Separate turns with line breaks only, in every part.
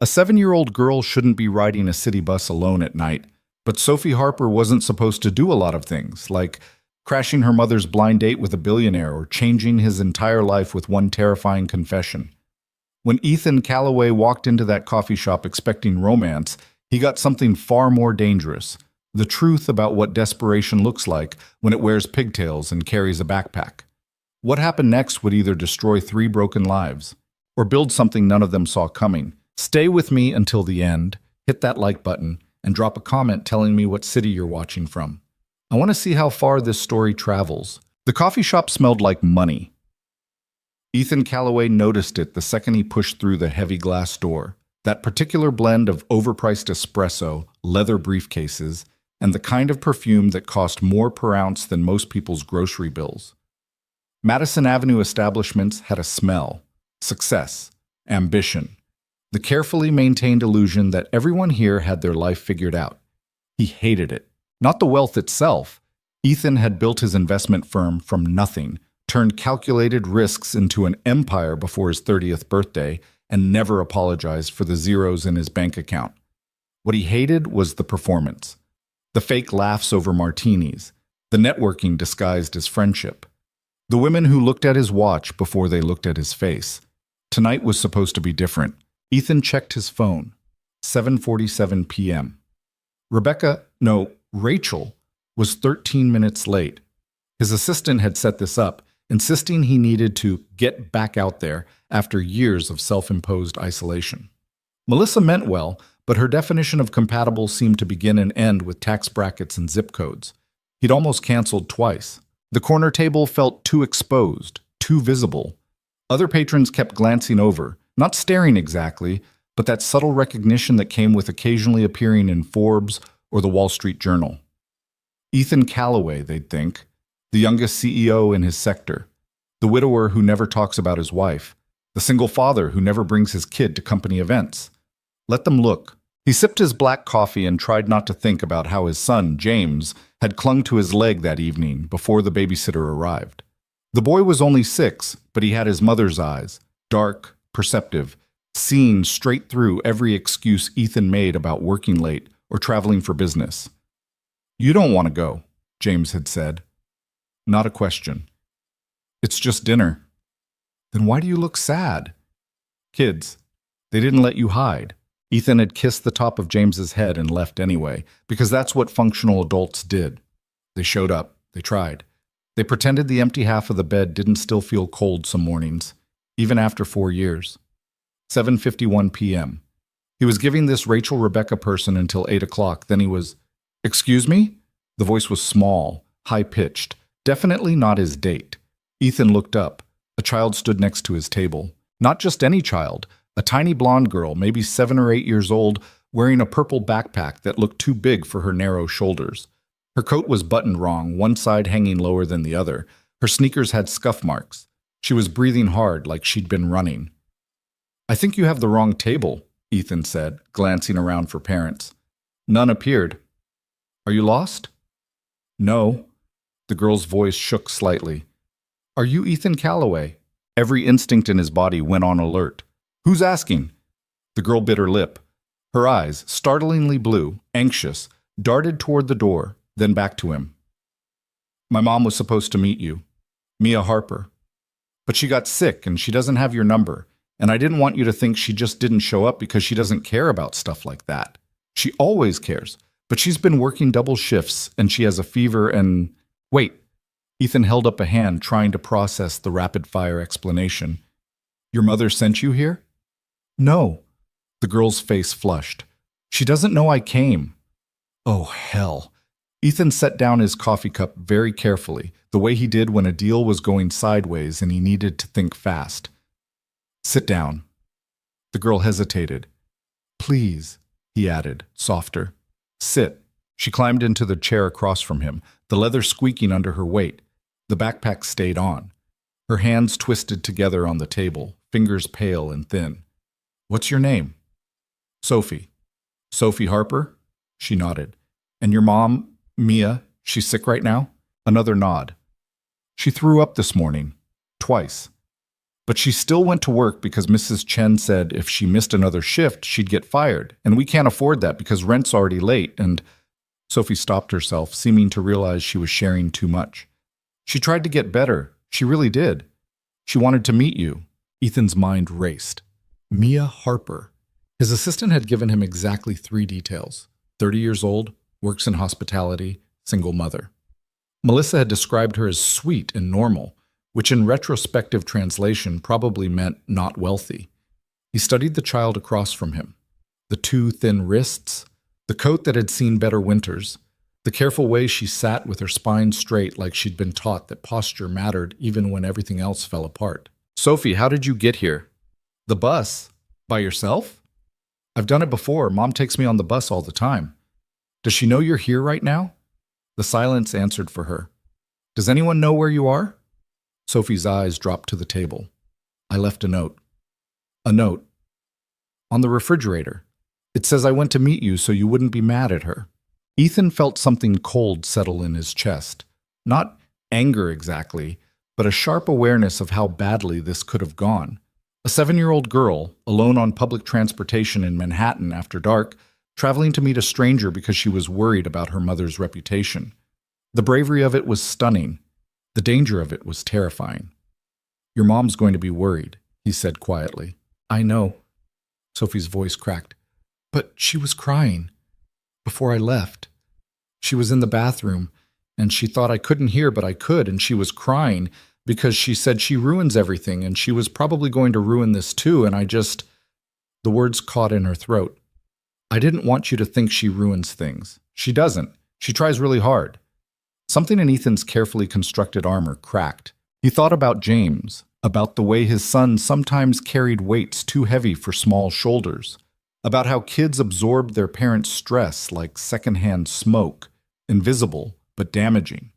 A 7-year-old girl shouldn't be riding a city bus alone at night, but Sophie Harper wasn't supposed to do a lot of things, like crashing her mother's blind date with a billionaire or changing his entire life with one terrifying confession. When Ethan Calloway walked into that coffee shop expecting romance, he got something far more dangerous: the truth about what desperation looks like when it wears pigtails and carries a backpack. What happened next would either destroy 3 broken lives or build something none of them saw coming. Stay with me until the end, hit that like button, and drop a comment telling me what city you're watching from. I want to see how far this story travels. The coffee shop smelled like money. Ethan Calloway noticed it the second he pushed through the heavy glass door. That particular blend of overpriced espresso, leather briefcases, and the kind of perfume that cost more per ounce than most people's grocery bills. Madison Avenue establishments had a smell, success, ambition, the carefully maintained illusion that everyone here had their life figured out. He hated it. Not the wealth itself. Ethan had built his investment firm from nothing, turned calculated risks into an empire before his 30th birthday, and never apologized for the zeros in his bank account. What he hated was the performance. The fake laughs over martinis, the networking disguised as friendship. The women who looked at his watch before they looked at his face. Tonight was supposed to be different. Ethan checked his phone. 7:47 p.m. Rachel was 13 minutes late. His assistant had set this up, insisting he needed to get back out there after years of self-imposed isolation. Melissa meant well, but her definition of compatible seemed to begin and end with tax brackets and zip codes. He'd almost canceled twice. The corner table felt too exposed, too visible. Other patrons kept glancing over, not staring exactly, but that subtle recognition that came with occasionally appearing in Forbes or the Wall Street Journal. Ethan Calloway, they'd think, the youngest CEO in his sector, the widower who never talks about his wife, the single father who never brings his kid to company events. Let them look. He sipped his black coffee and tried not to think about how his son, James, had clung to his leg that evening before the babysitter arrived. The boy was only 6, but he had his mother's eyes, dark, perceptive, seeing straight through every excuse Ethan made about working late or traveling for business. "You don't want to go," James had said. Not a question. "It's just dinner." "Then why do you look sad?" "Kids. They didn't let you hide." Ethan had kissed the top of James's head and left anyway, because that's what functional adults did. They showed up. They tried. They pretended the empty half of the bed didn't still feel cold some mornings, even after 4 years. 7:51 p.m. He was giving this Rachel Rebecca person until 8 o'clock. Then he was, "Excuse me?" The voice was small, high-pitched, definitely not his date. Ethan looked up. A child stood next to his table. Not just any child, a tiny blonde girl, maybe 7 or 8 years old, wearing a purple backpack that looked too big for her narrow shoulders. Her coat was buttoned wrong, one side hanging lower than the other. Her sneakers had scuff marks. She was breathing hard, like she'd been running. "I think you have the wrong table," Ethan said, glancing around for parents. None appeared. "Are you lost?" "No." The girl's voice shook slightly. "Are you Ethan Calloway?" Every instinct in his body went on alert. "Who's asking?" The girl bit her lip. Her eyes, startlingly blue, anxious, darted toward the door, then back to him. "My mom was supposed to meet you. Mia Harper. But she got sick and she doesn't have your number. And I didn't want you to think she just didn't show up because she doesn't care about stuff like that. She always cares. But she's been working double shifts and she has a fever and—" "Wait." Ethan held up a hand, trying to process the rapid-fire explanation. "Your mother sent you here?" "No." The girl's face flushed. "She doesn't know I came." Oh, hell. Ethan set down his coffee cup very carefully, the way he did when a deal was going sideways and he needed to think fast. "Sit down." The girl hesitated. "Please," he added, softer. "Sit." She climbed into the chair across from him, the leather squeaking under her weight. The backpack stayed on. Her hands twisted together on the table, fingers pale and thin. "What's your name?" "Sophie." "Sophie Harper?" She nodded. "And your mom, Mia, she's sick right now?" Another nod. "She threw up this morning. Twice." But she still went to work because Mrs. Chen said if she missed another shift, she'd get fired. And we can't afford that because rent's already late. And Sophie stopped herself, seeming to realize she was sharing too much. She tried to get better. She really did. She wanted to meet you. Ethan's mind raced. Mia Harper. His assistant had given him exactly 3 details. 30 years old, works in hospitality, single mother. Melissa had described her as sweet and normal, which in retrospective translation probably meant not wealthy. He studied the child across from him. The 2 thin wrists, the coat that had seen better winters, the careful way she sat with her spine straight like she'd been taught that posture mattered even when everything else fell apart. Sophie, how did you get here? The bus? By yourself? I've done it before. Mom takes me on the bus all the time. Does she know you're here right now? The silence answered for her. Does anyone know where you are? Sophie's eyes dropped to the table. I left a note. A note. On the refrigerator. It says I went to meet you so you wouldn't be mad at her. Ethan felt something cold settle in his chest. Not anger exactly, but a sharp awareness of how badly this could have gone. A 7-year-old girl, alone on public transportation in Manhattan after dark, traveling to meet a stranger because she was worried about her mother's reputation. The bravery of it was stunning. The danger of it was terrifying. Your mom's going to be worried, he said quietly. I know. Sophie's voice cracked. But she was crying. Before I left. She was in the bathroom, and she thought I couldn't hear, but I could, and she was crying because she said she ruins everything, and she was probably going to ruin this too, and I just... The words caught in her throat. I didn't want you to think she ruins things. She doesn't. She tries really hard. Something in Ethan's carefully constructed armor cracked. He thought about James, about the way his son sometimes carried weights too heavy for small shoulders, about how kids absorbed their parents' stress like secondhand smoke, invisible but damaging,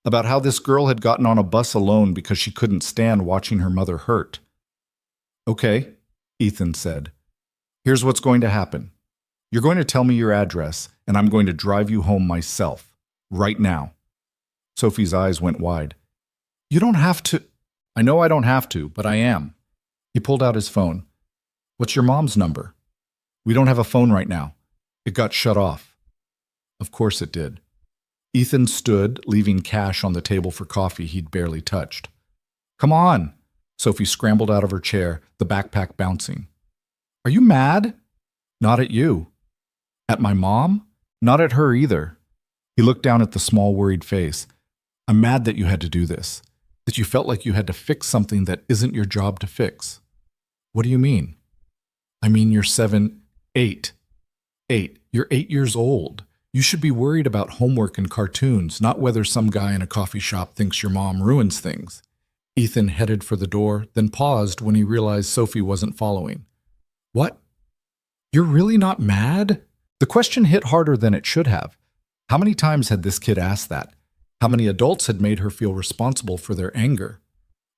about how this girl had gotten on a bus alone because she couldn't stand watching her mother hurt. Okay, Ethan said. Here's what's going to happen. You're going to tell me your address, and I'm going to drive you home myself, right now. Sophie's eyes went wide. You don't have to. I know I don't have to, but I am. He pulled out his phone. What's your mom's number? We don't have a phone right now. It got shut off. Of course it did. Ethan stood, leaving cash on the table for coffee he'd barely touched. Come on! Sophie scrambled out of her chair, the backpack bouncing. Are you mad? Not at you. At my mom? Not at her either. He looked down at the small, worried face. I'm mad that you had to do this, that you felt like you had to fix something that isn't your job to fix. What do you mean? I mean you're 8. You're 8 years old. You should be worried about homework and cartoons, not whether some guy in a coffee shop thinks your mom ruins things. Ethan headed for the door, then paused when he realized Sophie wasn't following. What? You're really not mad? The question hit harder than it should have. How many times had this kid asked that? How many adults had made her feel responsible for their anger?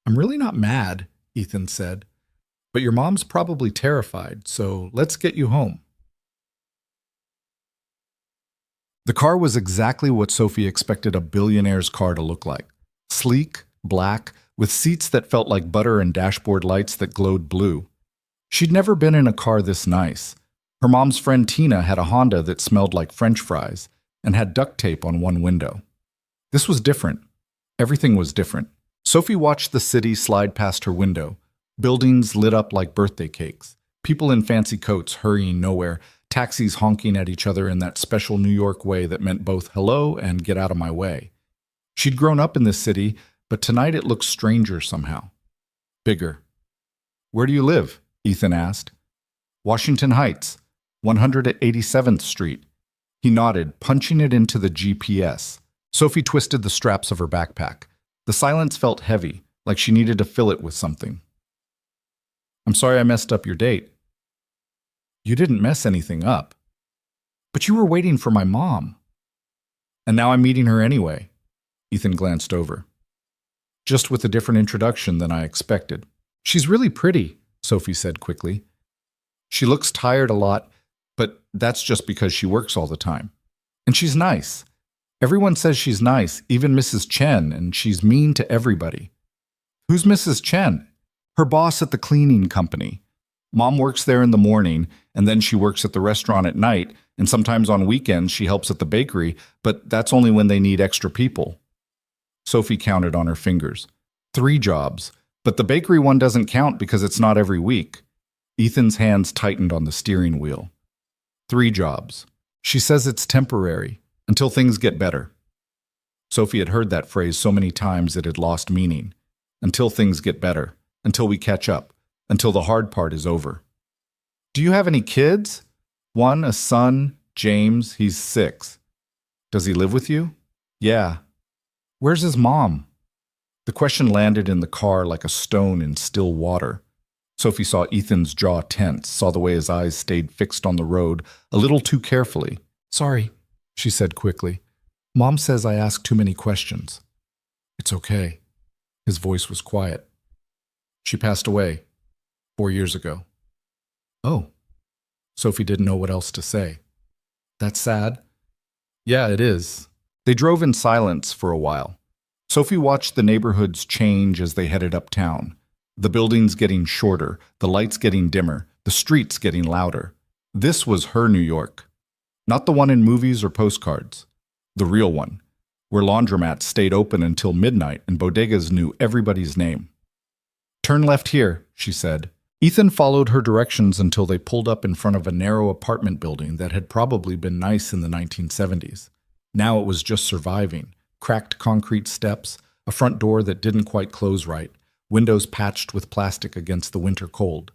I'm really not mad, Ethan said. But your mom's probably terrified, so let's get you home. The car was exactly what Sophie expected a billionaire's car to look like. Sleek, black, with seats that felt like butter and dashboard lights that glowed blue. She'd never been in a car this nice. Her mom's friend Tina had a Honda that smelled like French fries and had duct tape on one window. This was different. Everything was different. Sophie watched the city slide past her window. Buildings lit up like birthday cakes. People in fancy coats hurrying nowhere. Taxis honking at each other in that special New York way that meant both hello and get out of my way. She'd grown up in this city, but tonight it looked stranger somehow. Bigger. Where do you live? Ethan asked. Washington Heights, 187th Street. He nodded, punching it into the GPS. Sophie twisted the straps of her backpack. The silence felt heavy, like she needed to fill it with something. I'm sorry I messed up your date. You didn't mess anything up. But you were waiting for my mom. And now I'm meeting her anyway. Ethan glanced over. Just with a different introduction than I expected. She's really pretty, Sophie said quickly. She looks tired a lot, but that's just because she works all the time. And she's nice. Everyone says she's nice, even Mrs. Chen, and she's mean to everybody. Who's Mrs. Chen? Her boss at the cleaning company. Mom works there in the morning, and then she works at the restaurant at night, and sometimes on weekends she helps at the bakery, but that's only when they need extra people. Sophie counted on her fingers. 3 jobs, but the bakery one doesn't count because it's not every week. Ethan's hands tightened on the steering wheel. 3 jobs. She says it's temporary, until things get better. Sophie had heard that phrase so many times it had lost meaning. Until things get better, until we catch up, until the hard part is over. Do you have any kids? One, a son, James, he's 6. Does he live with you? Yeah. Where's his mom? The question landed in the car like a stone in still water. Sophie saw Ethan's jaw tense, saw the way his eyes stayed fixed on the road, a little too carefully. Sorry, she said quickly. Mom says I ask too many questions. It's okay. His voice was quiet. She passed away 4 years ago. Oh. Sophie didn't know what else to say. That's sad. Yeah, it is. They drove in silence for a while. Sophie watched the neighborhoods change as they headed uptown. The buildings getting shorter, the lights getting dimmer, the streets getting louder. This was her New York. Not the one in movies or postcards. The real one, where laundromats stayed open until midnight and bodegas knew everybody's name. Turn left here, she said. Ethan followed her directions until they pulled up in front of a narrow apartment building that had probably been nice in the 1970s. Now it was just surviving. Cracked concrete steps, a front door that didn't quite close right, windows patched with plastic against the winter cold.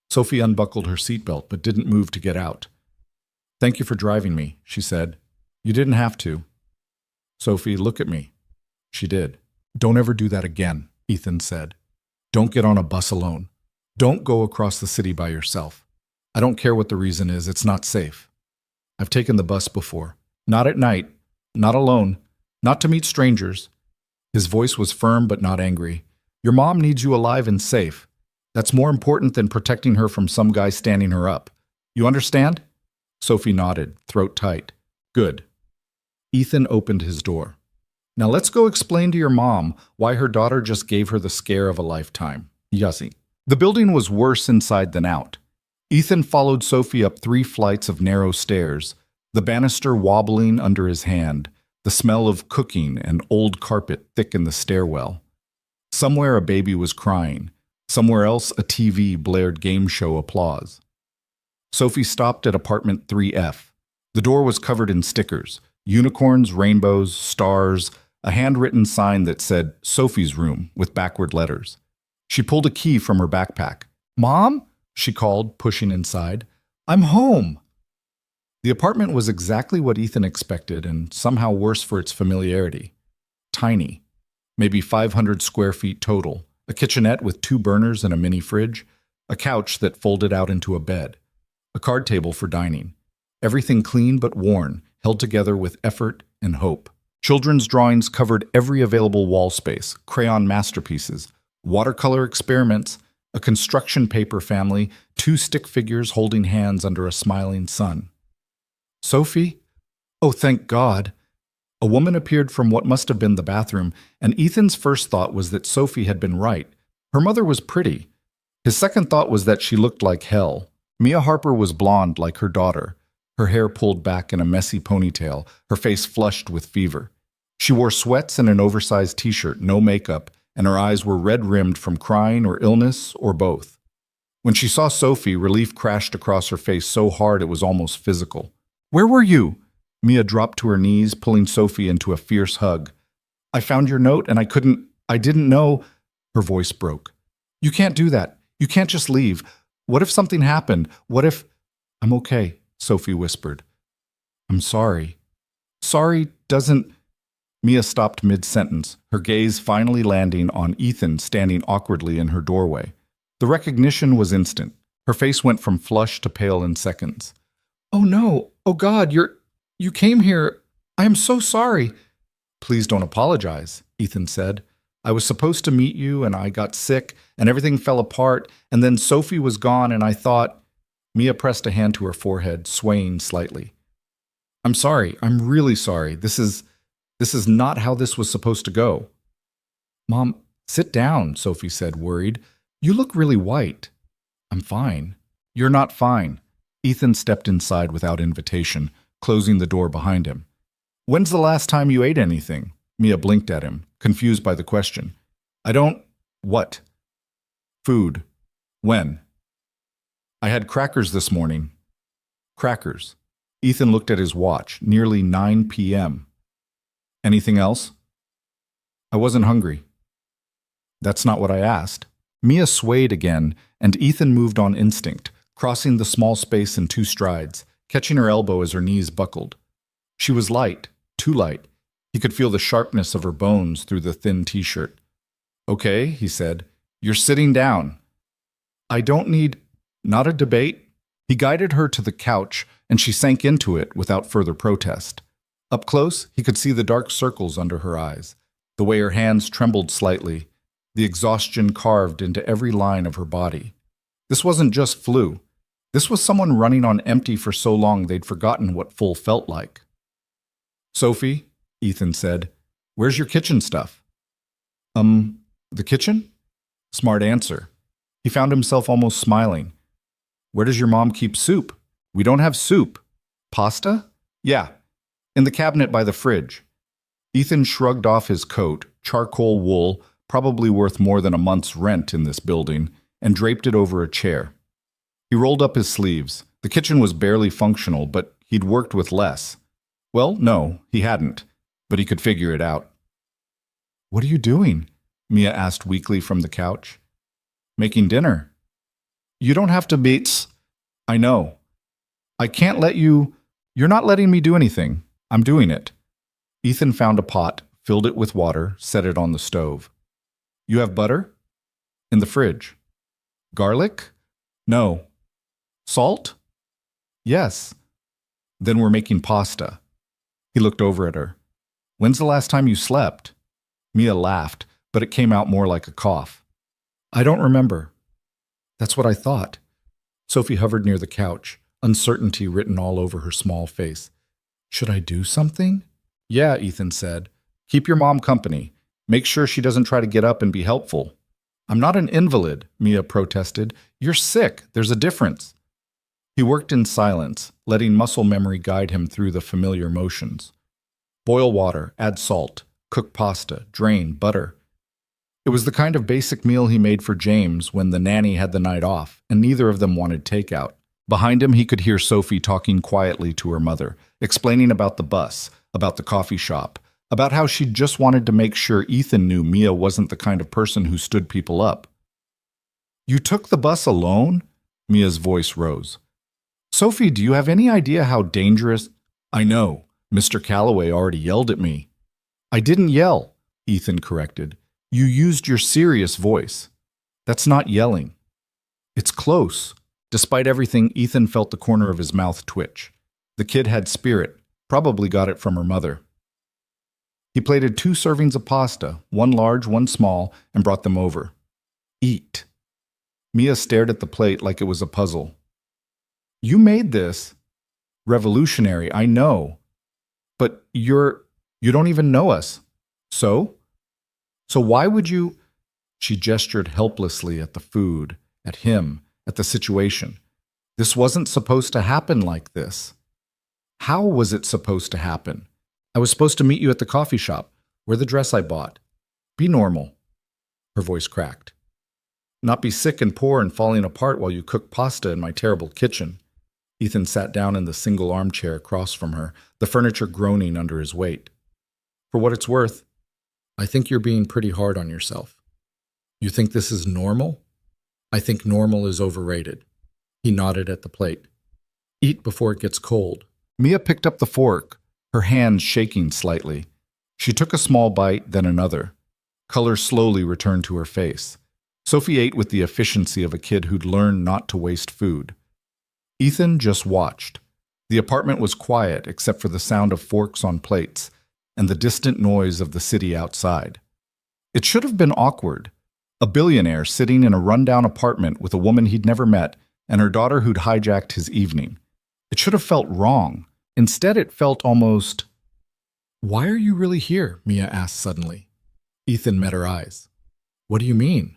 Sophie unbuckled her seatbelt but didn't move to get out. Thank you for driving me, she said. You didn't have to. Sophie, look at me. She did. Don't ever do that again, Ethan said. Don't get on a bus alone. Don't go across the city by yourself. I don't care what the reason is, it's not safe. I've taken the bus before. Not at night, not alone, not to meet strangers. His voice was firm but not angry. Your mom needs you alive and safe. That's more important than protecting her from some guy standing her up. You understand? Sophie nodded, throat tight. Good. Ethan opened his door. Now let's go explain to your mom why her daughter just gave her the scare of a lifetime. Yuzzy. The building was worse inside than out. Ethan followed Sophie up 3 flights of narrow stairs, the banister wobbling under his hand, the smell of cooking and old carpet thick in the stairwell. Somewhere a baby was crying. Somewhere else a TV blared game show applause. Sophie stopped at apartment 3F. The door was covered in stickers, unicorns, rainbows, stars, a handwritten sign that said Sophie's room with backward letters. She pulled a key from her backpack. Mom? She called, pushing inside. I'm home. The apartment was exactly what Ethan expected and somehow worse for its familiarity. Tiny, maybe 500 square feet total, a kitchenette with 2 burners and a mini fridge, a couch that folded out into a bed, a card table for dining. Everything clean but worn, held together with effort and hope. Children's drawings covered every available wall space, crayon masterpieces, watercolor experiments, a construction paper family, 2 stick figures holding hands under a smiling sun. Sophie? Oh, thank God. A woman appeared from what must have been the bathroom, and Ethan's first thought was that Sophie had been right. Her mother was pretty. His second thought was that she looked like hell. Mia Harper was blonde like her daughter, her hair pulled back in a messy ponytail, her face flushed with fever. She wore sweats and an oversized t-shirt, no makeup, and her eyes were red-rimmed from crying or illness or both. When she saw Sophie, relief crashed across her face so hard it was almost physical. Where were you? Mia dropped to her knees, pulling Sophie into a fierce hug. I found your note and I didn't know. Her voice broke. You can't do that. You can't just leave. What if something happened? What if... I'm okay, Sophie whispered. I'm sorry. Sorry doesn't... Mia stopped mid-sentence, her gaze finally landing on Ethan standing awkwardly in her doorway. The recognition was instant. Her face went from flush to pale in seconds. Oh no, oh God, you came here. I am so sorry. Please don't apologize, Ethan said. I was supposed to meet you and I got sick and everything fell apart and then Sophie was gone and I thought... Mia pressed a hand to her forehead, swaying slightly. I'm sorry, I'm really sorry. This is not how this was supposed to go. Mom, sit down, Sophie said, worried. You look really white. I'm fine. You're not fine. Ethan stepped inside without invitation, closing the door behind him. When's the last time you ate anything? Mia blinked at him, confused by the question. I don't… What? Food. When? I had crackers this morning. Crackers. Ethan looked at his watch, nearly 9 p.m. Anything else? I wasn't hungry. That's not what I asked. Mia swayed again, and Ethan moved on instinct, crossing the small space in 2 strides, catching her elbow as her knees buckled. She was light, too light. He could feel the sharpness of her bones through the thin t-shirt. Okay, he said. You're sitting down. I don't need… Not a debate. He guided her to the couch, and she sank into it without further protest. Up close, he could see the dark circles under her eyes, the way her hands trembled slightly, the exhaustion carved into every line of her body. This wasn't just flu. This was someone running on empty for so long they'd forgotten what full felt like. Sophie, Ethan said, where's your kitchen stuff? The kitchen? Smart answer. He found himself almost smiling. Where does your mom keep soup? We don't have soup. Pasta? Yeah, in the cabinet by the fridge. Ethan shrugged off his coat, charcoal wool, probably worth more than a month's rent in this building, and draped it over a chair. He rolled up his sleeves. The kitchen was barely functional, but he'd worked with less. Well, no, he hadn't, but he could figure it out. What are you doing? Mia asked weakly from the couch. Making dinner. You don't have to be… I know. I can't let you… You're not letting me do anything. I'm doing it. Ethan found a pot, filled it with water, set it on the stove. You have butter? In the fridge. Garlic? No. Salt? Yes. Then we're making pasta. He looked over at her. When's the last time you slept? Mia laughed, but it came out more like a cough. I don't remember. That's what I thought. Sophie hovered near the couch, uncertainty written all over her small face. Should I do something? Yeah, Ethan said. Keep your mom company. Make sure she doesn't try to get up and be helpful. I'm not an invalid, Mia protested. You're sick. There's a difference. He worked in silence, letting muscle memory guide him through the familiar motions. Boil water, add salt, cook pasta, drain, butter. It was the kind of basic meal he made for James when the nanny had the night off, and neither of them wanted takeout. Behind him, he could hear Sophie talking quietly to her mother, explaining about the bus, about the coffee shop, about how she just wanted to make sure Ethan knew Mia wasn't the kind of person who stood people up. You took the bus alone? Mia's voice rose. Sophie, do you have any idea how dangerous… I know. Mr. Calloway already yelled at me. I didn't yell, Ethan corrected. You used your serious voice. That's not yelling. It's close. Despite everything, Ethan felt the corner of his mouth twitch. The kid had spirit, probably got it from her mother. He plated 2 servings of pasta, one large, one small, and brought them over. Eat. Mia stared at the plate like it was a puzzle. You made this. Revolutionary, I know. But you don't even know us. So? So why would you… She gestured helplessly at the food, at him, at the situation. This wasn't supposed to happen like this. How was it supposed to happen? I was supposed to meet you at the coffee shop. Wear the dress I bought. Be normal. Her voice cracked. Not be sick and poor and falling apart while you cook pasta in my terrible kitchen. Ethan sat down in the single armchair across from her, the furniture groaning under his weight. For what it's worth, I think you're being pretty hard on yourself. You think this is normal? I think normal is overrated. He nodded at the plate. Eat before it gets cold. Mia picked up the fork, her hands shaking slightly. She took a small bite, then another. Color slowly returned to her face. Sophie ate with the efficiency of a kid who'd learned not to waste food. Ethan just watched. The apartment was quiet except for the sound of forks on plates and the distant noise of the city outside. It should have been awkward. A billionaire sitting in a rundown apartment with a woman he'd never met and her daughter who'd hijacked his evening. It should have felt wrong. Instead, it felt almost… Why are you really here? Mia asked suddenly. Ethan met her eyes. What do you mean?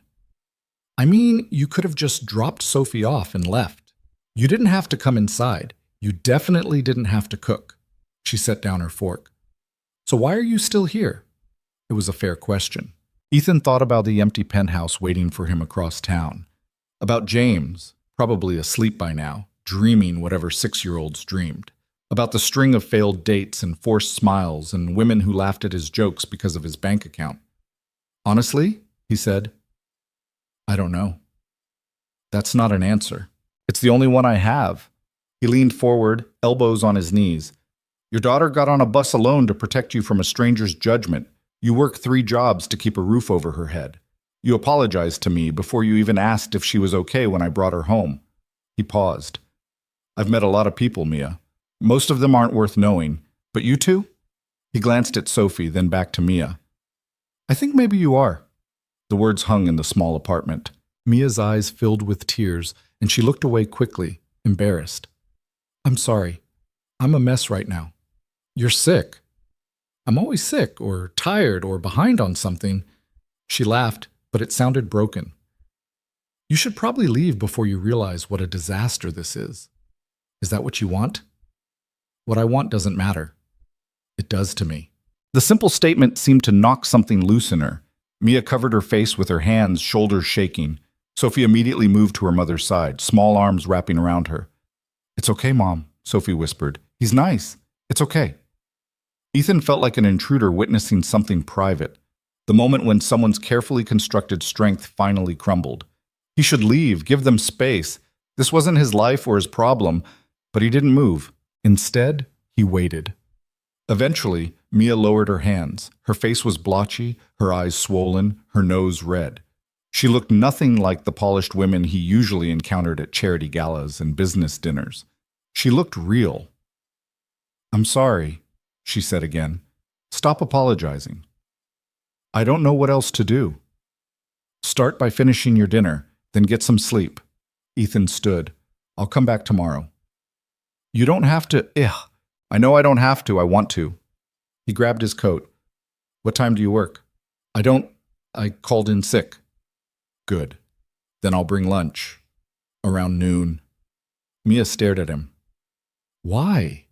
I mean, you could have just dropped Sophie off and left. You didn't have to come inside. You definitely didn't have to cook. She set down her fork. So why are you still here? It was a fair question. Ethan thought about the empty penthouse waiting for him across town. About James, probably asleep by now, dreaming whatever 6-year-olds dreamed. About the string of failed dates and forced smiles and women who laughed at his jokes because of his bank account. Honestly, he said, I don't know. That's not an answer. It's the only one I have. He leaned forward, elbows on his knees. Your daughter got on a bus alone to protect you from a stranger's judgment. You work 3 jobs to keep a roof over her head. You apologized to me before you even asked if she was okay when I brought her home. He paused. I've met a lot of people, Mia. Most of them aren't worth knowing. But you two? He glanced at Sophie, then back to Mia. I think maybe you are. The words hung in the small apartment. Mia's eyes filled with tears, and she looked away quickly, embarrassed. I'm sorry. I'm a mess right now. You're sick. I'm always sick, or tired, or behind on something. She laughed, but it sounded broken. You should probably leave before you realize what a disaster this is. Is that what you want? What I want doesn't matter. It does to me. The simple statement seemed to knock something loose in her. Mia covered her face with her hands, shoulders shaking. Sophie immediately moved to her mother's side, small arms wrapping around her. It's okay, Mom, Sophie whispered. He's nice. It's okay. Ethan felt like an intruder witnessing something private, the moment when someone's carefully constructed strength finally crumbled. He should leave, give them space. This wasn't his life or his problem, but he didn't move. Instead, he waited. Eventually, Mia lowered her hands. Her face was blotchy, her eyes swollen, her nose red. She looked nothing like the polished women he usually encountered at charity galas and business dinners. She looked real. I'm sorry, she said again. Stop apologizing. I don't know what else to do. Start by finishing your dinner, then get some sleep. Ethan stood. I'll come back tomorrow. You don't have to. I know I don't have to. I want to. He grabbed his coat. What time do you work? I called in sick. Good. Then I'll bring lunch. Around noon. Mia stared at him. Why?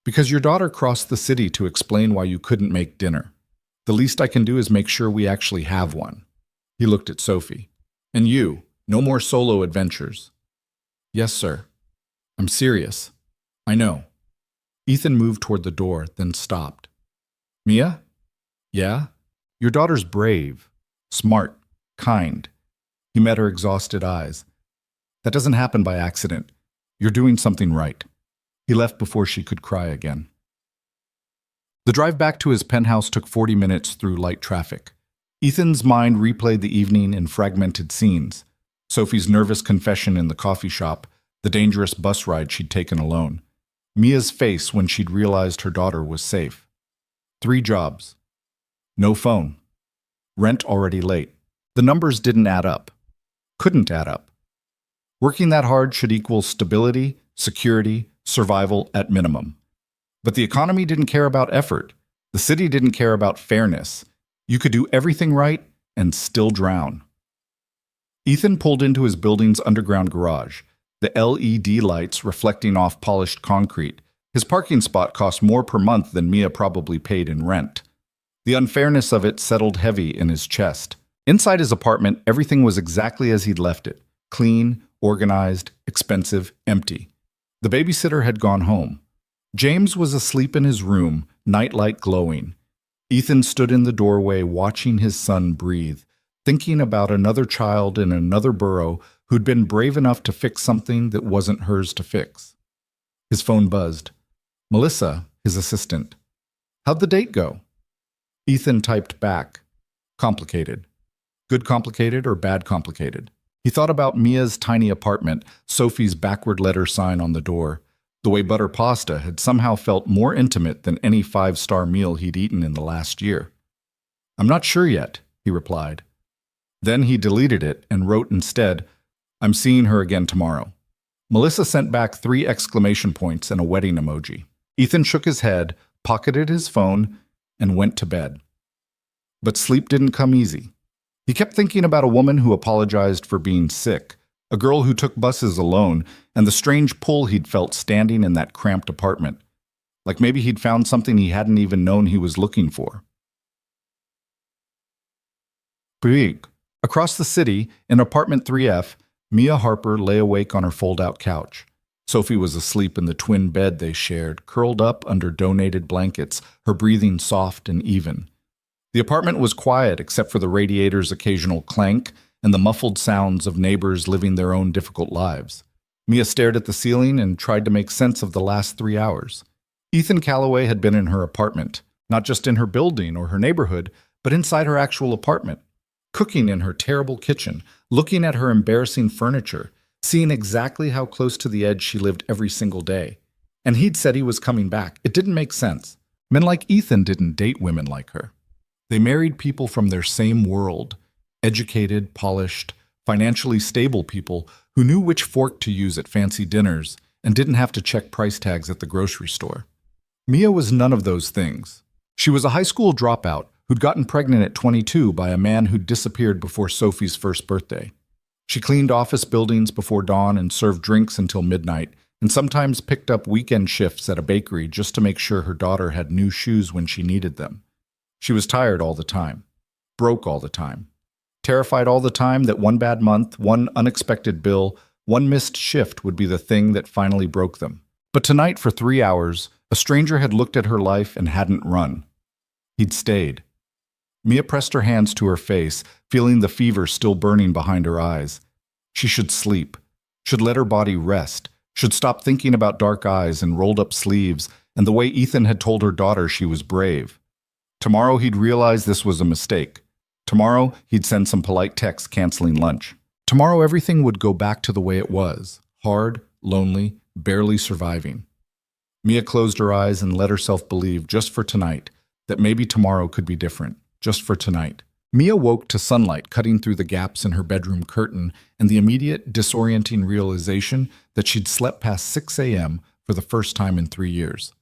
Because your daughter crossed the city to explain why you couldn't make dinner. The least I can do is make sure we actually have one. He looked at Sophie. And you, no more solo adventures. Yes, sir. I'm serious. I know. Ethan moved toward the door, then stopped. Mia? Yeah? Your daughter's brave, smart, kind. He met her exhausted eyes. That doesn't happen by accident. You're doing something right. He left before she could cry again. The drive back to his penthouse took 40 minutes through light traffic. Ethan's mind replayed the evening in fragmented scenes. Sophie's nervous confession in the coffee shop, the dangerous bus ride she'd taken alone. Mia's face when she'd realized her daughter was safe. 3 jobs. No phone. Rent already late. The numbers didn't add up. Couldn't add up. Working that hard should equal stability, security, survival at minimum. But the economy didn't care about effort. The city didn't care about fairness. You could do everything right and still drown. Ethan pulled into his building's underground garage, the LED lights reflecting off polished concrete. His parking spot cost more per month than Mia probably paid in rent. The unfairness of it settled heavy in his chest. Inside his apartment, everything was exactly as he'd left it. Clean, organized, expensive, empty. The babysitter had gone home. James was asleep in his room, nightlight glowing. Ethan stood in the doorway watching his son breathe, thinking about another child in another borough who'd been brave enough to fix something that wasn't hers to fix. His phone buzzed. Melissa, his assistant. How'd the date go? Ethan typed back. Complicated. Good complicated or bad complicated? He thought about Mia's tiny apartment, Sophie's backward letter sign on the door. The way butter pasta had somehow felt more intimate than any 5-star meal he'd eaten in the last year. I'm not sure yet, he replied. Then he deleted it and wrote instead, I'm seeing her again tomorrow. Melissa sent back 3 exclamation points and a wedding emoji. Ethan shook his head, pocketed his phone, and went to bed. But sleep didn't come easy. He kept thinking about a woman who apologized for being sick, a girl who took buses alone, and the strange pull he'd felt standing in that cramped apartment. Like maybe he'd found something he hadn't even known he was looking for. Big. Across the city, in apartment 3F, Mia Harper lay awake on her fold-out couch. Sophie was asleep in the twin bed they shared, curled up under donated blankets, her breathing soft and even. The apartment was quiet except for the radiator's occasional clank and the muffled sounds of neighbors living their own difficult lives. Mia stared at the ceiling and tried to make sense of the last 3 hours. Ethan Calloway had been in her apartment, not just in her building or her neighborhood, but inside her actual apartment, cooking in her terrible kitchen, looking at her embarrassing furniture, seeing exactly how close to the edge she lived every single day. And he'd said he was coming back. It didn't make sense. Men like Ethan didn't date women like her. They married people from their same world, educated, polished, financially stable people who knew which fork to use at fancy dinners and didn't have to check price tags at the grocery store. Mia was none of those things. She was a high school dropout who'd gotten pregnant at 22 by a man who'd disappeared before Sophie's first birthday. She cleaned office buildings before dawn and served drinks until midnight, and sometimes picked up weekend shifts at a bakery just to make sure her daughter had new shoes when she needed them. She was tired all the time, broke all the time, terrified all the time that one bad month, one unexpected bill, one missed shift would be the thing that finally broke them. But tonight, for 3 hours, a stranger had looked at her life and hadn't run. He'd stayed. Mia pressed her hands to her face, feeling the fever still burning behind her eyes. She should sleep, should let her body rest, should stop thinking about dark eyes and rolled up sleeves and the way Ethan had told her daughter she was brave. Tomorrow he'd realize this was a mistake. Tomorrow he'd send some polite texts canceling lunch. Tomorrow everything would go back to the way it was, hard, lonely, barely surviving. Mia closed her eyes and let herself believe, just for tonight, that maybe tomorrow could be different. Just for tonight. Mia woke to sunlight cutting through the gaps in her bedroom curtain and the immediate, disorienting realization that she'd slept past 6 a.m. for the first time in 3 years.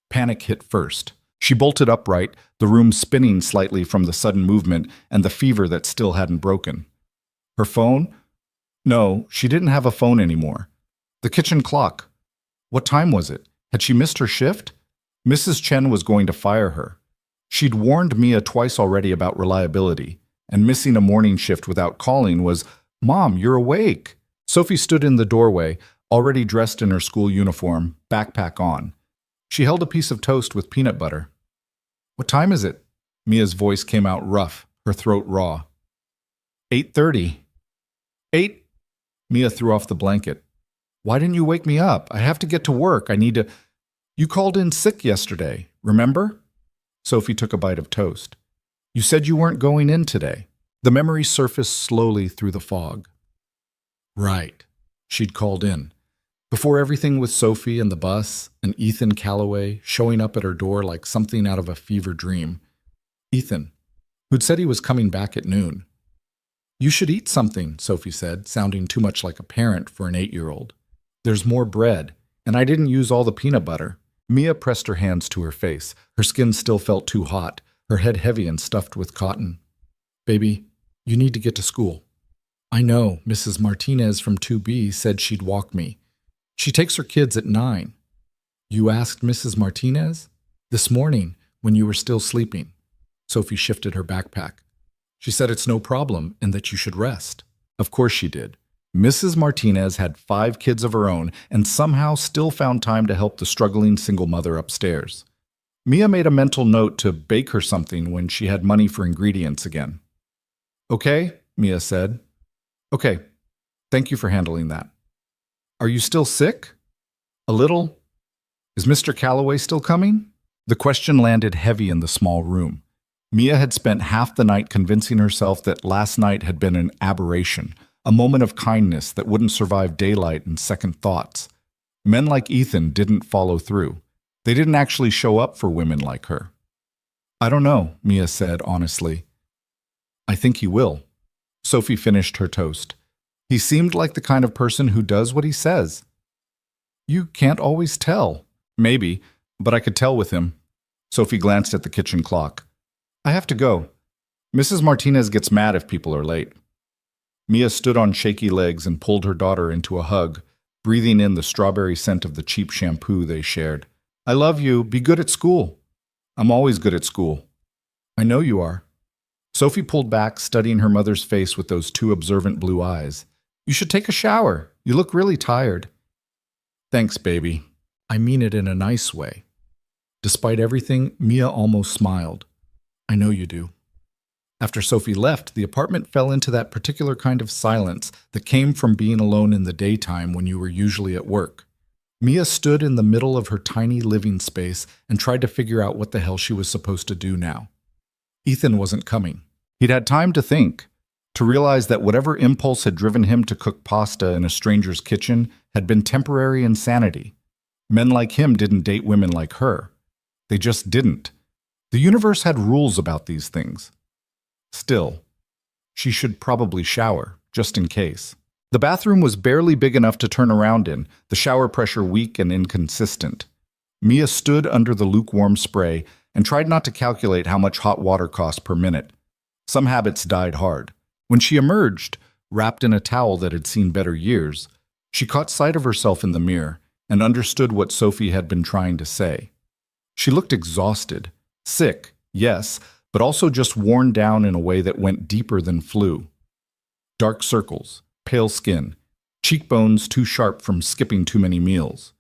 Panic hit first. She bolted upright, the room spinning slightly from the sudden movement and the fever that still hadn't broken. Her phone? No, she didn't have a phone anymore. The kitchen clock. What time was it? Had she missed her shift? Mrs. Chen was going to fire her. She'd warned Mia twice already about reliability, and missing a morning shift without calling was, "Mom, you're awake." Sophie stood in the doorway, already dressed in her school uniform, backpack on. She held a piece of toast with peanut butter. "What time is it?" Mia's voice came out rough, her throat raw. 8:30. 8? Mia threw off the blanket. "Why didn't you wake me up? I have to get to work. I need to—" "You called in sick yesterday, remember?" Sophie took a bite of toast. "You said you weren't going in today." The memory surfaced slowly through the fog. Right. She'd called in. Before everything with Sophie and the bus, and Ethan Calloway showing up at her door like something out of a fever dream. Ethan, who'd said he was coming back at noon. "You should eat something," Sophie said, sounding too much like a parent for an 8-year-old. "There's more bread, and I didn't use all the peanut butter." Mia pressed her hands to her face. Her skin still felt too hot, her head heavy and stuffed with cotton. "Baby, you need to get to school." "I know, Mrs. Martinez from 2B said she'd walk me. She takes her kids at 9. "You asked Mrs. Martinez?" "This morning, when you were still sleeping." Sophie shifted her backpack. "She said it's no problem and that you should rest." Of course she did. Mrs. Martinez had 5 kids of her own and somehow still found time to help the struggling single mother upstairs. Mia made a mental note to bake her something when she had money for ingredients again. "Okay," Mia said. "Okay. Thank you for handling that." "Are you still sick?" "A little." "Is Mr. Calloway still coming?" The question landed heavy in the small room. Mia had spent half the night convincing herself that last night had been an aberration, a moment of kindness that wouldn't survive daylight and second thoughts. Men like Ethan didn't follow through. They didn't actually show up for women like her. "I don't know," Mia said honestly. "I think he will." Sophie finished her toast. "He seemed like the kind of person who does what he says." "You can't always tell." "Maybe, but I could tell with him." Sophie glanced at the kitchen clock. "I have to go." Mrs. Martinez gets mad if people are late. Mia stood on shaky legs and pulled her daughter into a hug, breathing in the strawberry scent of the cheap shampoo they shared. I love you. Be good at school. I'm always good at school. I know you are. Sophie pulled back, studying her mother's face with those two observant blue eyes. You should take a shower. You look really tired. Thanks, baby. I mean it in a nice way. Despite everything, Mia almost smiled. I know you do. After Sophie left, the apartment fell into that particular kind of silence that came from being alone in the daytime when you were usually at work. Mia stood in the middle of her tiny living space and tried to figure out what the hell she was supposed to do now. Ethan wasn't coming. He'd had time to think, to realize that whatever impulse had driven him to cook pasta in a stranger's kitchen had been temporary insanity. Men like him didn't date women like her. They just didn't. The universe had rules about these things. Still, she should probably shower, just in case. The bathroom was barely big enough to turn around in, the shower pressure weak and inconsistent. Mia stood under the lukewarm spray and tried not to calculate how much hot water cost per minute. Some habits died hard. When she emerged, wrapped in a towel that had seen better years, she caught sight of herself in the mirror and understood what Sophie had been trying to say. She looked exhausted, sick, yes, but also just worn down in a way that went deeper than flu. Dark circles, pale skin, cheekbones too sharp from skipping too many meals.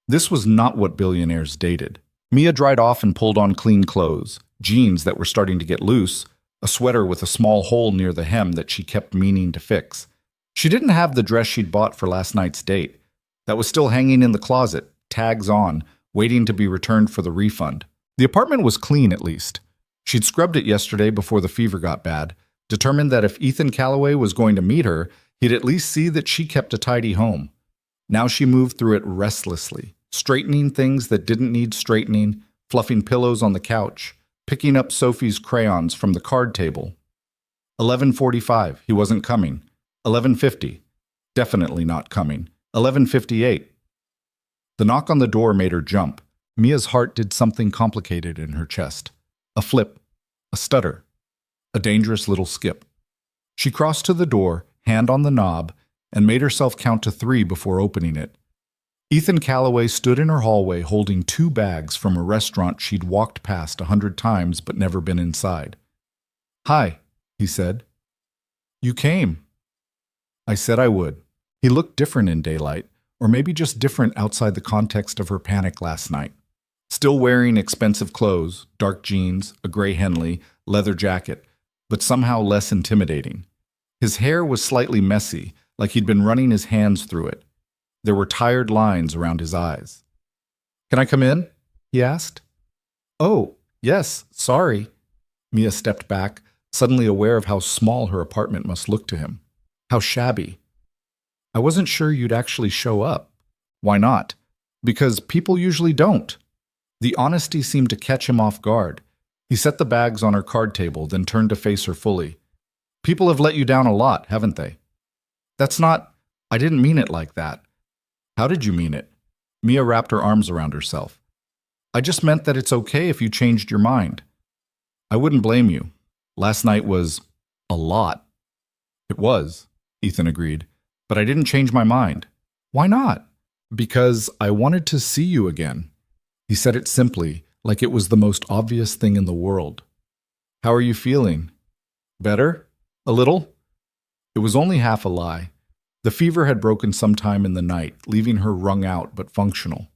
This was not what billionaires dated. Mia dried off and pulled on clean clothes, jeans that were starting to get loose, a sweater with a small hole near the hem that she kept meaning to fix. She didn't have the dress she'd bought for last night's date. That was still hanging in the closet, tags on, waiting to be returned for the refund. The apartment was clean, at least. She'd scrubbed it yesterday before the fever got bad, determined that if Ethan Calloway was going to meet her, he'd at least see that she kept a tidy home. Now she moved through it restlessly, straightening things that didn't need straightening, fluffing pillows on the couch, picking up Sophie's crayons from the card table. 11:45, he wasn't coming. 11:50, definitely not coming. 11:58. The knock on the door made her jump. Mia's heart did something complicated in her chest. A flip, a stutter, a dangerous little skip. She crossed to the door, hand on the knob, and made herself count to 3 before opening it. Ethan Calloway stood in her hallway holding 2 bags from a restaurant she'd walked past 100 times but never been inside. Hi, he said. You came. I said I would. He looked different in daylight, or maybe just different outside the context of her panic last night. Still wearing expensive clothes, dark jeans, a gray Henley, leather jacket, but somehow less intimidating. His hair was slightly messy, like he'd been running his hands through it. There were tired lines around his eyes. Can I come in? He asked. Oh, yes, sorry. Mia stepped back, suddenly aware of how small her apartment must look to him. How shabby. I wasn't sure you'd actually show up. Why not? Because people usually don't. The honesty seemed to catch him off guard. He set the bags on her card table, then turned to face her fully. People have let you down a lot, haven't they? That's not... I didn't mean it like that. How did you mean it? Mia wrapped her arms around herself. I just meant that it's okay if you changed your mind. I wouldn't blame you. Last night was... a lot. It was, Ethan agreed. But I didn't change my mind. Why not? Because I wanted to see you again. He said it simply, like it was the most obvious thing in the world. How are you feeling? Better? A little? It was only half a lie. The fever had broken sometime in the night, leaving her wrung out but functional.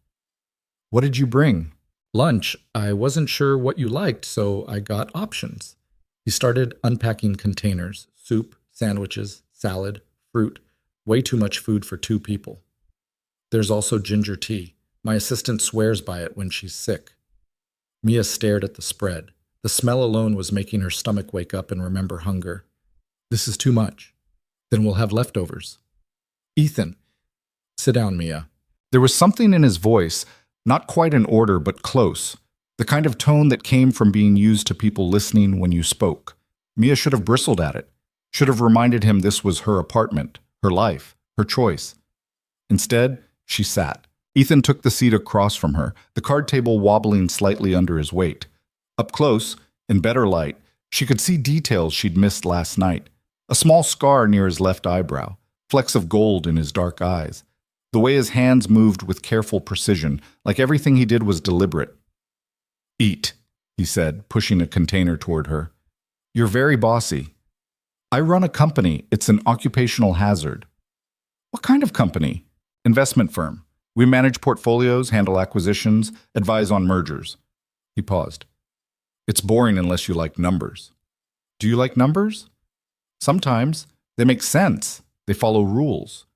What did you bring? Lunch. I wasn't sure what you liked, so I got options. He started unpacking containers, soup, sandwiches, salad, fruit, way too much food for 2 people. There's also ginger tea. My assistant swears by it when she's sick. Mia stared at the spread. The smell alone was making her stomach wake up and remember hunger. This is too much. Then we'll have leftovers. Ethan. Sit down, Mia. There was something in his voice, not quite in order but close, the kind of tone that came from being used to people listening when you spoke. Mia should have bristled at it, should have reminded him this was her apartment, her life, her choice. Instead, she sat. Ethan took the seat across from her, the card table wobbling slightly under his weight. Up close, in better light, She could see details she'd missed last night. A small scar near his left eyebrow, flecks of gold in his dark eyes. The way his hands moved with careful precision, like everything he did was deliberate. "Eat," he said, pushing a container toward her. "You're very bossy." "I run a company. It's an occupational hazard." "What kind of company?" "Investment firm. We manage portfolios, handle acquisitions, advise on mergers." He paused. "It's boring unless you like numbers." "Do you like numbers?" "Sometimes. They make sense. They follow rules."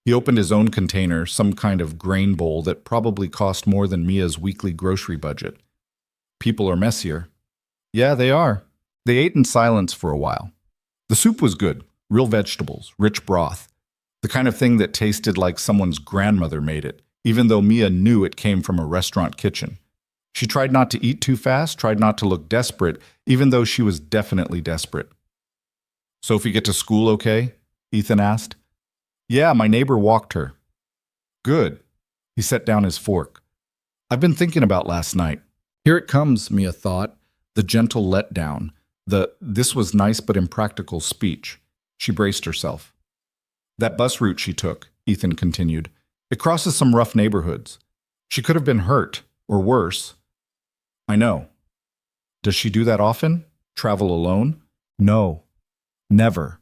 He opened his own container, some kind of grain bowl that probably cost more than Mia's weekly grocery budget. "People are messier." "Yeah, they are." They ate in silence for a while. The soup was good, real vegetables, rich broth, the kind of thing that tasted like someone's grandmother made it, even though Mia knew it came from a restaurant kitchen. She tried not to eat too fast, tried not to look desperate, even though she was definitely desperate. "Sophie get to school okay?" Ethan asked. "Yeah, my neighbor walked her." "Good." He set down his fork. "I've been thinking about last night." Here it comes, Mia thought, the gentle letdown, the "this was nice but impractical" speech. She braced herself. "That bus route she took," Ethan continued, "it crosses some rough neighborhoods. She could have been hurt, or worse." "I know." "Does she do that often? Travel alone?" "No. Never."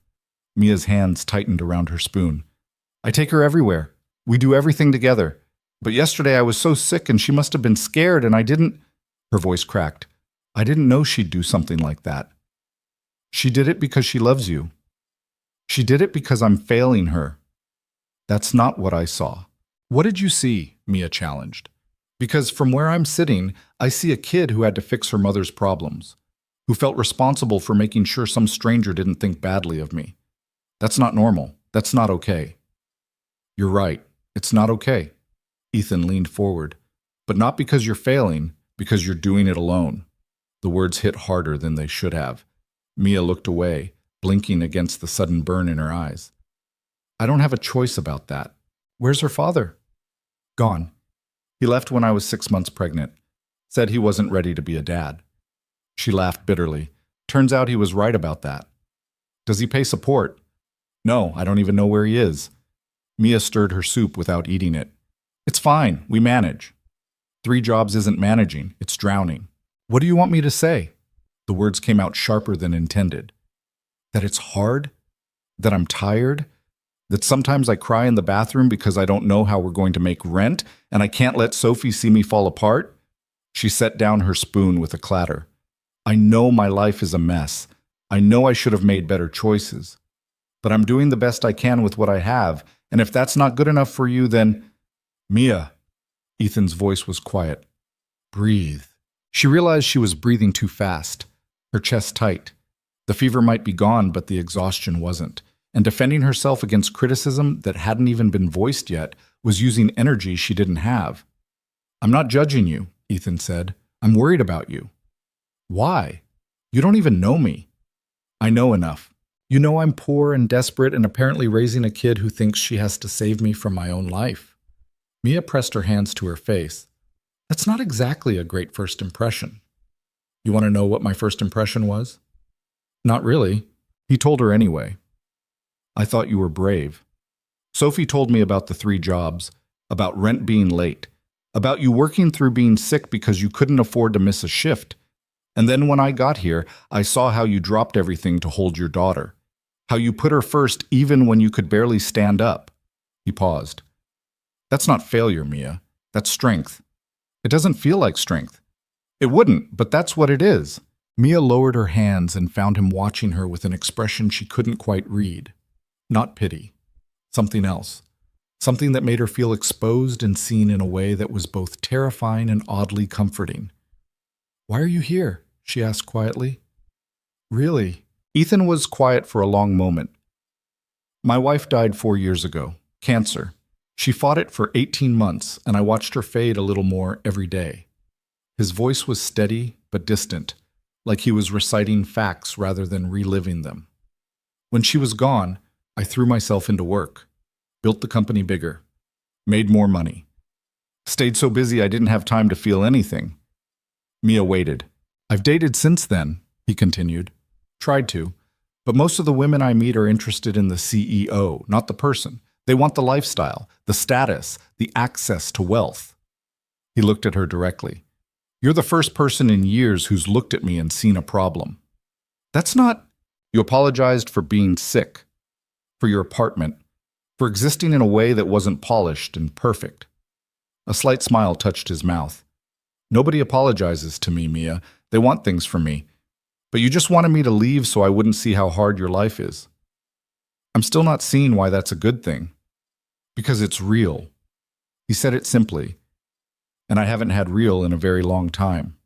Mia's hands tightened around her spoon. "I take her everywhere. We do everything together. But yesterday I was so sick and she must have been scared and I didn't—" Her voice cracked. "I didn't know she'd do something like that." "She did it because she loves you." "She did it because I'm failing her." "That's not what I saw." "What did you see?" Mia challenged. "Because from where I'm sitting, I see a kid who had to fix her mother's problems, who felt responsible for making sure some stranger didn't think badly of me. That's not normal. That's not okay." "You're right. It's not okay." Ethan leaned forward. "But not because you're failing, because you're doing it alone." The words hit harder than they should have. Mia looked away, blinking against the sudden burn in her eyes. "I don't have a choice about that." "Where's her father?" "Gone. He left when I was 6 months pregnant. Said he wasn't ready to be a dad." She laughed bitterly. "Turns out he was right about that." "Does he pay support?" "No, I don't even know where he is." Mia stirred her soup without eating it. "It's fine. We manage." 3 jobs isn't managing. It's drowning." "What do you want me to say?" The words came out sharper than intended. "That it's hard? That I'm tired? That sometimes I cry in the bathroom because I don't know how we're going to make rent, and I can't let Sophie see me fall apart?" She set down her spoon with a clatter. "I know my life is a mess. I know I should have made better choices. But I'm doing the best I can with what I have, and if that's not good enough for you, then—" "Mia." Ethan's voice was quiet. "Breathe." She realized she was breathing too fast, her chest tight. The fever might be gone, but the exhaustion wasn't. And defending herself against criticism that hadn't even been voiced yet was using energy she didn't have. "I'm not judging you," Ethan said. "I'm worried about you." "Why? You don't even know me." "I know enough. You know I'm poor and desperate and apparently raising a kid who thinks she has to save me from my own life." Mia pressed her hands to her face. "That's not exactly a great first impression." "You want to know what my first impression was?" "Not really." He told her anyway. "I thought you were brave. Sophie told me about the 3 jobs, about rent being late, about you working through being sick because you couldn't afford to miss a shift. And then when I got here, I saw how you dropped everything to hold your daughter, how you put her first even when you could barely stand up." He paused. "That's not failure, Mia. That's strength." "It doesn't feel like strength." "It wouldn't, but that's what it is." Mia lowered her hands and found him watching her with an expression she couldn't quite read. Not pity. Something else. Something that made her feel exposed and seen in a way that was both terrifying and oddly comforting. "Why are you here?" she asked quietly. "Really?" Ethan was quiet for a long moment. "My wife died 4 years ago. Cancer. She fought it for 18 months, and I watched her fade a little more every day." His voice was steady but distant, like he was reciting facts rather than reliving them. "When she was gone, I threw myself into work, built the company bigger, made more money. Stayed so busy I didn't have time to feel anything." Mia waited. "I've dated since then, he continued. Tried to. But most of the women I meet are interested in the CEO, not the person. They want the lifestyle, the status, the access to wealth. He looked at her directly. You're the first person in years who's looked at me and seen a problem. That's not... You apologized for being sick, for your apartment, for existing in a way that wasn't polished and perfect. A slight smile touched his mouth. Nobody apologizes to me, Mia. They want things from me. But you just wanted me to leave so I wouldn't see how hard your life is. I'm still not seeing why that's a good thing. Because it's real. He said it simply. And I haven't had real in a very long time.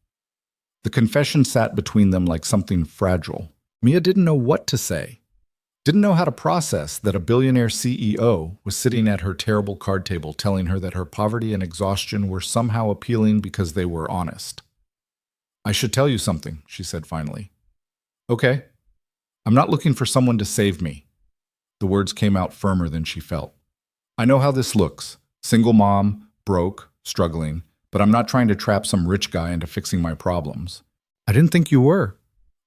The confession sat between them like something fragile. Mia didn't know what to say. Didn't know how to process that a billionaire CEO was sitting at her terrible card table telling her that her poverty and exhaustion were somehow appealing because they were honest. I should tell you something, she said finally. Okay. I'm not looking for someone to save me. The words came out firmer than she felt. I know how this looks. Single mom, broke, struggling, but I'm not trying to trap some rich guy into fixing my problems. I didn't think you were.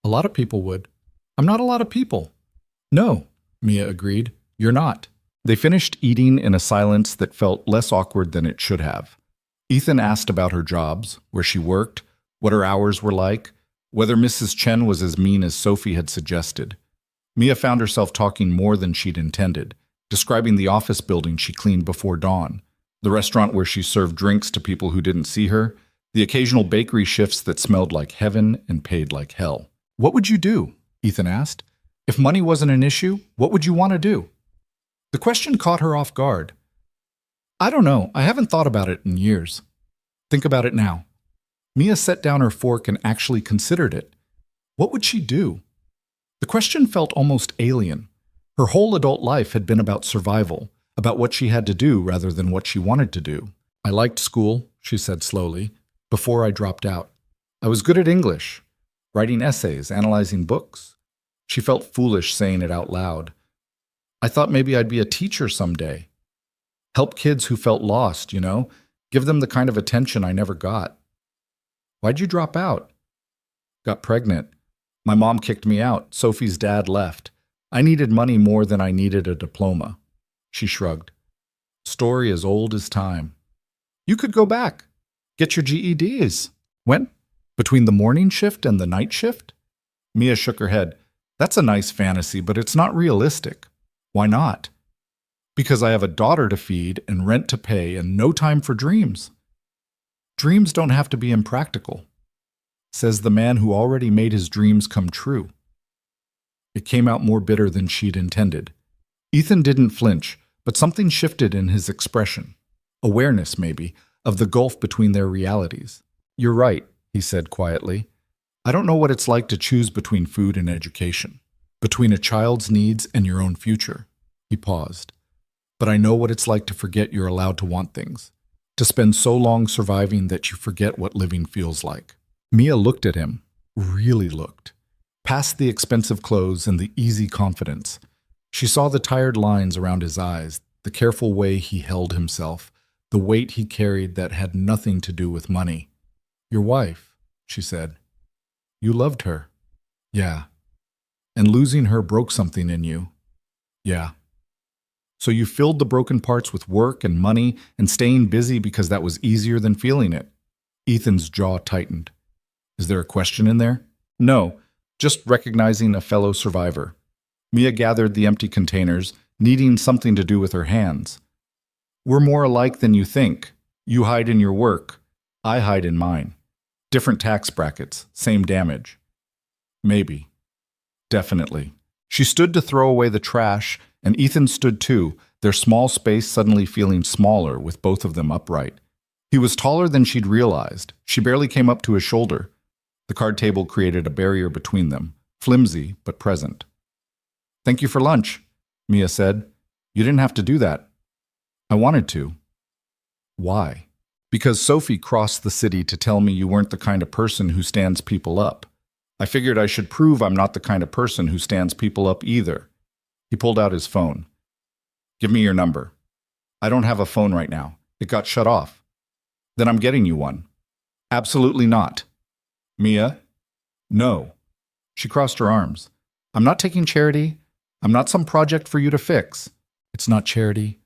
A lot of people would. I'm not a lot of people. No, Mia agreed. You're not. They finished eating in a silence that felt less awkward than it should have. Ethan asked about her jobs, where she worked, what her hours were like, whether Mrs. Chen was as mean as Sophie had suggested. Mia found herself talking more than she'd intended, describing the office building she cleaned before dawn, the restaurant where she served drinks to people who didn't see her, the occasional bakery shifts that smelled like heaven and paid like hell. What would you do? Ethan asked. If money wasn't an issue, what would you want to do? The question caught her off guard. I don't know. I haven't thought about it in years. Think about it now. Mia set down her fork and actually considered it. What would she do? The question felt almost alien. Her whole adult life had been about survival, about what she had to do rather than what she wanted to do. I liked school, she said slowly, before I dropped out. I was good at English, writing essays, analyzing books. She felt foolish saying it out loud. I thought maybe I'd be a teacher someday. Help kids who felt lost, give them the kind of attention I never got. Why'd you drop out? Got pregnant. My mom kicked me out. Sophie's dad left. I needed money more than I needed a diploma. She shrugged. Story as old as time. You could go back. Get your GEDs. When? Between the morning shift and the night shift? Mia shook her head. That's a nice fantasy, but it's not realistic. Why not? Because I have a daughter to feed and rent to pay and no time for dreams. Dreams don't have to be impractical, says the man who already made his dreams come true. It came out more bitter than she'd intended. Ethan didn't flinch, but something shifted in his expression. Awareness, maybe, of the gulf between their realities. You're right, he said quietly. I don't know what it's like to choose between food and education, between a child's needs and your own future. He paused. But I know what it's like to forget you're allowed to want things, to spend so long surviving that you forget what living feels like. Mia looked at him, really looked, past the expensive clothes and the easy confidence. She saw the tired lines around his eyes, the careful way he held himself, the weight he carried that had nothing to do with money. Your wife, she said. You loved her. Yeah. And losing her broke something in you. Yeah. So you filled the broken parts with work and money and staying busy because that was easier than feeling it. Ethan's jaw tightened. Is there a question in there? No, just recognizing a fellow survivor. Mia gathered the empty containers, needing something to do with her hands. We're more alike than you think. You hide in your work. I hide in mine. Different tax brackets, same damage. Maybe. Definitely. She stood to throw away the trash, and Ethan stood too, their small space suddenly feeling smaller with both of them upright. He was taller than she'd realized. She barely came up to his shoulder. The card table created a barrier between them, flimsy but present. Thank you for lunch, Mia said. You didn't have to do that. I wanted to. Why? Because Sophie crossed the city to tell me you weren't the kind of person who stands people up. I figured I should prove I'm not the kind of person who stands people up either. He pulled out his phone. Give me your number. I don't have a phone right now. It got shut off. Then I'm getting you one. Absolutely not. Mia? No. She crossed her arms. I'm not taking charity. I'm not some project for you to fix. It's not charity.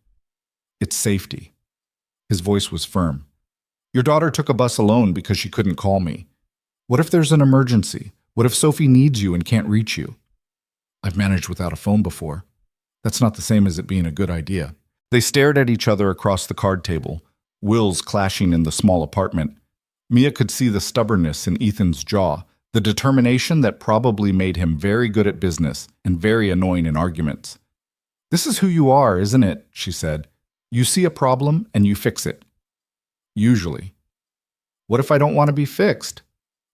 It's safety. His voice was firm. Your daughter took a bus alone because she couldn't call me. What if there's an emergency? What if Sophie needs you and can't reach you? I've managed without a phone before. That's not the same as it being a good idea. They stared at each other across the card table, wills clashing in the small apartment. Mia could see the stubbornness in Ethan's jaw, the determination that probably made him very good at business and very annoying in arguments. This is who you are, isn't it? She said. You see a problem and you fix it. Usually. What if I don't want to be fixed?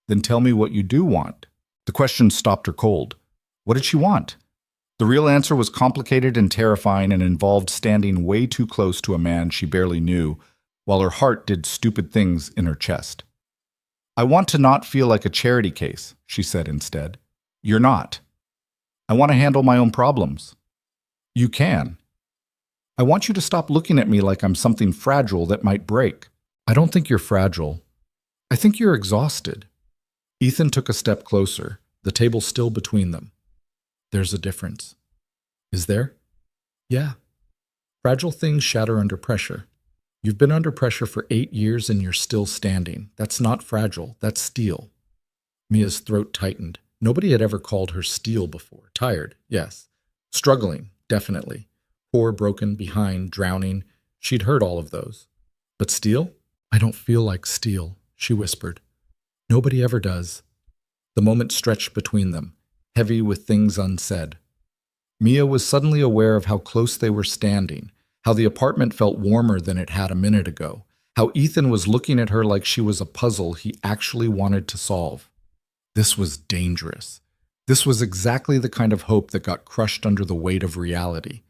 Then tell me what you do want. The question stopped her cold. What did she want? The real answer was complicated and terrifying and involved standing way too close to a man she barely knew, while her heart did stupid things in her chest. I want to not feel like a charity case, she said instead. You're not. I want to handle my own problems. You can. I want you to stop looking at me like I'm something fragile that might break. I don't think you're fragile. I think you're exhausted. Ethan took a step closer, the table still between them. There's a difference. Is there? Yeah. Fragile things shatter under pressure. You've been under pressure for 8 years and you're still standing. That's not fragile. That's steel. Mia's throat tightened. Nobody had ever called her steel before. Tired, yes. Struggling, definitely. Poor, broken, behind, drowning. She'd heard all of those. But steel? I don't feel like steel, she whispered. Nobody ever does. The moment stretched between them, heavy with things unsaid. Mia was suddenly aware of how close they were standing, how the apartment felt warmer than it had a minute ago, how Ethan was looking at her like she was a puzzle he actually wanted to solve. This was dangerous. This was exactly the kind of hope that got crushed under the weight of reality.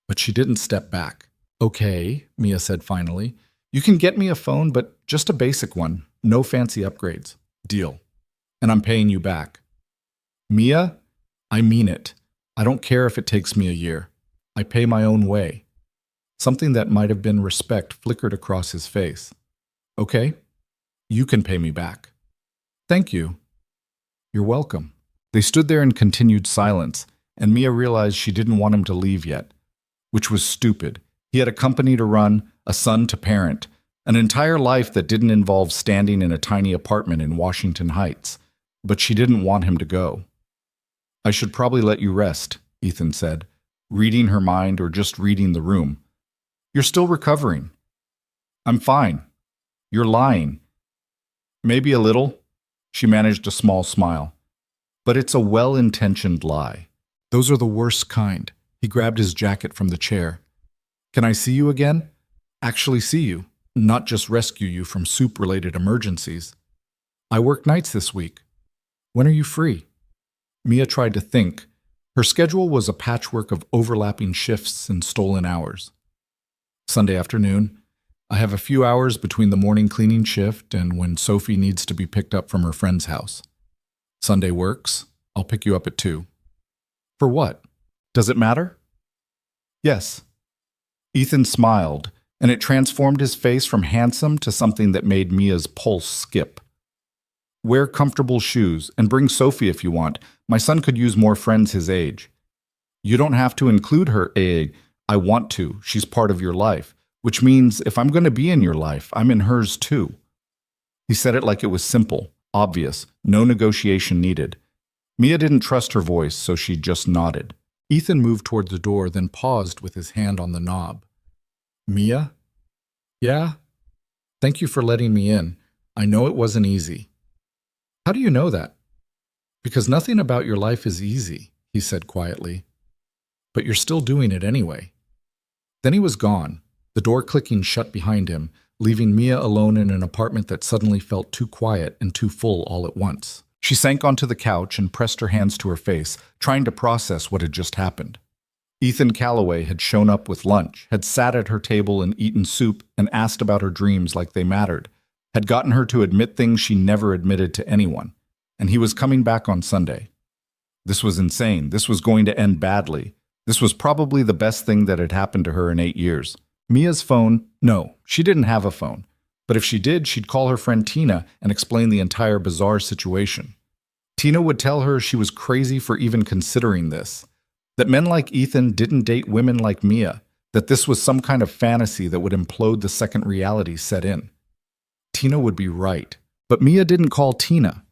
But she didn't step back. Okay, Mia said finally. You can get me a phone, but just a basic one. No fancy upgrades. Deal. And I'm paying you back. Mia, I mean it. I don't care if it takes me a year. I pay my own way. Something that might have been respect flickered across his face. Okay, you can pay me back. Thank you. You're welcome. They stood there in continued silence, and Mia realized she didn't want him to leave yet, which was stupid. He had a company to run, a son to parent, an entire life that didn't involve standing in a tiny apartment in Washington Heights. But she didn't want him to go. I should probably let you rest, Ethan said, reading her mind or just reading the room. You're still recovering. I'm fine. You're lying. Maybe a little. She managed a small smile. But it's a well-intentioned lie. Those are the worst kind. He grabbed his jacket from the chair. Can I see you again? Actually see you, not just rescue you from soup-related emergencies. I work nights this week. When are you free? Mia tried to think. Her schedule was a patchwork of overlapping shifts and stolen hours. Sunday afternoon. I have a few hours between the morning cleaning shift and when Sophie needs to be picked up from her friend's house. Sunday works. I'll pick you up at 2. For what? Does it matter? Yes. Ethan smiled, and it transformed his face from handsome to something that made Mia's pulse skip. Wear comfortable shoes, and bring Sophie if you want. My son could use more friends his age. You don't have to include her. I want to. She's part of your life, which means if I'm going to be in your life, I'm in hers too. He said it like it was simple, obvious, no negotiation needed. Mia didn't trust her voice, so she just nodded. Ethan moved toward the door, then paused with his hand on the knob. Mia? Yeah? Thank you for letting me in. I know it wasn't easy. How do you know that? Because nothing about your life is easy, he said quietly. But you're still doing it anyway. Then he was gone, the door clicking shut behind him, leaving Mia alone in an apartment that suddenly felt too quiet and too full all at once. She sank onto the couch and pressed her hands to her face, trying to process what had just happened. Ethan Calloway had shown up with lunch, had sat at her table and eaten soup and asked about her dreams like they mattered, had gotten her to admit things she never admitted to anyone, and he was coming back on Sunday. This was insane. This was going to end badly. This was probably the best thing that had happened to her in 8 years. Mia's phone? No, she didn't have a phone. But if she did, she'd call her friend Tina and explain the entire bizarre situation. Tina would tell her she was crazy for even considering this, that men like Ethan didn't date women like Mia, that this was some kind of fantasy that would implode the second reality set in. Tina would be right, but Mia didn't call Tina.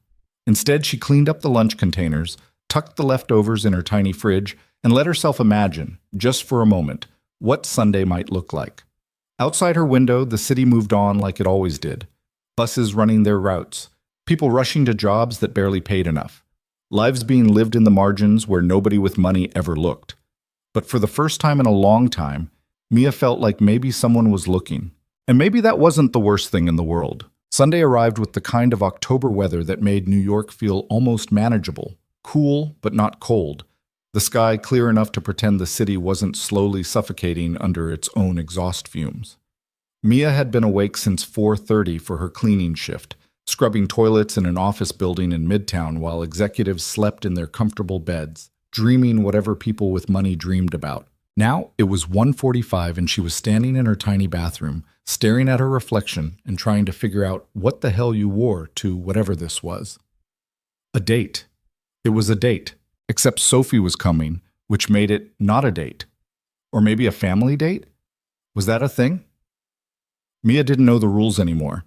Instead, she cleaned up the lunch containers, tucked the leftovers in her tiny fridge, and let herself imagine, just for a moment, what Sunday might look like. Outside her window, the city moved on like it always did. Buses running their routes, people rushing to jobs that barely paid enough, lives being lived in the margins where nobody with money ever looked. But for the first time in a long time, Mia felt like maybe someone was looking. And maybe that wasn't the worst thing in the world. Sunday arrived with the kind of October weather that made New York feel almost manageable, cool but not cold, the sky clear enough to pretend the city wasn't slowly suffocating under its own exhaust fumes. Mia had been awake since 4:30 for her cleaning shift, scrubbing toilets in an office building in Midtown while executives slept in their comfortable beds, dreaming whatever people with money dreamed about. Now it was 1:45 and she was standing in her tiny bathroom, staring at her reflection and trying to figure out what the hell you wore to whatever this was. A date. It was a date, except Sophie was coming, which made it not a date. Or maybe a family date? Was that a thing? Mia didn't know the rules anymore.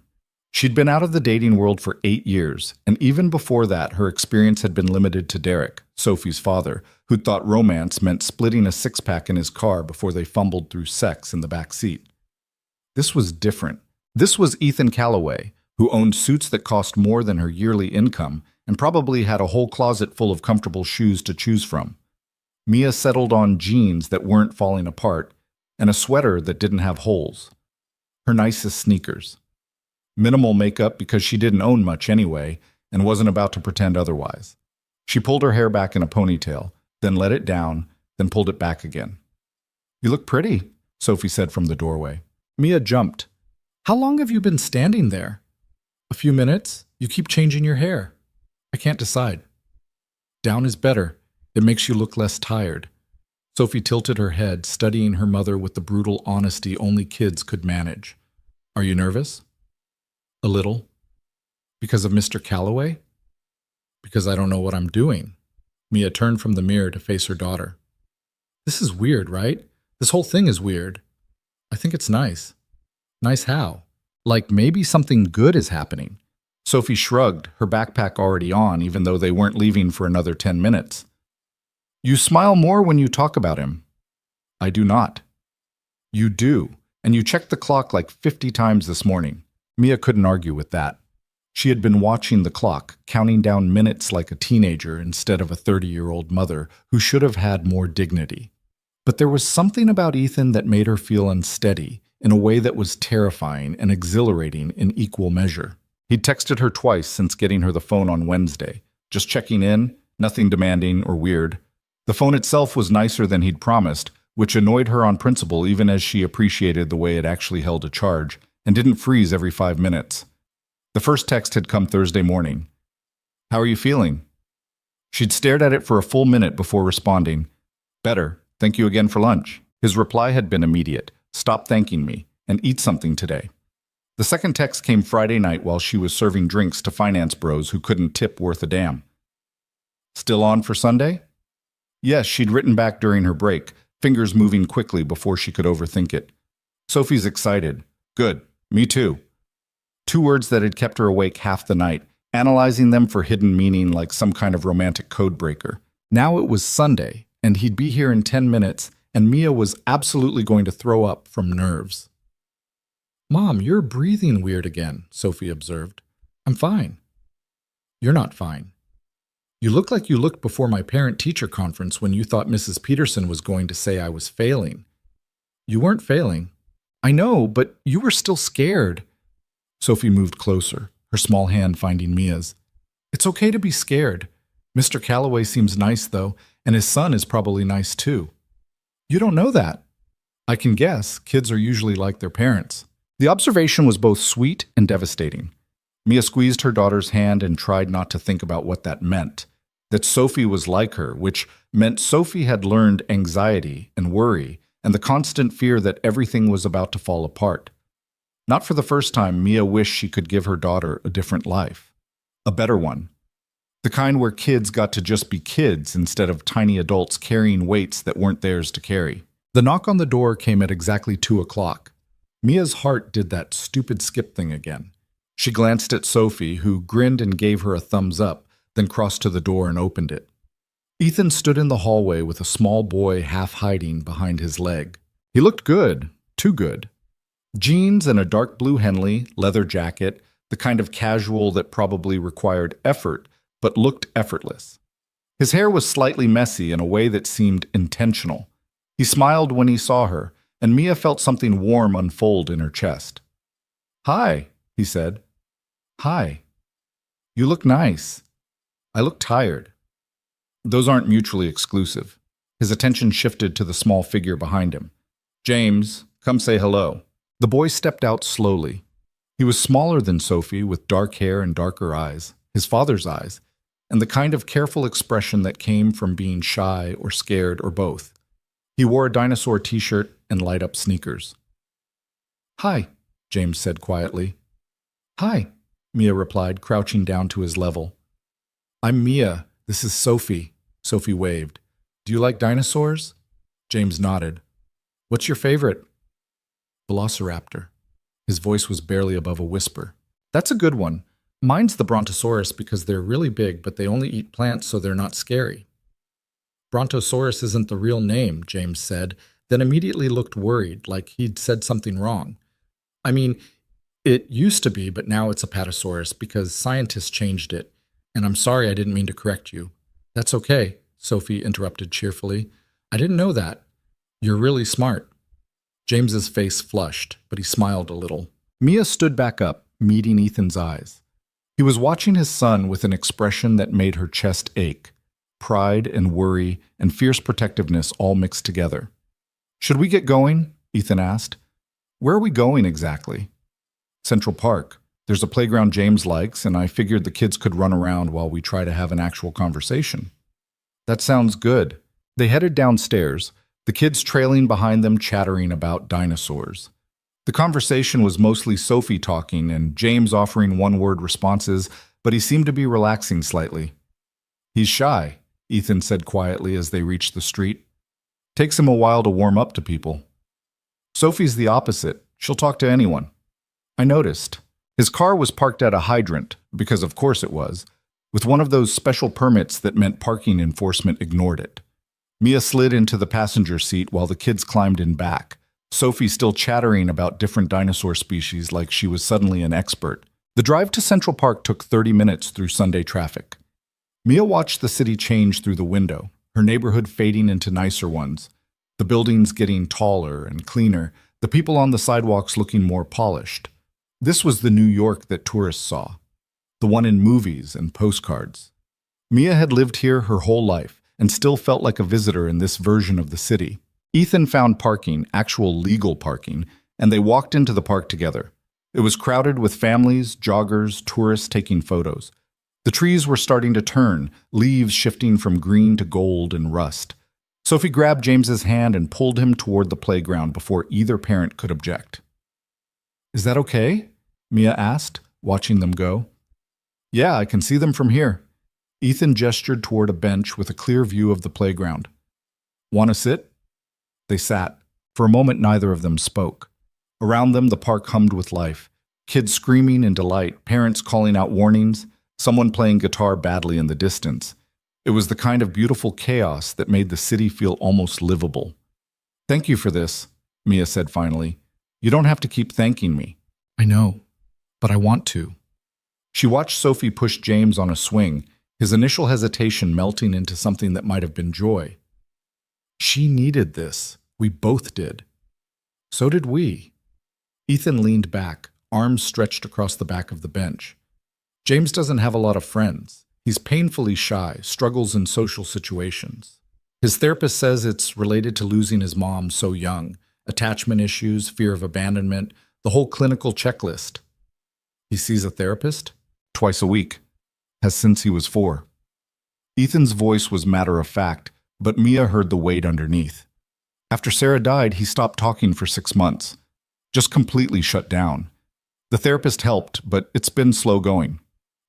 She'd been out of the dating world for 8 years, and even before that, her experience had been limited to Derek, Sophie's father, who thought romance meant splitting a six-pack in his car before they fumbled through sex in the back seat. This was different. This was Ethan Calloway, who owned suits that cost more than her yearly income and probably had a whole closet full of comfortable shoes to choose from. Mia settled on jeans that weren't falling apart and a sweater that didn't have holes. Her nicest sneakers. Minimal makeup because she didn't own much anyway and wasn't about to pretend otherwise. She pulled her hair back in a ponytail, then let it down, then pulled it back again. "You look pretty," Sophie said from the doorway. Mia jumped. "How long have you been standing there?" "A few minutes. You keep changing your hair." "I can't decide." "Down is better. It makes you look less tired." Sophie tilted her head, studying her mother with the brutal honesty only kids could manage. "Are you nervous?" "A little." "Because of Mr. Calloway?" "Because I don't know what I'm doing." Mia turned from the mirror to face her daughter. "This is weird, right? This whole thing is weird." "I think it's nice." "Nice how?" "Like maybe something good is happening." Sophie shrugged, her backpack already on, even though they weren't leaving for another 10 minutes. "You smile more when you talk about him." "I do not." "You do, and you checked the clock like 50 times this morning." Mia couldn't argue with that. She had been watching the clock, counting down minutes like a teenager instead of a 30-year-old mother who should have had more dignity. But there was something about Ethan that made her feel unsteady in a way that was terrifying and exhilarating in equal measure. He'd texted her twice since getting her the phone on Wednesday, just checking in, nothing demanding or weird. The phone itself was nicer than he'd promised, which annoyed her on principle even as she appreciated the way it actually held a charge and didn't freeze every 5 minutes. The first text had come Thursday morning. "How are you feeling?" She'd stared at it for a full minute before responding. "Better. Thank you again for lunch." His reply had been immediate. "Stop thanking me and eat something today." The second text came Friday night while she was serving drinks to finance bros who couldn't tip worth a damn. "Still on for Sunday?" Yes, she'd written back during her break, fingers moving quickly before she could overthink it. Sophie's excited. "Good. Me too." 2 words that had kept her awake half the night, analyzing them for hidden meaning like some kind of romantic code breaker. Now it was Sunday, and he'd be here in 10 minutes, and Mia was absolutely going to throw up from nerves. "Mom, you're breathing weird again," Sophie observed. "I'm fine." "You're not fine. You look like you looked before my parent-teacher conference when you thought Mrs. Peterson was going to say I was failing." "You weren't failing." "I know, but you were still scared." Sophie moved closer, her small hand finding Mia's. "It's okay to be scared. Mr. Calloway seems nice, though, and his son is probably nice, too." "You don't know that." "I can guess. Kids are usually like their parents." The observation was both sweet and devastating. Mia squeezed her daughter's hand and tried not to think about what that meant. That Sophie was like her, which meant Sophie had learned anxiety and worry and the constant fear that everything was about to fall apart. Not for the first time, Mia wished she could give her daughter a different life. A better one. The kind where kids got to just be kids instead of tiny adults carrying weights that weren't theirs to carry. The knock on the door came at exactly 2 o'clock. Mia's heart did that stupid skip thing again. She glanced at Sophie, who grinned and gave her a thumbs up, then crossed to the door and opened it. Ethan stood in the hallway with a small boy half hiding behind his leg. He looked good, too good. Jeans and a dark blue Henley, leather jacket, the kind of casual that probably required effort, but looked effortless. His hair was slightly messy in a way that seemed intentional. He smiled when he saw her, and Mia felt something warm unfold in her chest. "Hi," he said. "Hi. You look nice. I look tired." Those aren't mutually exclusive. His attention shifted to the small figure behind him. "James, come say hello." The boy stepped out slowly. He was smaller than Sophie, with dark hair and darker eyes, his father's eyes, and the kind of careful expression that came from being shy or scared or both. He wore a dinosaur t-shirt and light-up sneakers. "Hi," James said quietly. "Hi," Mia replied, crouching down to his level. "I'm Mia. This is Sophie." Sophie waved. "Do you like dinosaurs?" James nodded. "What's your favorite?" "Velociraptor." His voice was barely above a whisper. "That's a good one. Mine's the Brontosaurus because they're really big, but they only eat plants so they're not scary." "Brontosaurus isn't the real name," James said, then immediately looked worried, like he'd said something wrong. "I mean, it used to be, but now it's Apatosaurus because scientists changed it. And I'm sorry I didn't mean to correct you." "That's okay," Sophie interrupted cheerfully. "I didn't know that. You're really smart." James's face flushed, but he smiled a little. Mia stood back up, meeting Ethan's eyes. He was watching his son with an expression that made her chest ache. Pride and worry and fierce protectiveness all mixed together. "Should we get going?" Ethan asked. "Where are we going exactly?" "Central Park. There's a playground James likes, and I figured the kids could run around while we try to have an actual conversation." "That sounds good." They headed downstairs, the kids trailing behind them chattering about dinosaurs. The conversation was mostly Sophie talking and James offering one-word responses, but he seemed to be relaxing slightly. "He's shy," Ethan said quietly as they reached the street. "Takes him a while to warm up to people." "Sophie's the opposite. She'll talk to anyone." "I noticed." His car was parked at a hydrant, because of course it was, with one of those special permits that meant parking enforcement ignored it. Mia slid into the passenger seat while the kids climbed in back, Sophie still chattering about different dinosaur species like she was suddenly an expert. The drive to Central Park took 30 minutes through Sunday traffic. Mia watched the city change through the window, her neighborhood fading into nicer ones, the buildings getting taller and cleaner, the people on the sidewalks looking more polished. This was the New York that tourists saw, the one in movies and postcards. Mia had lived here her whole life and still felt like a visitor in this version of the city. Ethan found parking, actual legal parking, and they walked into the park together. It was crowded with families, joggers, tourists taking photos. The trees were starting to turn, leaves shifting from green to gold and rust. Sophie grabbed James's hand and pulled him toward the playground before either parent could object. "Is that okay?" Mia asked, watching them go. "Yeah, I can see them from here." Ethan gestured toward a bench with a clear view of the playground. "Want to sit?" They sat. For a moment, neither of them spoke. Around them, the park hummed with life. Kids screaming in delight, parents calling out warnings, someone playing guitar badly in the distance. It was the kind of beautiful chaos that made the city feel almost livable. "Thank you for this," Mia said finally. "You don't have to keep thanking me." "I know, but I want to." She watched Sophie push James on a swing, his initial hesitation melting into something that might have been joy. She needed this. We both did. So did we. Ethan leaned back, arms stretched across the back of the bench. James doesn't have a lot of friends. He's painfully shy, struggles in social situations. His therapist says it's related to losing his mom so young, attachment issues, fear of abandonment, the whole clinical checklist. He sees a therapist? Twice a week. Has since he was 4. Ethan's voice was matter-of-fact, but Mia heard the weight underneath. After Sarah died, he stopped talking for 6 months. Just completely shut down. The therapist helped, but it's been slow going.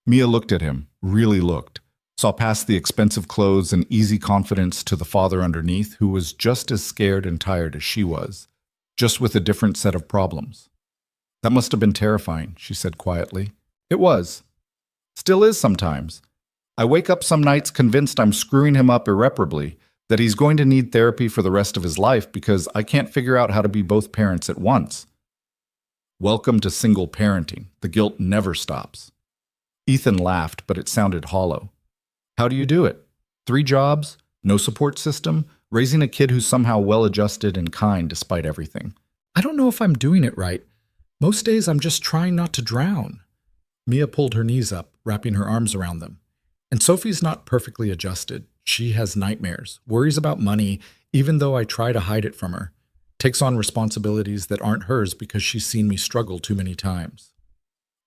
Mia looked at him, really looked. Saw past the expensive clothes and easy confidence to the father underneath, who was just as scared and tired as she was, just with a different set of problems. That must have been terrifying, she said quietly. It was. Still is sometimes. I wake up some nights convinced I'm screwing him up irreparably, that he's going to need therapy for the rest of his life because I can't figure out how to be both parents at once. Welcome to single parenting. The guilt never stops. Ethan laughed, but it sounded hollow. How do you do it? 3 jobs? No support system? Raising a kid who's somehow well-adjusted and kind despite everything? I don't know if I'm doing it right. Most days I'm just trying not to drown. Mia pulled her knees up, wrapping her arms around them. And Sophie's not perfectly adjusted. She has nightmares, worries about money, even though I try to hide it from her. Takes on responsibilities that aren't hers because she's seen me struggle too many times.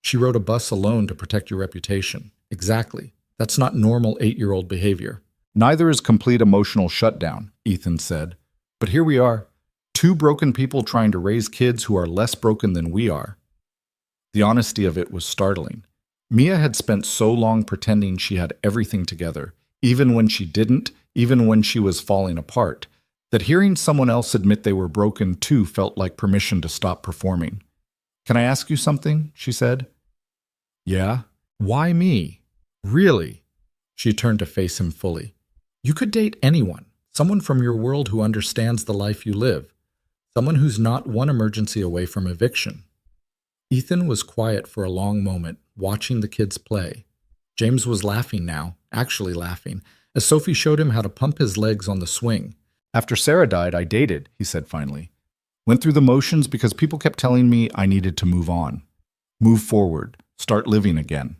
She rode a bus alone to protect your reputation. Exactly. That's not normal 8-year-old behavior. Neither is complete emotional shutdown, Ethan said. But here we are, 2 broken people trying to raise kids who are less broken than we are. The honesty of it was startling. Mia had spent so long pretending she had everything together, even when she didn't, even when she was falling apart, that hearing someone else admit they were broken too felt like permission to stop performing. Can I ask you something? She said. Yeah? Why me? Really? She turned to face him fully. You could date anyone, someone from your world who understands the life you live, someone who's not one emergency away from eviction. Ethan was quiet for a long moment, watching the kids play. James was laughing now, actually laughing, as Sophie showed him how to pump his legs on the swing. After Sarah died, I dated, he said finally. Went through the motions because people kept telling me I needed to move on, move forward, start living again.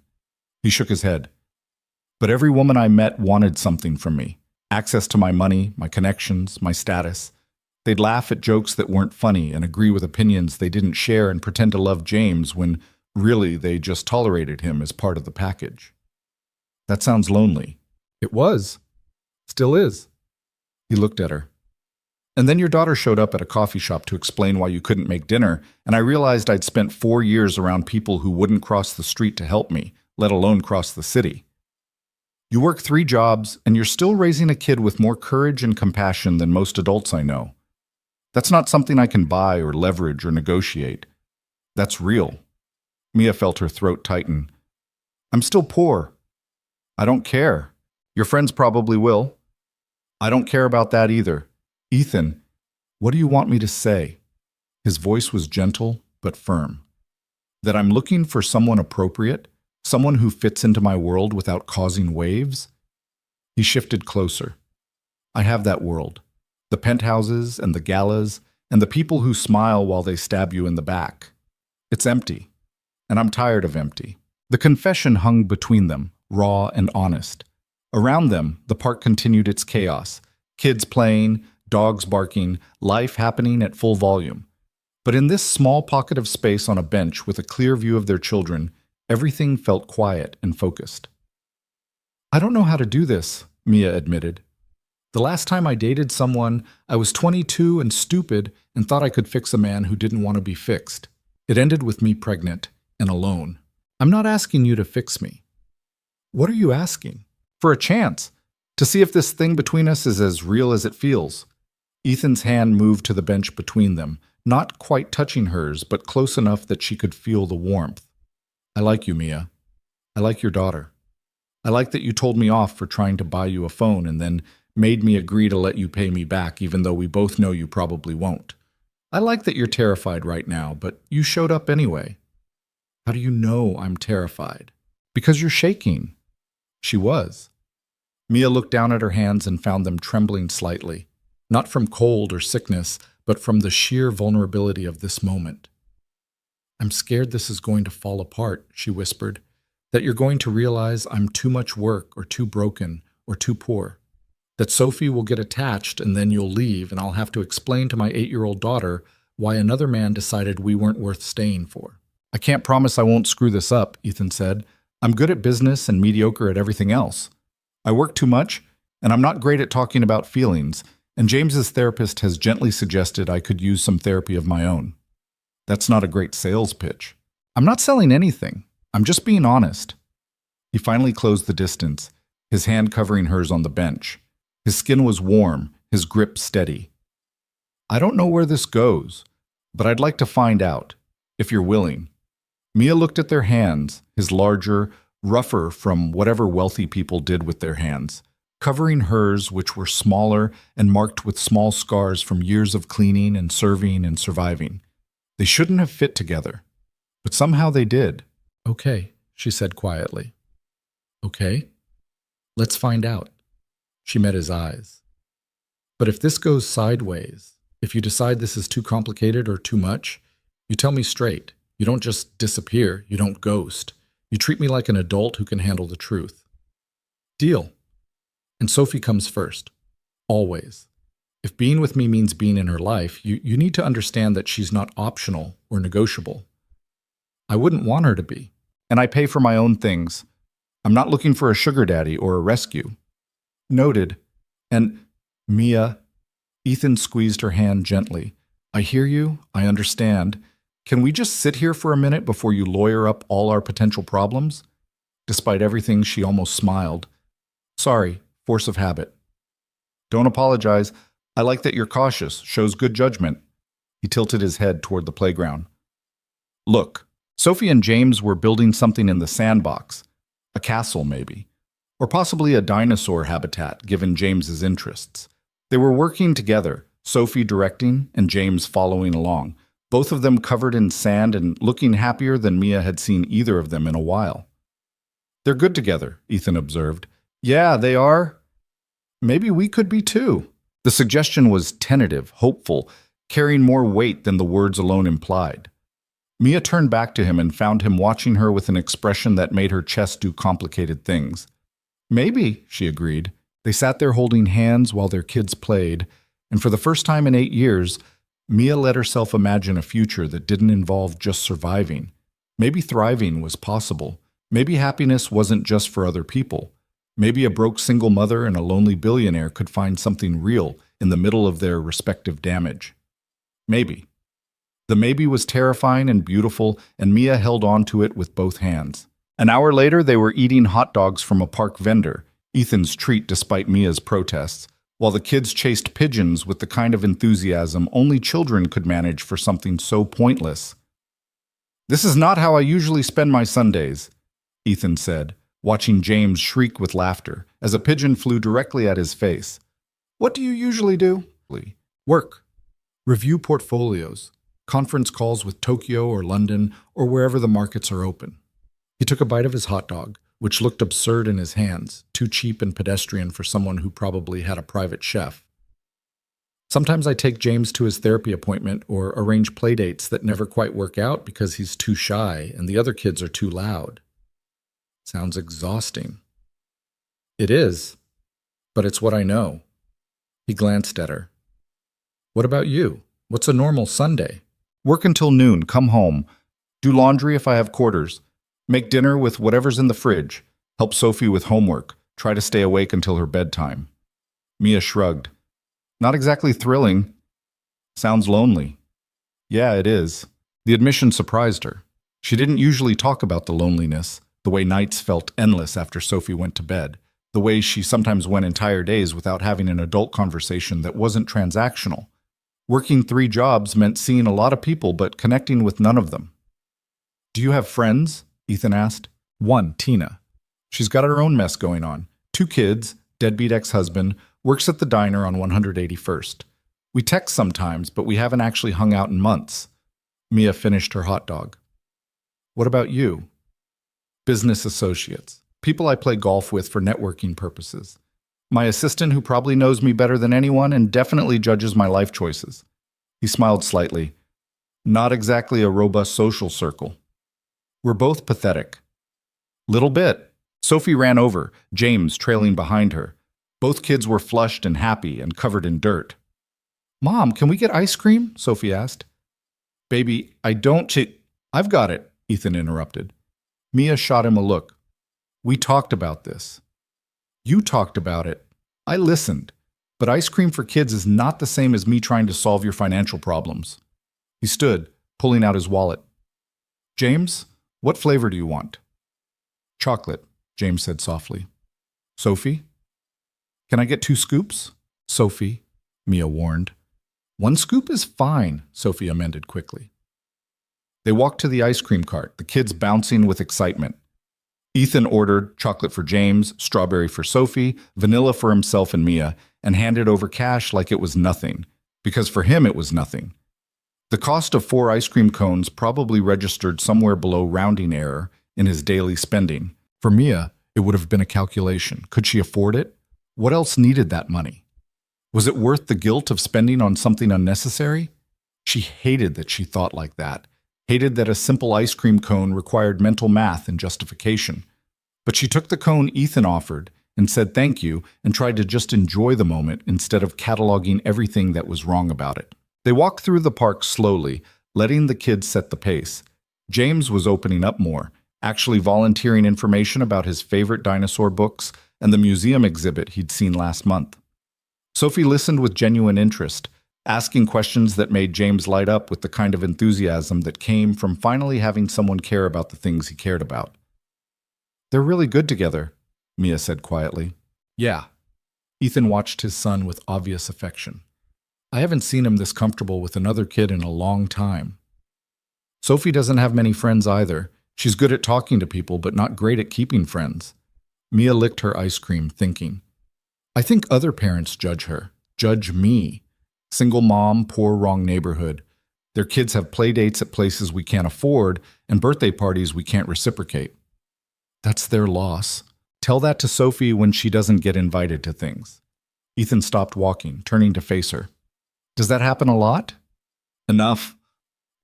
He shook his head. But every woman I met wanted something from me. Access to my money, my connections, my status. They'd laugh at jokes that weren't funny and agree with opinions they didn't share and pretend to love James when really they just tolerated him as part of the package. That sounds lonely. It was. Still is. He looked at her. And then your daughter showed up at a coffee shop to explain why you couldn't make dinner, and I realized I'd spent 4 years around people who wouldn't cross the street to help me, let alone cross the city. You work 3 jobs, and you're still raising a kid with more courage and compassion than most adults I know. That's not something I can buy or leverage or negotiate. That's real. Mia felt her throat tighten. I'm still poor. I don't care. Your friends probably will. I don't care about that either. Ethan, what do you want me to say? His voice was gentle but firm. That I'm looking for someone appropriate, someone who fits into my world without causing waves? He shifted closer. I have that world. The penthouses and the galas and the people who smile while they stab you in the back. It's empty, and I'm tired of empty. The confession hung between them, raw and honest. Around them, the park continued its chaos. Kids playing, dogs barking, life happening at full volume. But in this small pocket of space on a bench with a clear view of their children, everything felt quiet and focused. I don't know how to do this, Mia admitted. The last time I dated someone, I was 22 and stupid and thought I could fix a man who didn't want to be fixed. It ended with me pregnant and alone. I'm not asking you to fix me. What are you asking? For a chance, to see if this thing between us is as real as it feels. Ethan's hand moved to the bench between them, not quite touching hers, but close enough that she could feel the warmth. I like you, Mia. I like your daughter. I like that you told me off for trying to buy you a phone and then made me agree to let you pay me back even though we both know you probably won't. I like that you're terrified right now, but you showed up anyway. How do you know I'm terrified? Because you're shaking. She was. Mia looked down at her hands and found them trembling slightly, not from cold or sickness, but from the sheer vulnerability of this moment. I'm scared this is going to fall apart, she whispered, that you're going to realize I'm too much work or too broken or too poor. That Sophie will get attached and then you'll leave and I'll have to explain to my 8-year-old daughter why another man decided we weren't worth staying for. I can't promise I won't screw this up, Ethan said. I'm good at business and mediocre at everything else. I work too much, and I'm not great at talking about feelings, and James's therapist has gently suggested I could use some therapy of my own. That's not a great sales pitch. I'm not selling anything. I'm just being honest. He finally closed the distance, his hand covering hers on the bench. His skin was warm, his grip steady. I don't know where this goes, but I'd like to find out, if you're willing. Mia looked at their hands, his larger, rougher from whatever wealthy people did with their hands, covering hers, which were smaller and marked with small scars from years of cleaning and serving and surviving. They shouldn't have fit together, but somehow they did. Okay, she said quietly. Okay, let's find out. She met his eyes. But if this goes sideways, if you decide this is too complicated or too much, you tell me straight. You don't just disappear. You don't ghost. You treat me like an adult who can handle the truth. Deal. And Sophie comes first. Always. If being with me means being in her life, you need to understand that she's not optional or negotiable. I wouldn't want her to be. And I pay for my own things. I'm not looking for a sugar daddy or a rescue. Noted. And Mia, Ethan squeezed her hand gently. I hear you. I understand. Can we just sit here for a minute before you lawyer up all our potential problems? Despite everything, she almost smiled. Sorry, force of habit. Don't apologize. I like that you're cautious. Shows good judgment. He tilted his head toward the playground. Look, Sophie and James were building something in the sandbox. A castle, maybe. Or possibly a dinosaur habitat, given James's interests. They were working together, Sophie directing and James following along, both of them covered in sand and looking happier than Mia had seen either of them in a while. They're good together, Ethan observed. Yeah, they are. Maybe we could be too. The suggestion was tentative, hopeful, carrying more weight than the words alone implied. Mia turned back to him and found him watching her with an expression that made her chest do complicated things. Maybe, she agreed. They sat there holding hands while their kids played, and for the first time in 8 years, Mia let herself imagine a future that didn't involve just surviving. Maybe thriving was possible. Maybe happiness wasn't just for other people. Maybe a broke single mother and a lonely billionaire could find something real in the middle of their respective damage. Maybe. The maybe was terrifying and beautiful, and Mia held on to it with both hands. An hour later, they were eating hot dogs from a park vendor, Ethan's treat despite Mia's protests, while the kids chased pigeons with the kind of enthusiasm only children could manage for something so pointless. This is not how I usually spend my Sundays, Ethan said, watching James shriek with laughter as a pigeon flew directly at his face. What do you usually do? Work. Review portfolios. Conference calls with Tokyo or London or wherever the markets are open. He took a bite of his hot dog, which looked absurd in his hands, too cheap and pedestrian for someone who probably had a private chef. Sometimes I take James to his therapy appointment or arrange playdates that never quite work out because he's too shy and the other kids are too loud. Sounds exhausting. It is, but it's what I know. He glanced at her. What about you? What's a normal Sunday? Work until noon, come home, do laundry if I have quarters, make dinner with whatever's in the fridge, help Sophie with homework, try to stay awake until her bedtime. Mia shrugged. Not exactly thrilling. Sounds lonely. Yeah, it is. The admission surprised her. She didn't usually talk about the loneliness, the way nights felt endless after Sophie went to bed, the way she sometimes went entire days without having an adult conversation that wasn't transactional. Working 3 jobs meant seeing a lot of people but connecting with none of them. Do you have friends? Ethan asked. One, Tina. She's got her own mess going on. 2 kids, deadbeat ex-husband, works at the diner on 181st. We text sometimes, but we haven't actually hung out in months. Mia finished her hot dog. What about you? Business associates. People I play golf with for networking purposes. My assistant who probably knows me better than anyone and definitely judges my life choices. He smiled slightly. Not exactly a robust social circle. We're both pathetic. Little bit. Sophie ran over, James trailing behind her. Both kids were flushed and happy and covered in dirt. Mom, can we get ice cream? Sophie asked. Baby, I've got it, Ethan interrupted. Mia shot him a look. We talked about this. You talked about it. I listened. But ice cream for kids is not the same as me trying to solve your financial problems. He stood, pulling out his wallet. James, what flavor do you want? Chocolate, James said softly. Sophie? Can I get 2 scoops? Sophie, Mia warned. 1 scoop is fine, Sophie amended quickly. They walked to the ice cream cart, the kids bouncing with excitement. Ethan ordered chocolate for James, strawberry for Sophie, vanilla for himself and Mia, and handed over cash like it was nothing, because for him it was nothing. The cost of 4 ice cream cones probably registered somewhere below rounding error in his daily spending. For Mia, it would have been a calculation. Could she afford it? What else needed that money? Was it worth the guilt of spending on something unnecessary? She hated that she thought like that, hated that a simple ice cream cone required mental math and justification. But she took the cone Ethan offered and said thank you and tried to just enjoy the moment instead of cataloging everything that was wrong about it. They walked through the park slowly, letting the kids set the pace. James was opening up more, actually volunteering information about his favorite dinosaur books and the museum exhibit he'd seen last month. Sophie listened with genuine interest, asking questions that made James light up with the kind of enthusiasm that came from finally having someone care about the things he cared about. They're really good together, Mia said quietly. Yeah. Ethan watched his son with obvious affection. I haven't seen him this comfortable with another kid in a long time. Sophie doesn't have many friends either. She's good at talking to people, but not great at keeping friends. Mia licked her ice cream, thinking, I think other parents judge her. Judge me. Single mom, poor, wrong neighborhood. Their kids have play dates at places we can't afford and birthday parties we can't reciprocate. That's their loss. Tell that to Sophie when she doesn't get invited to things. Ethan stopped walking, turning to face her. Does that happen a lot? Enough.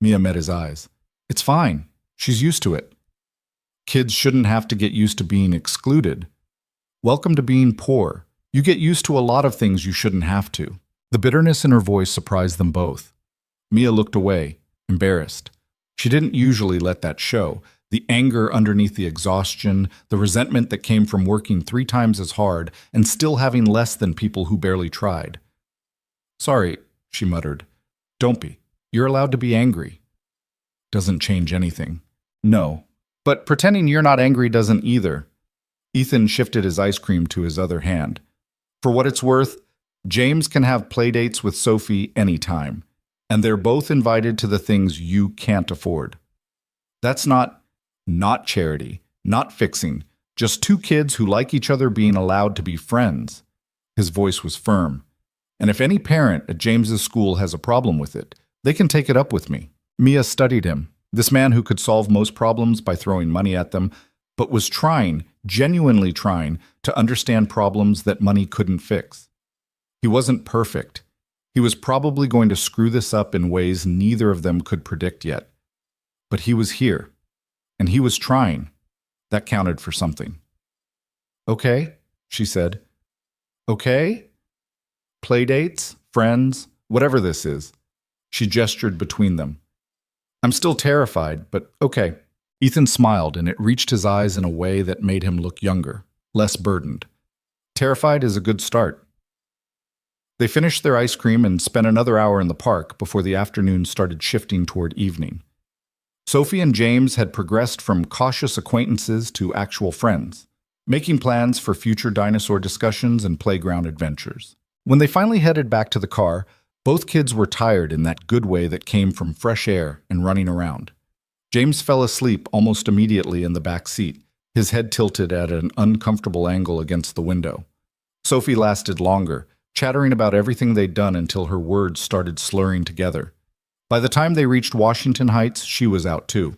Mia met his eyes. It's fine. She's used to it. Kids shouldn't have to get used to being excluded. Welcome to being poor. You get used to a lot of things you shouldn't have to. The bitterness in her voice surprised them both. Mia looked away, embarrassed. She didn't usually let that show. The anger underneath the exhaustion, the resentment that came from working 3 times as hard and still having less than people who barely tried. Sorry, she muttered. Don't be. You're allowed to be angry. Doesn't change anything. No. But pretending you're not angry doesn't either. Ethan shifted his ice cream to his other hand. For what it's worth, James can have play dates with Sophie anytime, and they're both invited to the things you can't afford. That's not charity, not fixing, just 2 kids who like each other being allowed to be friends. His voice was firm. And if any parent at James's school has a problem with it, they can take it up with me. Mia studied him, this man who could solve most problems by throwing money at them, but was trying, genuinely trying, to understand problems that money couldn't fix. He wasn't perfect. He was probably going to screw this up in ways neither of them could predict yet. But he was here, and he was trying. That counted for something. Okay, she said. Okay? Playdates, friends, whatever this is. She gestured between them. I'm still terrified, but okay. Ethan smiled, and it reached his eyes in a way that made him look younger, less burdened. Terrified is a good start. They finished their ice cream and spent another hour in the park before the afternoon started shifting toward evening. Sophie and James had progressed from cautious acquaintances to actual friends, making plans for future dinosaur discussions and playground adventures. When they finally headed back to the car, both kids were tired in that good way that came from fresh air and running around. James fell asleep almost immediately in the back seat, his head tilted at an uncomfortable angle against the window. Sophie lasted longer, chattering about everything they'd done until her words started slurring together. By the time they reached Washington Heights, she was out too.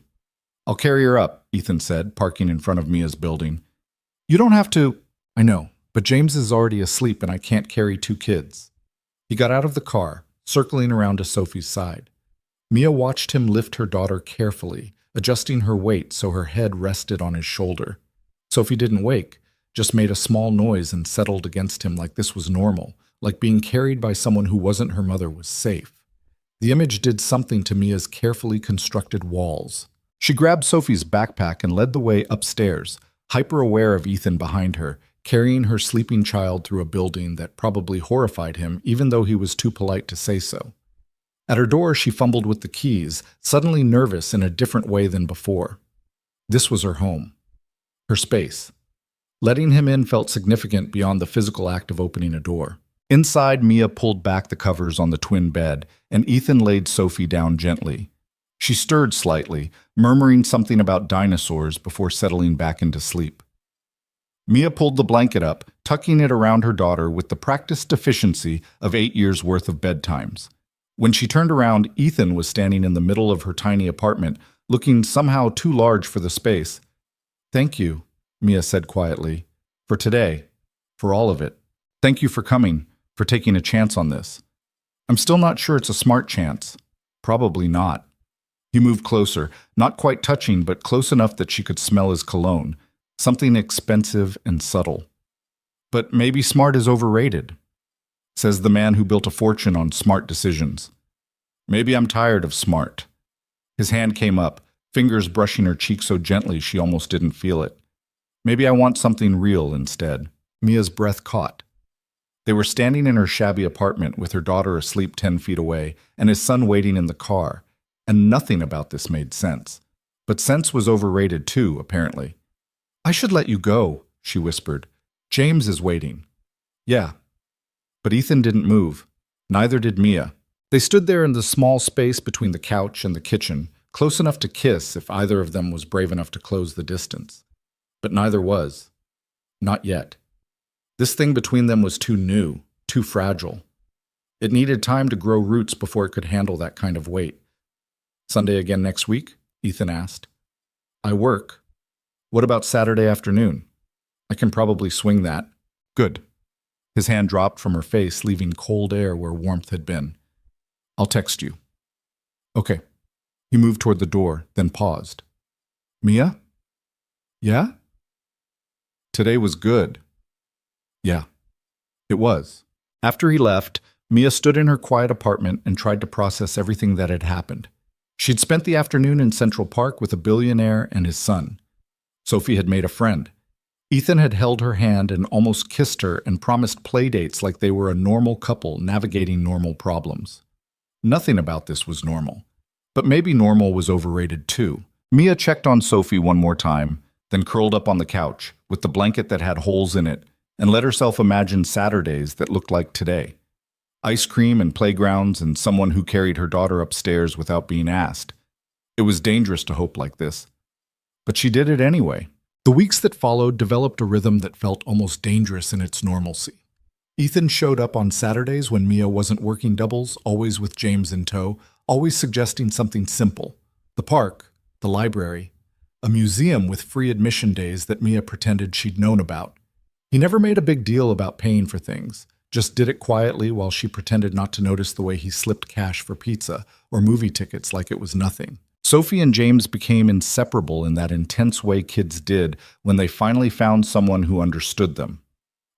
I'll carry her up, Ethan said, parking in front of Mia's building. You don't have to. I know, but James is already asleep and I can't carry 2 kids. He got out of the car, circling around to Sophie's side. Mia watched him lift her daughter carefully, adjusting her weight so her head rested on his shoulder. Sophie didn't wake, just made a small noise and settled against him like this was normal, like being carried by someone who wasn't her mother was safe. The image did something to Mia's carefully constructed walls. She grabbed Sophie's backpack and led the way upstairs, hyper-aware of Ethan behind her, carrying her sleeping child through a building that probably horrified him, even though he was too polite to say so. At her door, she fumbled with the keys, suddenly nervous in a different way than before. This was her home. Her space. Letting him in felt significant beyond the physical act of opening a door. Inside, Mia pulled back the covers on the twin bed, and Ethan laid Sophie down gently. She stirred slightly, murmuring something about dinosaurs before settling back into sleep. Mia pulled the blanket up, tucking it around her daughter with the practiced efficiency of 8 years' worth of bedtimes. When she turned around, Ethan was standing in the middle of her tiny apartment, looking somehow too large for the space. "Thank you," Mia said quietly, "for today, for all of it. Thank you for coming, for taking a chance on this. I'm still not sure it's a smart chance. Probably not." He moved closer, not quite touching, but close enough that she could smell his cologne, something expensive and subtle. "But maybe smart is overrated," says the man who built a fortune on smart decisions. "Maybe I'm tired of smart." His hand came up, fingers brushing her cheek so gently she almost didn't feel it. "Maybe I want something real instead." Mia's breath caught. They were standing in her shabby apartment with her daughter asleep 10 feet away and his son waiting in the car, and nothing about this made sense. But sense was overrated too, apparently. "I should let you go," she whispered. "James is waiting." "Yeah." But Ethan didn't move. Neither did Mia. They stood there in the small space between the couch and the kitchen, close enough to kiss if either of them was brave enough to close the distance. But neither was. Not yet. This thing between them was too new, too fragile. It needed time to grow roots before it could handle that kind of weight. "Sunday again next week?" Ethan asked. "I work. What about Saturday afternoon?" "I can probably swing that." "Good." His hand dropped from her face, leaving cold air where warmth had been. "I'll text you." "Okay." He moved toward the door, then paused. "Mia?" "Yeah?" "Today was good." "Yeah." It was. After he left, Mia stood in her quiet apartment and tried to process everything that had happened. She'd spent the afternoon in Central Park with a billionaire and his son. Sophie had made a friend. Ethan had held her hand and almost kissed her and promised playdates like they were a normal couple navigating normal problems. Nothing about this was normal. But maybe normal was overrated too. Mia checked on Sophie one more time, then curled up on the couch with the blanket that had holes in it and let herself imagine Saturdays that looked like today. Ice cream and playgrounds and someone who carried her daughter upstairs without being asked. It was dangerous to hope like this. But she did it anyway. The weeks that followed developed a rhythm that felt almost dangerous in its normalcy. Ethan showed up on Saturdays when Mia wasn't working doubles, always with James in tow, always suggesting something simple. The park, the library, a museum with free admission days that Mia pretended she'd known about. He never made a big deal about paying for things, just did it quietly while she pretended not to notice the way he slipped cash for pizza or movie tickets like it was nothing. Sophie and James became inseparable in that intense way kids did when they finally found someone who understood them.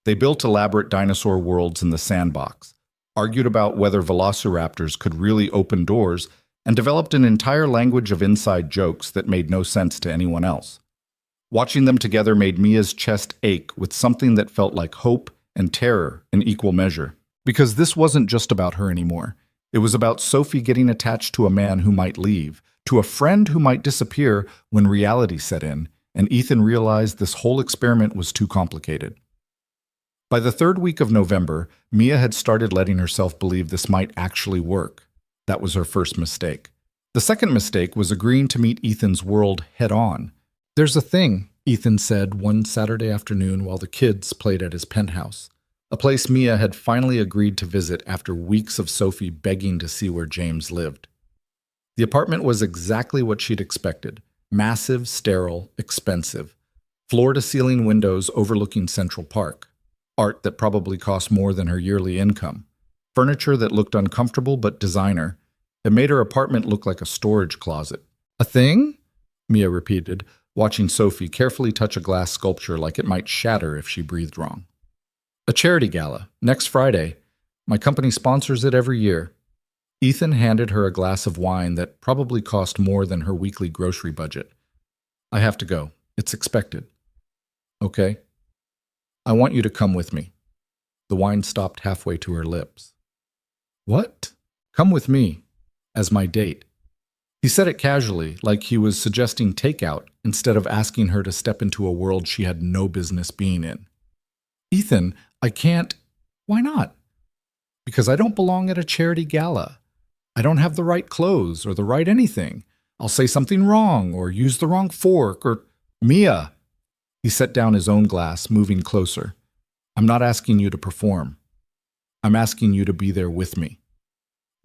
They built elaborate dinosaur worlds in the sandbox, argued about whether velociraptors could really open doors, and developed an entire language of inside jokes that made no sense to anyone else. Watching them together made Mia's chest ache with something that felt like hope and terror in equal measure. Because this wasn't just about her anymore. It was about Sophie getting attached to a man who might leave, to a friend who might disappear when reality set in, and Ethan realized this whole experiment was too complicated. By the 3rd week of November, Mia had started letting herself believe this might actually work. That was her first mistake. The second mistake was agreeing to meet Ethan's world head-on. "There's a thing," Ethan said one Saturday afternoon while the kids played at his penthouse, a place Mia had finally agreed to visit after weeks of Sophie begging to see where James lived. The apartment was exactly what she'd expected. Massive, sterile, expensive. Floor-to-ceiling windows overlooking Central Park. Art that probably cost more than her yearly income. Furniture that looked uncomfortable but designer. It made her apartment look like a storage closet. "A thing?" Mia repeated, watching Sophie carefully touch a glass sculpture like it might shatter if she breathed wrong. "A charity gala, next Friday. My company sponsors it every year." Ethan handed her a glass of wine that probably cost more than her weekly grocery budget. "I have to go. It's expected." "Okay. I want you to come with me." The wine stopped halfway to her lips. "What?" "Come with me. As my date." He said it casually, like he was suggesting takeout instead of asking her to step into a world she had no business being in. Ethan, I can't. Why not? Because I don't belong at a charity gala. I don't have the right clothes or the right anything. I'll say something wrong or use the wrong fork or. Mia! He set down his own glass, moving closer. I'm not asking you to perform. I'm asking you to be there with me.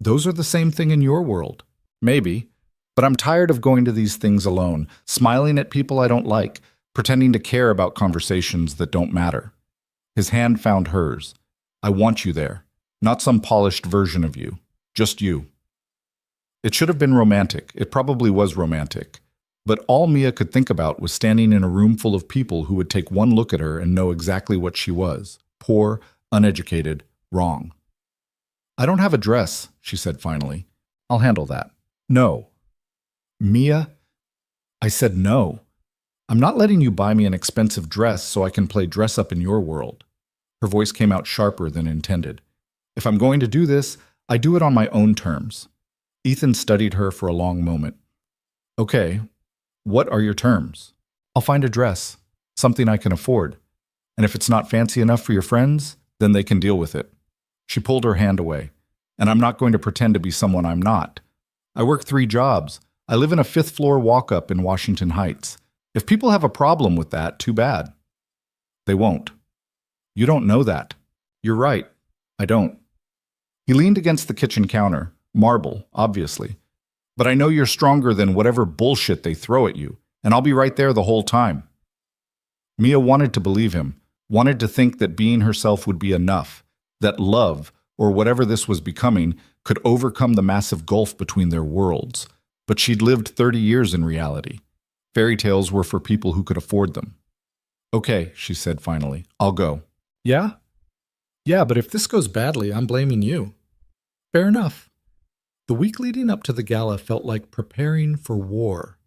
Those are the same thing in your world. Maybe. But I'm tired of going to these things alone, smiling at people I don't like, pretending to care about conversations that don't matter. His hand found hers. I want you there. Not some polished version of you. Just you. It should have been romantic. It probably was romantic. But all Mia could think about was standing in a room full of people who would take one look at her and know exactly what she was. Poor, uneducated, wrong. I don't have a dress, she said finally. I'll handle that. No. Mia, I said no. I'm not letting you buy me an expensive dress so I can play dress up in your world. Her voice came out sharper than intended. If I'm going to do this, I do it on my own terms. Ethan studied her for a long moment. Okay, what are your terms? I'll find a dress, something I can afford. And if it's not fancy enough for your friends, then they can deal with it. She pulled her hand away. And I'm not going to pretend to be someone I'm not. I work 3 jobs. I live in a 5th floor walk-up in Washington Heights. If people have a problem with that, too bad. They won't. You don't know that. You're right. I don't. He leaned against the kitchen counter. Marble, obviously. But I know you're stronger than whatever bullshit they throw at you, and I'll be right there the whole time. Mia wanted to believe him, wanted to think that being herself would be enough, that love, or whatever this was becoming, could overcome the massive gulf between their worlds. But she'd lived 30 years in reality. Fairy tales were for people who could afford them. Okay, she said finally, I'll go. Yeah? Yeah, but if this goes badly, I'm blaming you. Fair enough. The week leading up to the gala felt like preparing for war.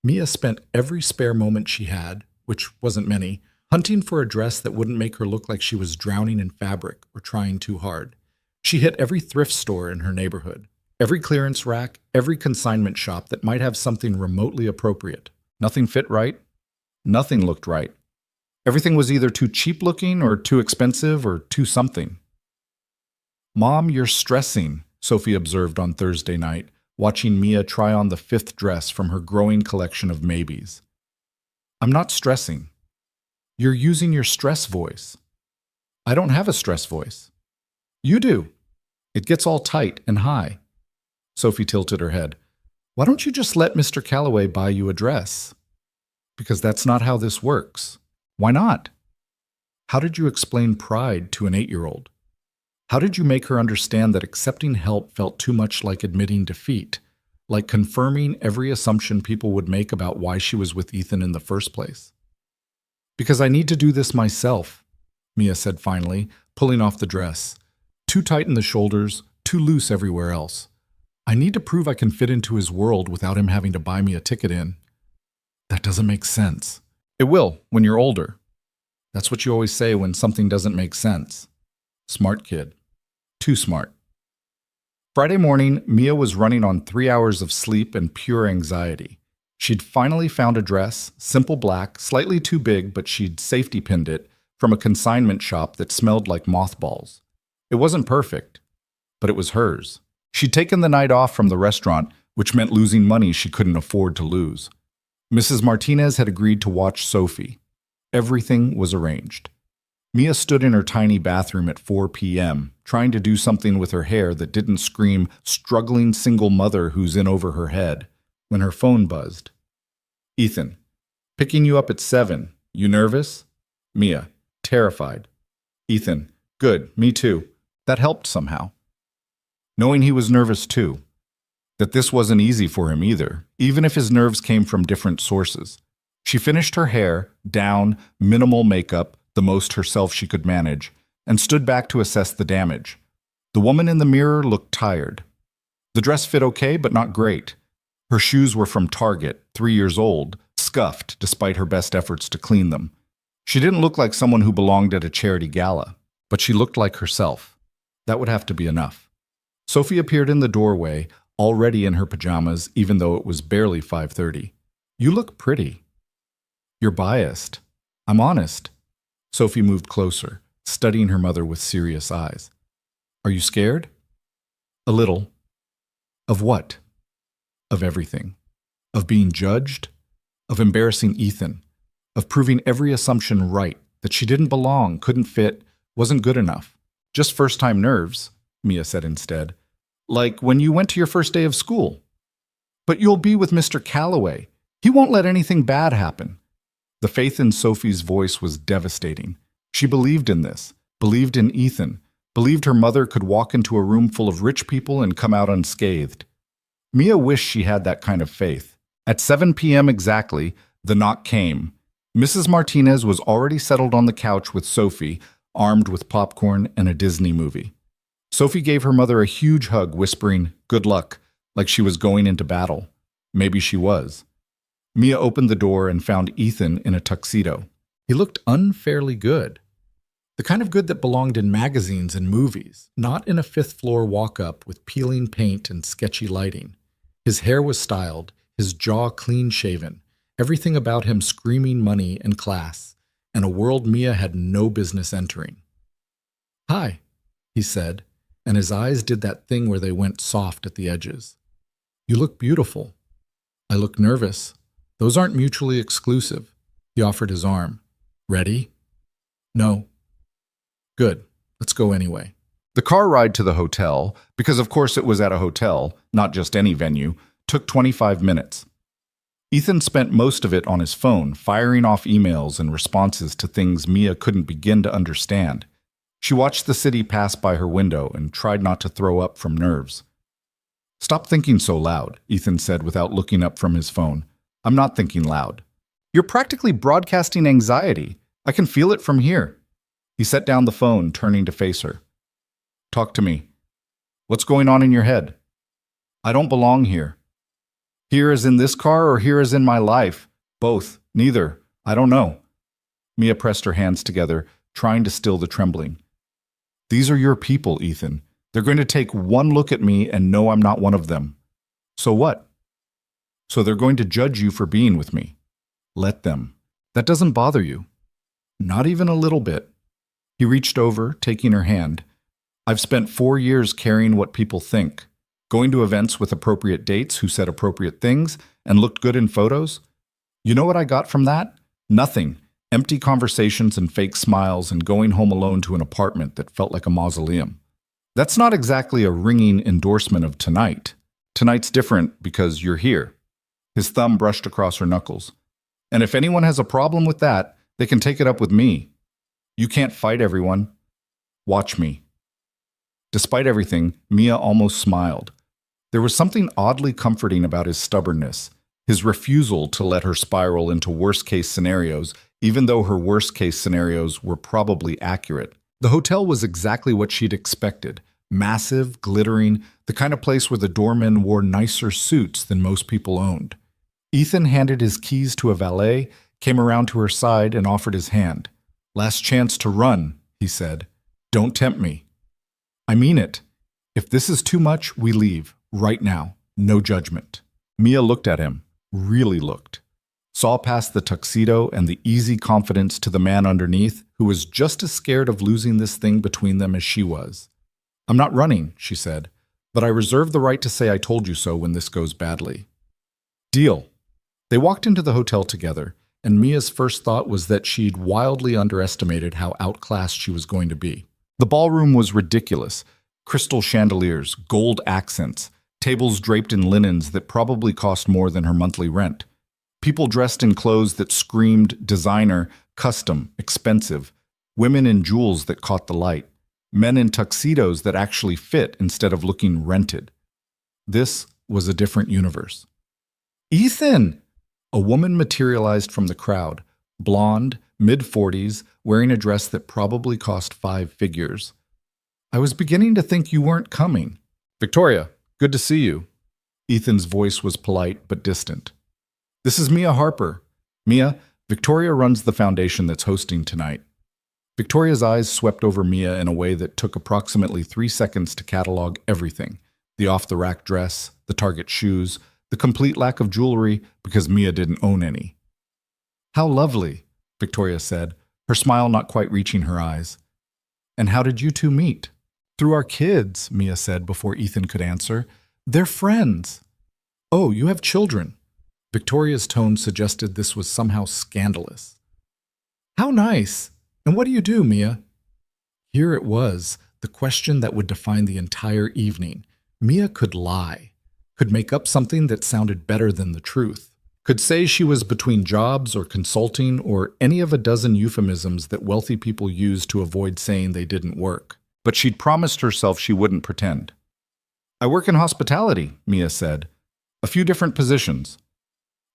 Mia spent every spare moment she had, which wasn't many, hunting for a dress that wouldn't make her look like she was drowning in fabric or trying too hard. She hit every thrift store in her neighborhood, every clearance rack, every consignment shop that might have something remotely appropriate. Nothing fit right. Nothing looked right. Everything was either too cheap looking or too expensive or too something. Mom, you're stressing, Sophie observed on Thursday night, watching Mia try on the 5th dress from her growing collection of maybes. I'm not stressing. You're using your stress voice. I don't have a stress voice. You do. It gets all tight and high. Sophie tilted her head. Why don't you just let Mr. Calloway buy you a dress? Because that's not how this works. Why not? How did you explain pride to an 8-year-old? How did you make her understand that accepting help felt too much like admitting defeat, like confirming every assumption people would make about why she was with Ethan in the first place? Because I need to do this myself, Mia said finally, pulling off the dress. Too tight in the shoulders, too loose everywhere else. I need to prove I can fit into his world without him having to buy me a ticket in. That doesn't make sense. It will, when you're older. That's what you always say when something doesn't make sense. Smart kid. Too smart. Friday morning, Mia was running on 3 hours of sleep and pure anxiety. She'd finally found a dress, simple black, slightly too big, but she'd safety pinned it, from a consignment shop that smelled like mothballs. It wasn't perfect, but it was hers. She'd taken the night off from the restaurant, which meant losing money she couldn't afford to lose. Mrs. Martinez had agreed to watch Sophie. Everything was arranged. Mia stood in her tiny bathroom at 4 p.m., trying to do something with her hair that didn't scream, struggling single mother who's in over her head, when her phone buzzed. Ethan, picking you up at 7. You nervous? Mia, terrified. Ethan, good, me too. That helped somehow. Knowing he was nervous too. That this wasn't easy for him either, even if his nerves came from different sources. She finished her hair, down, minimal makeup, the most herself she could manage, and stood back to assess the damage. The woman in the mirror looked tired. The dress fit okay, but not great. Her shoes were from Target, 3 years old, scuffed despite her best efforts to clean them. She didn't look like someone who belonged at a charity gala, but she looked like herself. That would have to be enough. Sophie appeared in the doorway, already in her pajamas even though it was barely 5:30. You look pretty. You're biased. I'm honest. Sophie moved closer, studying her mother with serious eyes. Are you scared? A little. Of what? Of everything. Of being judged? Of embarrassing Ethan? Of proving every assumption right, that she didn't belong, couldn't fit, wasn't good enough. Just first-time nerves, Mia said instead. Like when you went to your first day of school. But you'll be with Mr. Calloway. He won't let anything bad happen. The faith in Sophie's voice was devastating. She believed in this, believed in Ethan, believed her mother could walk into a room full of rich people and come out unscathed. Mia wished she had that kind of faith. At 7 p.m. exactly, the knock came. Mrs. Martinez was already settled on the couch with Sophie, armed with popcorn and a Disney movie. Sophie gave her mother a huge hug, whispering, "Good luck," like she was going into battle. Maybe she was. Mia opened the door and found Ethan in a tuxedo. He looked unfairly good. The kind of good that belonged in magazines and movies, not in a fifth-floor walk-up with peeling paint and sketchy lighting. His hair was styled, his jaw clean-shaven, everything about him screaming money and class, and a world Mia had no business entering. "Hi," he said, and his eyes did that thing where they went soft at the edges. "You look beautiful." "I look nervous." "Those aren't mutually exclusive." He offered his arm. "Ready?" "No." "Good. Let's go anyway." The car ride to the hotel, because of course it was at a hotel, not just any venue, took 25 minutes. Ethan spent most of it on his phone, firing off emails and responses to things Mia couldn't begin to understand. She watched the city pass by her window and tried not to throw up from nerves. "Stop thinking so loud," Ethan said without looking up from his phone. "I'm not thinking loud. You're practically broadcasting anxiety. I can feel it from here." He set down the phone, turning to face her. "Talk to me. What's going on in your head?" "I don't belong here." "Here as in this car or here as in my life?" "Both. Neither. I don't know." Mia pressed her hands together, trying to still the trembling. "These are your people, Ethan. They're going to take one look at me and know I'm not one of them." "So what?" "So they're going to judge you for being with me." "Let them. That doesn't bother you." "Not even a little bit." He reached over, taking her hand. "I've spent 4 years caring what people think, going to events with appropriate dates who said appropriate things and looked good in photos. You know what I got from that? Nothing. Empty conversations and fake smiles and going home alone to an apartment that felt like a mausoleum. That's not exactly a ringing endorsement of tonight. Tonight's different because you're here." His thumb brushed across her knuckles. "And if anyone has a problem with that, they can take it up with me. You can't fight everyone. Watch me." Despite everything, Mia almost smiled. There was something oddly comforting about his stubbornness, his refusal to let her spiral into worst-case scenarios, even though her worst-case scenarios were probably accurate. The hotel was exactly what she'd expected. Massive, glittering, the kind of place where the doormen wore nicer suits than most people owned. Ethan handed his keys to a valet, came around to her side, and offered his hand. "Last chance to run," he said. "Don't tempt me." "I mean it. If this is too much, we leave. Right now. No judgment." Mia looked at him. Really looked. Saw past the tuxedo and the easy confidence to the man underneath, who was just as scared of losing this thing between them as she was. "I'm not running," she said, "but I reserve the right to say I told you so when this goes badly." "Deal." They walked into the hotel together, and Mia's first thought was that she'd wildly underestimated how outclassed she was going to be. The ballroom was ridiculous. Crystal chandeliers, gold accents, tables draped in linens that probably cost more than her monthly rent. People dressed in clothes that screamed designer, custom, expensive. Women in jewels that caught the light. Men in tuxedos that actually fit instead of looking rented. This was a different universe. "Ethan!" A woman materialized from the crowd, blonde, mid-40s, wearing a dress that probably cost 5 figures. "I was beginning to think you weren't coming." "Victoria, good to see you." Ethan's voice was polite but distant. "This is Mia Harper. Mia, Victoria runs the foundation that's hosting tonight." Victoria's eyes swept over Mia in a way that took approximately 3 seconds to catalog everything. The off-the-rack dress, the Target shoes, the complete lack of jewelry because Mia didn't own any. "How lovely," Victoria said, her smile not quite reaching her eyes. "And how did you two meet?" "Through our kids," Mia said before Ethan could answer. "They're friends." "Oh, you have children." Victoria's tone suggested this was somehow scandalous. "How nice. And what do you do, Mia?" Here it was, the question that would define the entire evening. Mia could lie, could make up something that sounded better than the truth, could say she was between jobs or consulting or any of a dozen euphemisms that wealthy people use to avoid saying they didn't work. But she'd promised herself she wouldn't pretend. "I work in hospitality," Mia said. "A few different positions."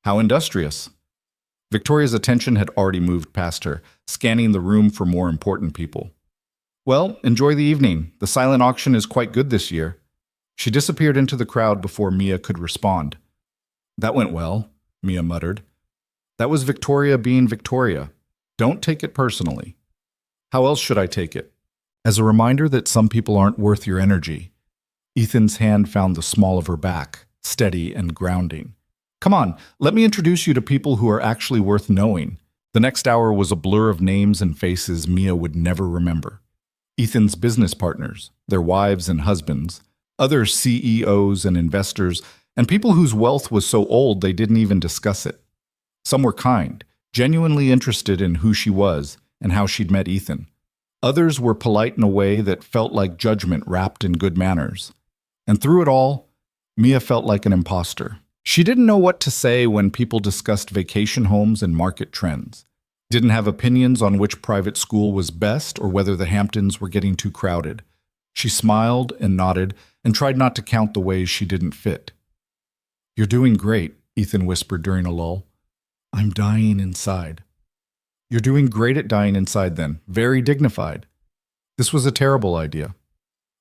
"How industrious." Victoria's attention had already moved past her, scanning the room for more important people. "Well, enjoy the evening. The silent auction is quite good this year." She disappeared into the crowd before Mia could respond. "That went well," Mia muttered. "That was Victoria being Victoria. Don't take it personally." "How else should I take it?" As a reminder that some people aren't worth your energy. Ethan's hand found the small of her back, steady and grounding. "Come on, let me introduce you to people who are actually worth knowing." The next hour was a blur of names and faces Mia would never remember. Ethan's business partners, their wives and husbands, other CEOs and investors, and people whose wealth was so old they didn't even discuss it. Some were kind, genuinely interested in who she was and how she'd met Ethan. Others were polite in a way that felt like judgment wrapped in good manners. And through it all, Mia felt like an imposter. She didn't know what to say when people discussed vacation homes and market trends. Didn't have opinions on which private school was best or whether the Hamptons were getting too crowded. She smiled and nodded and tried not to count the ways she didn't fit. "You're doing great," Ethan whispered during a lull. "I'm dying inside." "You're doing great at dying inside then. Very dignified." This was a terrible idea.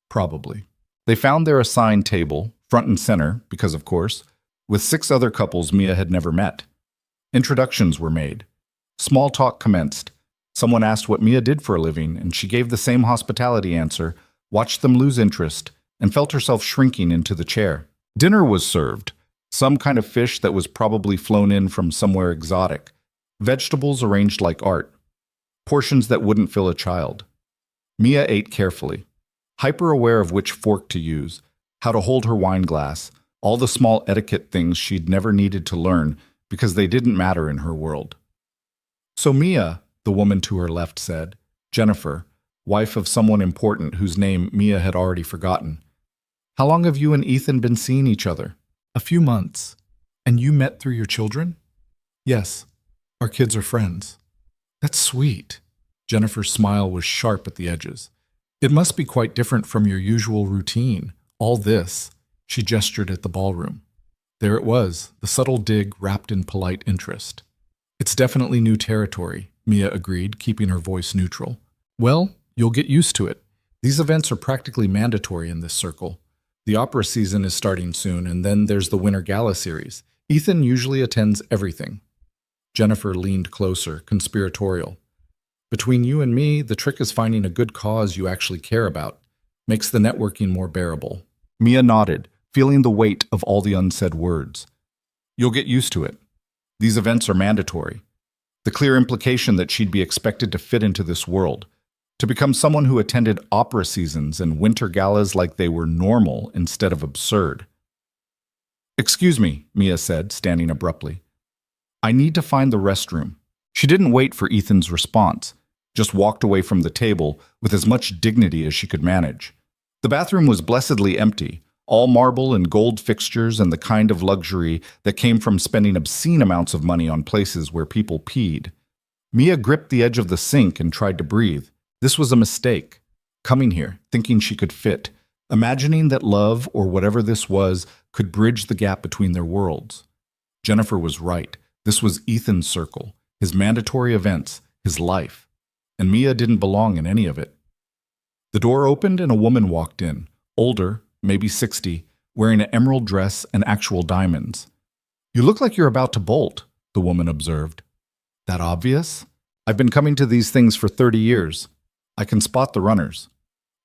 Probably. They found their assigned table, front and center, because of course, with 6 other couples Mia had never met. Introductions were made. Small talk commenced. Someone asked what Mia did for a living, and she gave the same hospitality answer, watched them lose interest, and felt herself shrinking into the chair. Dinner was served. Some kind of fish that was probably flown in from somewhere exotic. Vegetables arranged like art. Portions that wouldn't fill a child. Mia ate carefully, hyper-aware of which fork to use, how to hold her wine glass, all the small etiquette things she'd never needed to learn because they didn't matter in her world. "So Mia," the woman to her left said, Jennifer, wife of someone important whose name Mia had already forgotten. "How long have you and Ethan been seeing each other?" "A few months." "And you met through your children?" "Yes. Our kids are friends." "That's sweet." Jennifer's smile was sharp at the edges. "It must be quite different from your usual routine. All this." She gestured at the ballroom. There it was, the subtle dig wrapped in polite interest. "It's definitely new territory," Mia agreed, keeping her voice neutral. "Well, you'll get used to it. These events are practically mandatory in this circle. The opera season is starting soon, and then there's the Winter Gala series. Ethan usually attends everything." Jennifer leaned closer, conspiratorial. "Between you and me, the trick is finding a good cause you actually care about. Makes the networking more bearable." Mia nodded, feeling the weight of all the unsaid words. "You'll get used to it. These events are mandatory." The clear implication that she'd be expected to fit into this world, to become someone who attended opera seasons and winter galas like they were normal instead of absurd. "Excuse me," Mia said, standing abruptly. "I need to find the restroom." She didn't wait for Ethan's response, just walked away from the table with as much dignity as she could manage. The bathroom was blessedly empty, all marble and gold fixtures and the kind of luxury that came from spending obscene amounts of money on places where people peed. Mia gripped the edge of the sink and tried to breathe. This was a mistake. Coming here, thinking she could fit, imagining that love, or whatever this was, could bridge the gap between their worlds. Jennifer was right. This was Ethan's circle, his mandatory events, his life. And Mia didn't belong in any of it. The door opened and a woman walked in, older, maybe 60, wearing an emerald dress and actual diamonds. "You look like you're about to bolt," the woman observed. "That obvious? I've been coming to these things for 30 years. I can spot the runners."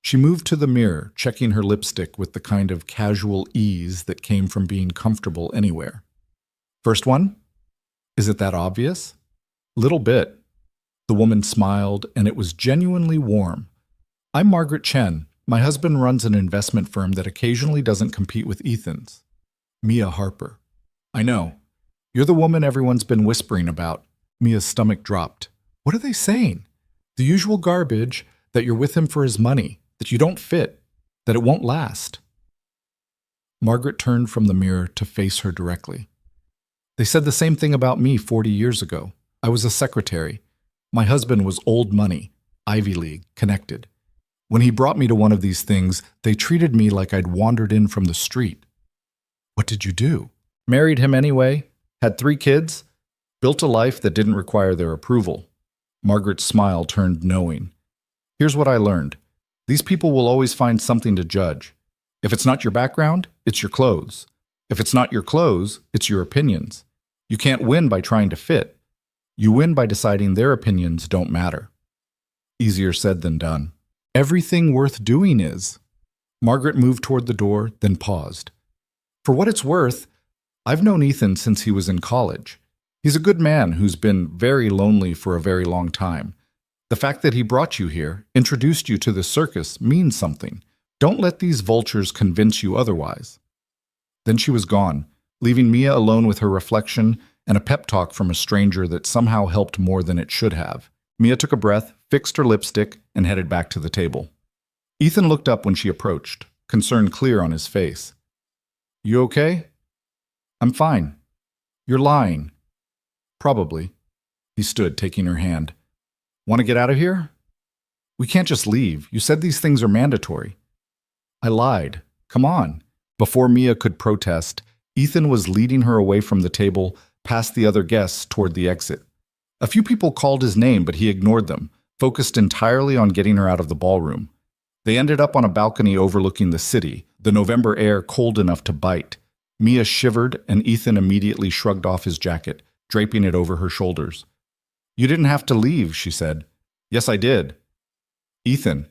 She moved to the mirror, checking her lipstick with the kind of casual ease that came from being comfortable anywhere. First one? Is it that obvious? Little bit. The woman smiled, and it was genuinely warm. I'm Margaret Chen. My husband runs an investment firm that occasionally doesn't compete with Ethan's. Mia Harper. I know. You're the woman everyone's been whispering about. Mia's stomach dropped. What are they saying? The usual garbage, that you're with him for his money, that you don't fit, that it won't last. Margaret turned from the mirror to face her directly. They said the same thing about me 40 years ago. I was a secretary. My husband was old money, Ivy League, connected. When he brought me to one of these things, they treated me like I'd wandered in from the street. What did you do? Married him anyway, had 3 kids, built a life that didn't require their approval. Margaret's smile turned knowing. Here's what I learned. These people will always find something to judge. If it's not your background, it's your clothes. If it's not your clothes, it's your opinions. You can't win by trying to fit. You win by deciding their opinions don't matter. Easier said than done. Everything worth doing is. Margaret moved toward the door, then paused. For what it's worth, I've known Ethan since he was in college. He's a good man who's been very lonely for a very long time. The fact that he brought you here, introduced you to the circus, means something. Don't let these vultures convince you otherwise. Then she was gone, leaving Mia alone with her reflection and a pep talk from a stranger that somehow helped more than it should have. Mia took a breath, fixed her lipstick, and headed back to the table. Ethan looked up when she approached, concern clear on his face. You okay? I'm fine. You're lying. Probably. He stood, taking her hand. Want to get out of here? We can't just leave. You said these things are mandatory. I lied. Come on. Before Mia could protest, Ethan was leading her away from the table, past the other guests toward the exit. A few people called his name, but he ignored them, focused entirely on getting her out of the ballroom. They ended up on a balcony overlooking the city, the November air cold enough to bite. Mia shivered, and Ethan immediately shrugged off his jacket, draping it over her shoulders. You didn't have to leave, she said. Yes, I did. Ethan,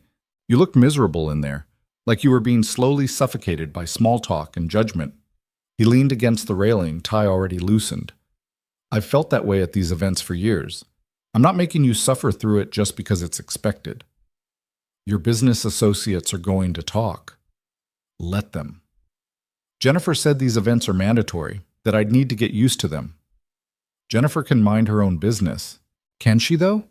you looked miserable in there, like you were being slowly suffocated by small talk and judgment. He leaned against the railing, tie already loosened. I've felt that way at these events for years. I'm not making you suffer through it just because it's expected. Your business associates are going to talk. Let them. Jennifer said these events are mandatory, that I'd need to get used to them. Jennifer can mind her own business. Can she, though?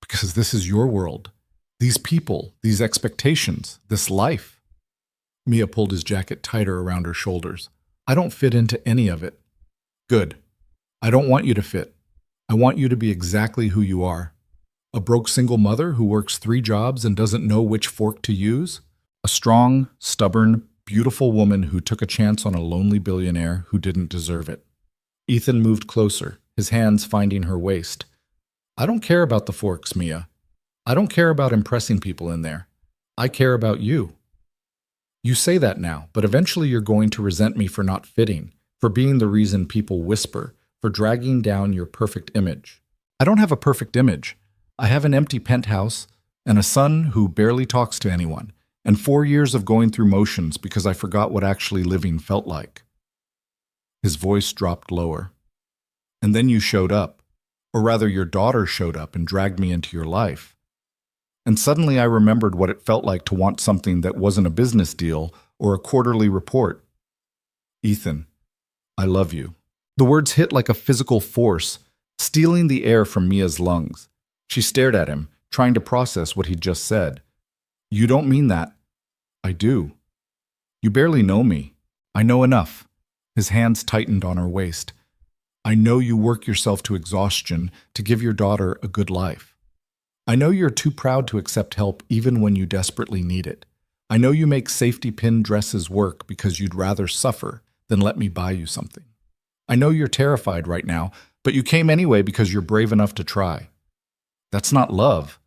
Because this is your world. These people, these expectations, this life. Mia pulled his jacket tighter around her shoulders. I don't fit into any of it. Good. I don't want you to fit. I want you to be exactly who you are. A broke single mother who works 3 jobs and doesn't know which fork to use? A strong, stubborn, beautiful woman who took a chance on a lonely billionaire who didn't deserve it. Ethan moved closer, his hands finding her waist. I don't care about the forks, Mia. I don't care about impressing people in there. I care about you. You say that now, but eventually you're going to resent me for not fitting, for being the reason people whisper, for dragging down your perfect image. I don't have a perfect image. I have an empty penthouse and a son who barely talks to anyone, and 4 years of going through motions because I forgot what actually living felt like. His voice dropped lower. And then you showed up, or rather your daughter showed up and dragged me into your life. And suddenly I remembered what it felt like to want something that wasn't a business deal or a quarterly report. Ethan, I love you. The words hit like a physical force, stealing the air from Mia's lungs. She stared at him, trying to process what he'd just said. You don't mean that. I do. You barely know me. I know enough. His hands tightened on her waist. I know you work yourself to exhaustion to give your daughter a good life. I know you're too proud to accept help even when you desperately need it. I know you make safety pin dresses work because you'd rather suffer than let me buy you something. I know you're terrified right now, but you came anyway because you're brave enough to try. That's not love.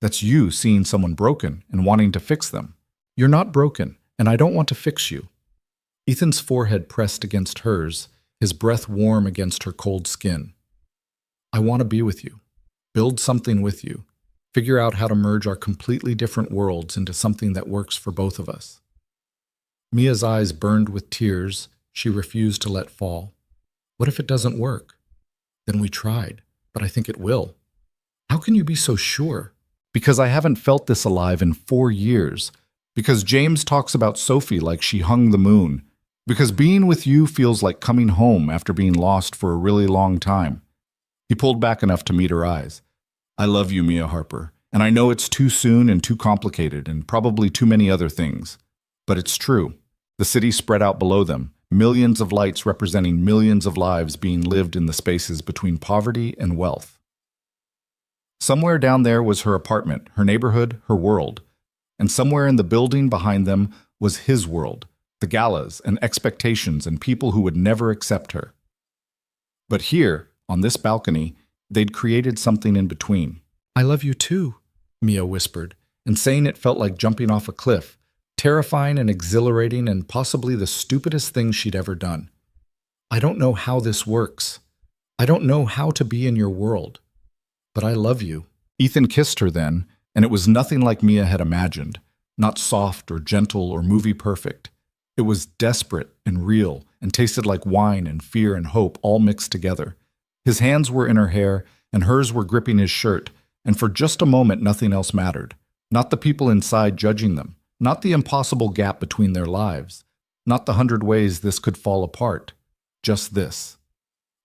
That's you seeing someone broken and wanting to fix them. You're not broken, and I don't want to fix you. Ethan's forehead pressed against hers, his breath warm against her cold skin. I want to be with you, build something with you, Figure out how to merge our completely different worlds into something that works for both of us. Mia's eyes burned with tears she refused to let fall. What if it doesn't work? Then we tried, but I think it will. How can you be so sure? Because I haven't felt this alive in 4 years. Because James talks about Sophie like she hung the moon. Because being with you feels like coming home after being lost for a really long time. He pulled back enough to meet her eyes. I love you, Mia Harper, and I know it's too soon and too complicated and probably too many other things. But it's true. The city spread out below them, millions of lights representing millions of lives being lived in the spaces between poverty and wealth. Somewhere down there was her apartment, her neighborhood, her world. And somewhere in the building behind them was his world, the galas and expectations and people who would never accept her. But here, on this balcony, they'd created something in between. I love you too, Mia whispered, and saying it felt like jumping off a cliff, terrifying and exhilarating and possibly the stupidest thing she'd ever done. I don't know how this works. I don't know how to be in your world. But I love you. Ethan kissed her then, and it was nothing like Mia had imagined, not soft or gentle or movie perfect. It was desperate and real and tasted like wine and fear and hope all mixed together. His hands were in her hair, and hers were gripping his shirt, and for just a moment nothing else mattered. Not the people inside judging them, not the impossible gap between their lives, not the 100 ways this could fall apart. Just this.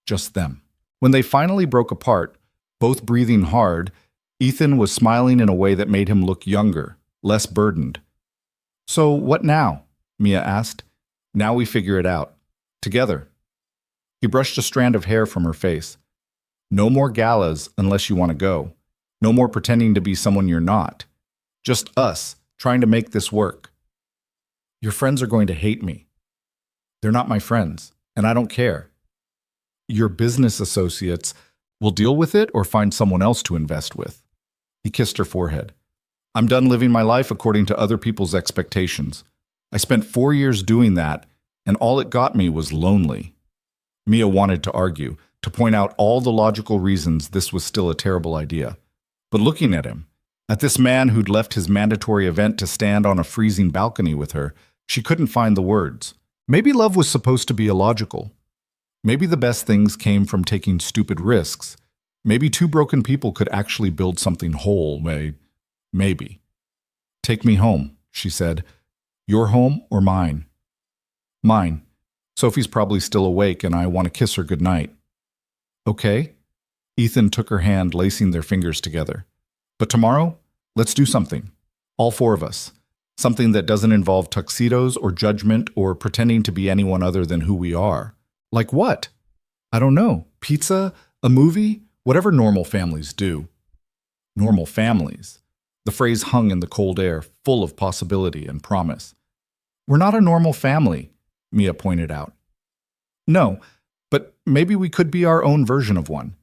Just them. When they finally broke apart, both breathing hard, Ethan was smiling in a way that made him look younger, less burdened. So what now? Mia asked. Now we figure it out. Together. He brushed a strand of hair from her face. No more galas unless you want to go. No more pretending to be someone you're not. Just us, trying to make this work. Your friends are going to hate me. They're not my friends, and I don't care. Your business associates will deal with it or find someone else to invest with. He kissed her forehead. I'm done living my life according to other people's expectations. I spent 4 years doing that, and all it got me was lonely. Mia wanted to argue, to point out all the logical reasons this was still a terrible idea. But looking at him, at this man who'd left his mandatory event to stand on a freezing balcony with her, she couldn't find the words. Maybe love was supposed to be illogical. Maybe the best things came from taking stupid risks. Maybe two broken people could actually build something whole. Maybe. Take me home, she said. Your home or mine? Mine. Sophie's probably still awake and I want to kiss her goodnight. Okay. Ethan took her hand, lacing their fingers together. But tomorrow, let's do something. All 4 of us. Something that doesn't involve tuxedos or judgment or pretending to be anyone other than who we are. Like what? I don't know. Pizza? A movie? Whatever normal families do. Normal families. The phrase hung in the cold air, full of possibility and promise. We're not a normal family, Mia pointed out. No, but maybe we could be our own version of one.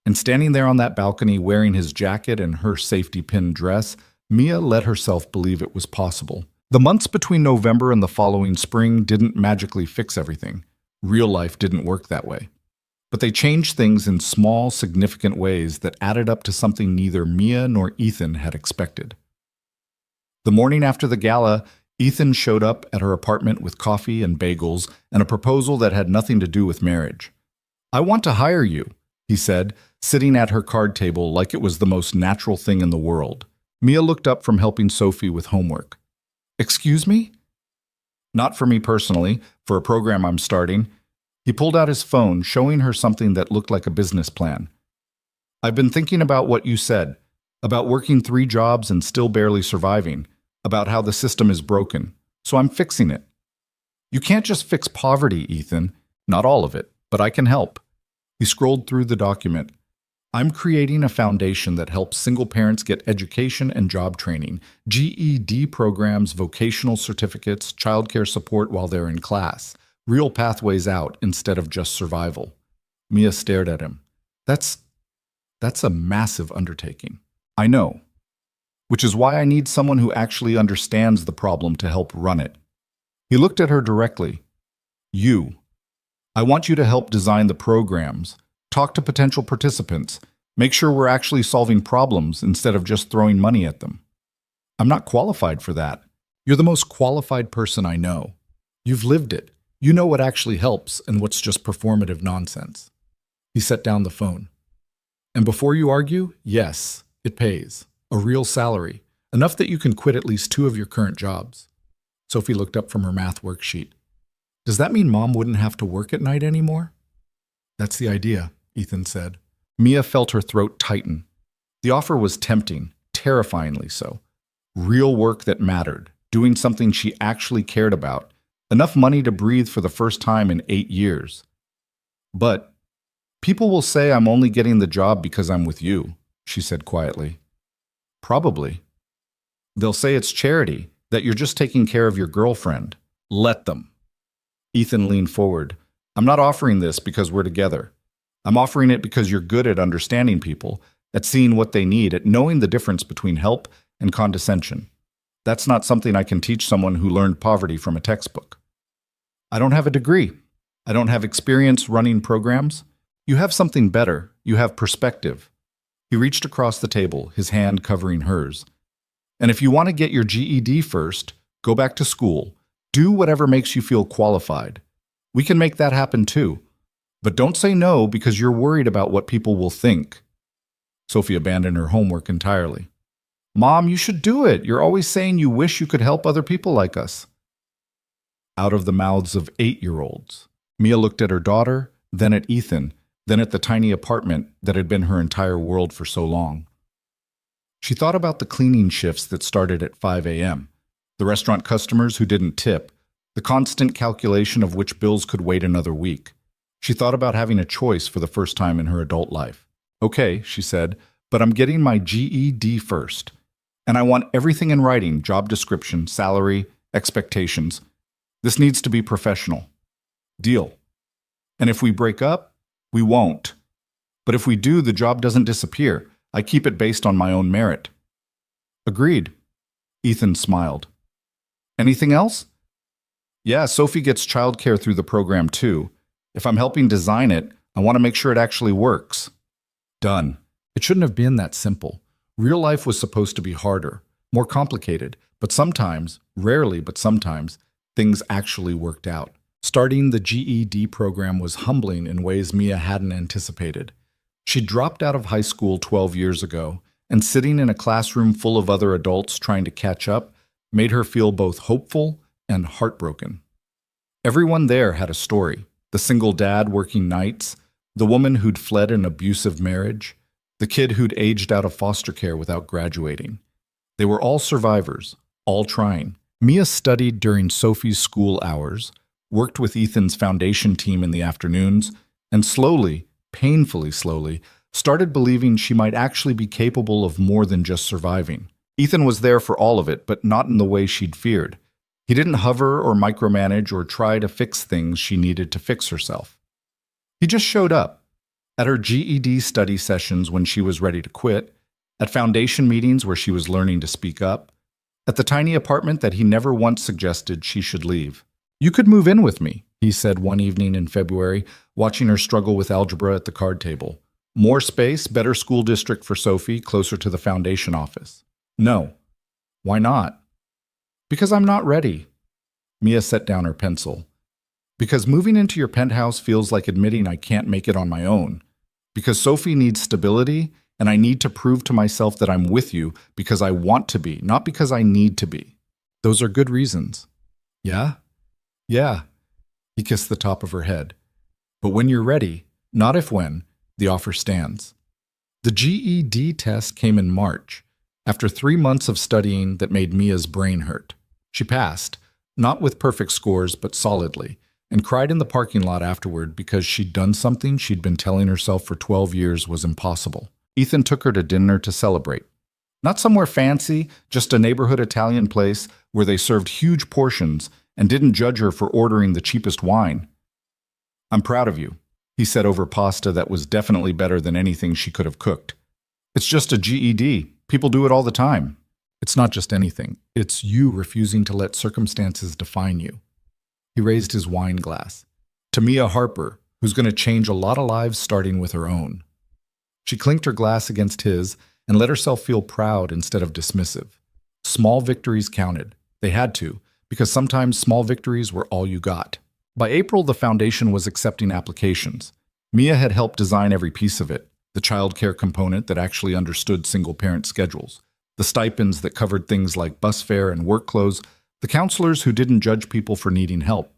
And standing there on that balcony wearing his jacket and her safety pin dress, Mia let herself believe it was possible. The months between November and the following spring didn't magically fix everything. Real life didn't work that way. But they changed things in small, significant ways that added up to something neither Mia nor Ethan had expected. The morning after the gala, Ethan showed up at her apartment with coffee and bagels and a proposal that had nothing to do with marriage. I want to hire you, he said, sitting at her card table like it was the most natural thing in the world. Mia looked up from helping Sophie with homework. Excuse me? Not for me personally, for a program I'm starting. He pulled out his phone, showing her something that looked like a business plan. I've been thinking about what you said, about working 3 jobs and still barely surviving, about how the system is broken, so I'm fixing it. You can't just fix poverty, Ethan. Not all of it, but I can help. He scrolled through the document. I'm creating a foundation that helps single parents get education and job training, GED programs, vocational certificates, childcare support while they're in class, real pathways out instead of just survival. Mia stared at him. That's a massive undertaking. I know. Which is why I need someone who actually understands the problem to help run it. He looked at her directly. You. I want you to help design the programs, talk to potential participants, Make sure we're actually solving problems instead of just throwing money at them. I'm not qualified for that. You're the most qualified person I know. You've lived it. You know what actually helps and what's just performative nonsense. He set down the phone. And before you argue, yes, it pays. A real salary. Enough that you can quit at least 2 of your current jobs. Sophie looked up from her math worksheet. Does that mean Mom wouldn't have to work at night anymore? That's the idea, Ethan said. Mia felt her throat tighten. The offer was tempting, terrifyingly so. Real work that mattered, doing something she actually cared about, enough money to breathe for the first time in 8 years. But people will say I'm only getting the job because I'm with you, she said quietly. Probably. They'll say it's charity, that you're just taking care of your girlfriend. Let them. Ethan leaned forward. I'm not offering this because we're together. I'm offering it because you're good at understanding people, at seeing what they need, at knowing the difference between help and condescension. That's not something I can teach someone who learned poverty from a textbook. I don't have a degree. I don't have experience running programs. You have something better. You have perspective. He reached across the table, his hand covering hers. And if you want to get your GED first, go back to school. Do whatever makes you feel qualified. We can make that happen too. But don't say no because you're worried about what people will think. Sophie abandoned her homework entirely. Mom, you should do it. You're always saying you wish you could help other people like us. Out of the mouths of 8-year-olds. Mia looked at her daughter, then at Ethan, then at the tiny apartment that had been her entire world for so long. She thought about the cleaning shifts that started at 5 a.m., the restaurant customers who didn't tip, the constant calculation of which bills could wait another week. She thought about having a choice for the first time in her adult life. Okay, she said, but I'm getting my GED first. And I want everything in writing, job description, salary, expectations. This needs to be professional. Deal. And if we break up, we won't. But if we do, the job doesn't disappear. I keep it based on my own merit. Agreed. Ethan smiled. Anything else? Yeah, Sophie gets childcare through the program too. If I'm helping design it, I want to make sure it actually works. Done. It shouldn't have been that simple. Real life was supposed to be harder, more complicated, but sometimes, rarely but sometimes, things actually worked out. Starting the GED program was humbling in ways Mia hadn't anticipated. She dropped out of high school 12 years ago, and sitting in a classroom full of other adults trying to catch up made her feel both hopeful and heartbroken. Everyone there had a story. The single dad working nights, the woman who'd fled an abusive marriage, the kid who'd aged out of foster care without graduating. They were all survivors, all trying. Mia studied during Sophie's school hours, worked with Ethan's foundation team in the afternoons, and slowly, painfully slowly, started believing she might actually be capable of more than just surviving. Ethan was there for all of it, but not in the way she'd feared. He didn't hover or micromanage or try to fix things she needed to fix herself. He just showed up. At her GED study sessions when she was ready to quit, at foundation meetings where she was learning to speak up, at the tiny apartment that he never once suggested she should leave. You could move in with me, he said one evening in February, watching her struggle with algebra at the card table. More space, better school district for Sophie, closer to the foundation office. No. Why not? Because I'm not ready. Mia set down her pencil. Because moving into your penthouse feels like admitting I can't make it on my own. Because Sophie needs stability, and I need to prove to myself that I'm with you because I want to be, not because I need to be. Those are good reasons. Yeah? Yeah. He kissed the top of her head. But when you're ready, not if when, the offer stands. The GED test came in March, after 3 months of studying that made Mia's brain hurt. She passed, not with perfect scores, but solidly, and cried in the parking lot afterward because she'd done something she'd been telling herself for 12 years was impossible. Ethan took her to dinner to celebrate. Not somewhere fancy, just a neighborhood Italian place where they served huge portions and didn't judge her for ordering the cheapest wine. I'm proud of you, he said over pasta that was definitely better than anything she could have cooked. It's just a GED. People do it all the time. It's not just anything. It's you refusing to let circumstances define you. He raised his wine glass. To Mia Harper, who's going to change a lot of lives starting with her own. She clinked her glass against his and let herself feel proud instead of dismissive. Small victories counted. They had to, because sometimes small victories were all you got. By April, the foundation was accepting applications. Mia had helped design every piece of it, the childcare component that actually understood single-parent schedules, the stipends that covered things like bus fare and work clothes, the counselors who didn't judge people for needing help.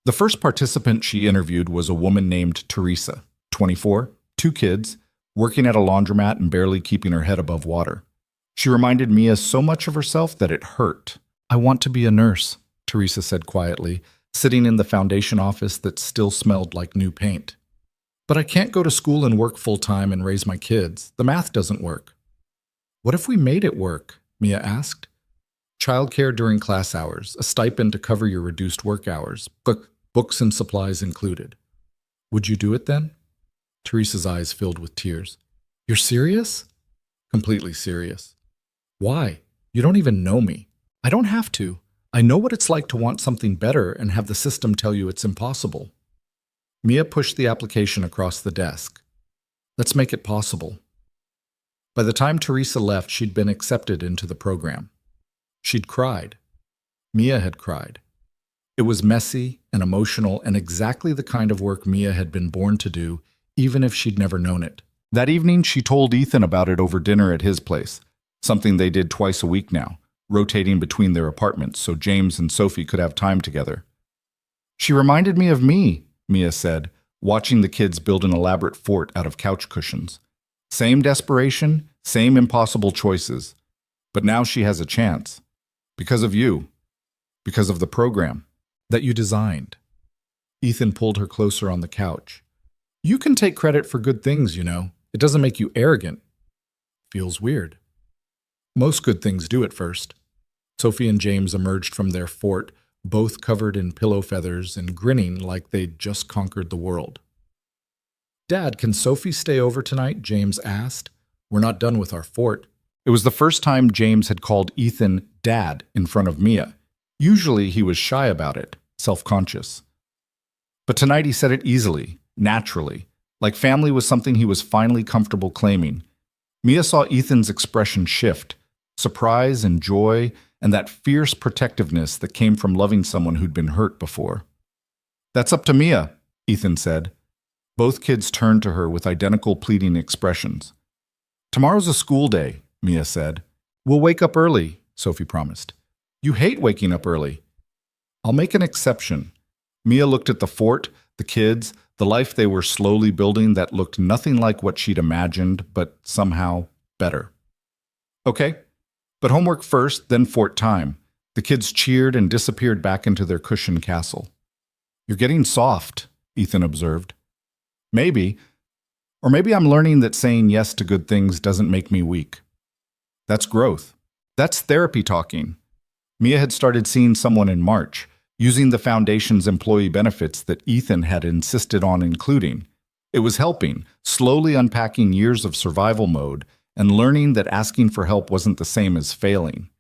The first participant she interviewed was a woman named Teresa, 24, 2 kids, working at a laundromat and barely keeping her head above water. She reminded Mia so much of herself that it hurt. "I want to be a nurse," Teresa said quietly, sitting in the foundation office that still smelled like new paint. "But I can't go to school and work full-time and raise my kids. The math doesn't work." "What if we made it work?" Mia asked. "Childcare during class hours, a stipend to cover your reduced work hours, books and supplies included." "Would you do it then?" Teresa's eyes filled with tears. "You're serious?" "Completely serious." "Why? You don't even know me." "I don't have to. I know what it's like to want something better and have the system tell you it's impossible." Mia pushed the application across the desk. "Let's make it possible." By the time Teresa left, she'd been accepted into the program. She'd cried. Mia had cried. It was messy and emotional and exactly the kind of work Mia had been born to do, even if she'd never known it. That evening, she told Ethan about it over dinner at his place, something they did twice a week now, rotating between their apartments so James and Sophie could have time together. "She reminded me of me," Mia said, watching the kids build an elaborate fort out of couch cushions. Same desperation, same impossible choices. But now she has a chance. Because of you. Because of the program that you designed. Ethan pulled her closer on the couch. "You can take credit for good things, you know. It doesn't make you arrogant." "Feels weird." "Most good things do at first." Sophie and James emerged from their fort, both covered in pillow feathers and grinning like they'd just conquered the world. "Dad, can Sophie stay over tonight?" James asked. "We're not done with our fort." It was the first time James had called Ethan Dad in front of Mia. Usually he was shy about it, self-conscious. But tonight he said it easily, naturally, like family was something he was finally comfortable claiming. Mia saw Ethan's expression shift, surprise and joy, and that fierce protectiveness that came from loving someone who'd been hurt before. "That's up to Mia," Ethan said. Both kids turned to her with identical pleading expressions. "Tomorrow's a school day," Mia said. "We'll wake up early," Sophie promised. "You hate waking up early." "I'll make an exception." Mia looked at the fort, the kids, the life they were slowly building that looked nothing like what she'd imagined, but somehow better. "Okay, but homework first, then fort time." The kids cheered and disappeared back into their cushion castle. "You're getting soft," Ethan observed. "Maybe. Or maybe I'm learning that saying yes to good things doesn't make me weak." That's growth. That's therapy talking. Mia had started seeing someone in March, using the foundation's employee benefits that Ethan had insisted on including. It was helping, slowly unpacking years of survival mode and learning that asking for help wasn't the same as failing.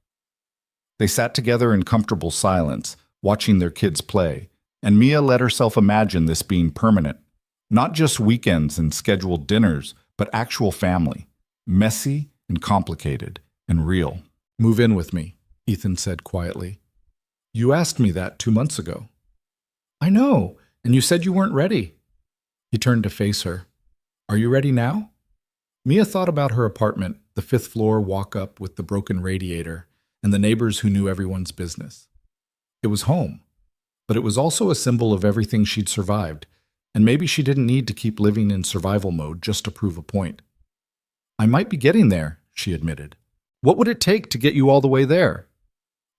They sat together in comfortable silence, watching their kids play, and Mia let herself imagine this being permanent. Not just weekends and scheduled dinners, but actual family. Messy and complicated and real. "Move in with me," Ethan said quietly. "You asked me that 2 months ago." "I know, and you said you weren't ready." He turned to face her. "Are you ready now?" Mia thought about her apartment, the 5th floor walk-up with the broken radiator, and the neighbors who knew everyone's business. It was home, but it was also a symbol of everything she'd survived, and maybe she didn't need to keep living in survival mode just to prove a point. "I might be getting there," she admitted. "What would it take to get you all the way there?"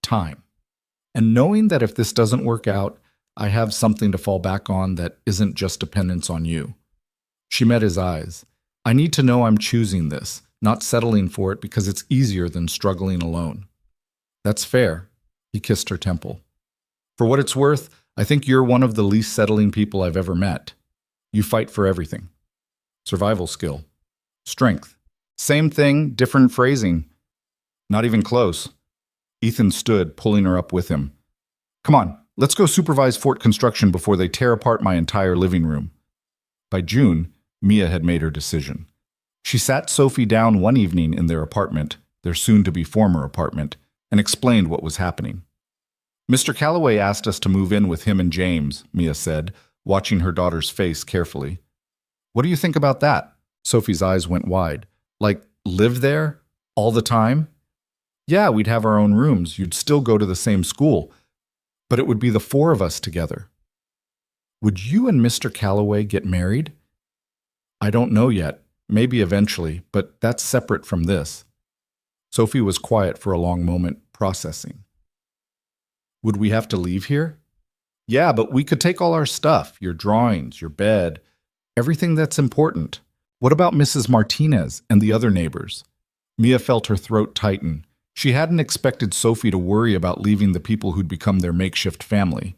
"Time. And knowing that if this doesn't work out, I have something to fall back on that isn't just dependence on you." She met his eyes. "I need to know I'm choosing this, not settling for it because it's easier than struggling alone." "That's fair." He kissed her temple. "For what it's worth, I think you're one of the least settling people I've ever met. You fight for everything. Survival skill. Strength. Same thing, different phrasing. Not even close." Ethan stood, pulling her up with him. "Come on, let's go supervise fort construction before they tear apart my entire living room." By June, Mia had made her decision. She sat Sophie down one evening in their apartment, their soon-to-be former apartment, and explained what was happening. Mr. Calloway asked us to move in with him and James, Mia said, watching her daughter's face carefully. What do you think about that? Sophie's eyes went wide. Like, live there? All the time? Yeah, we'd have our own rooms. You'd still go to the same school. But it would be the four of us together. Would you and Mr. Calloway get married? I don't know yet. Maybe eventually, but that's separate from this. Sophie was quiet for a long moment, processing. Would we have to leave here? Yeah, but we could take all our stuff, your drawings, your bed, everything that's important. What about Mrs. Martinez and the other neighbors? Mia felt her throat tighten. She hadn't expected Sophie to worry about leaving the people who'd become their makeshift family.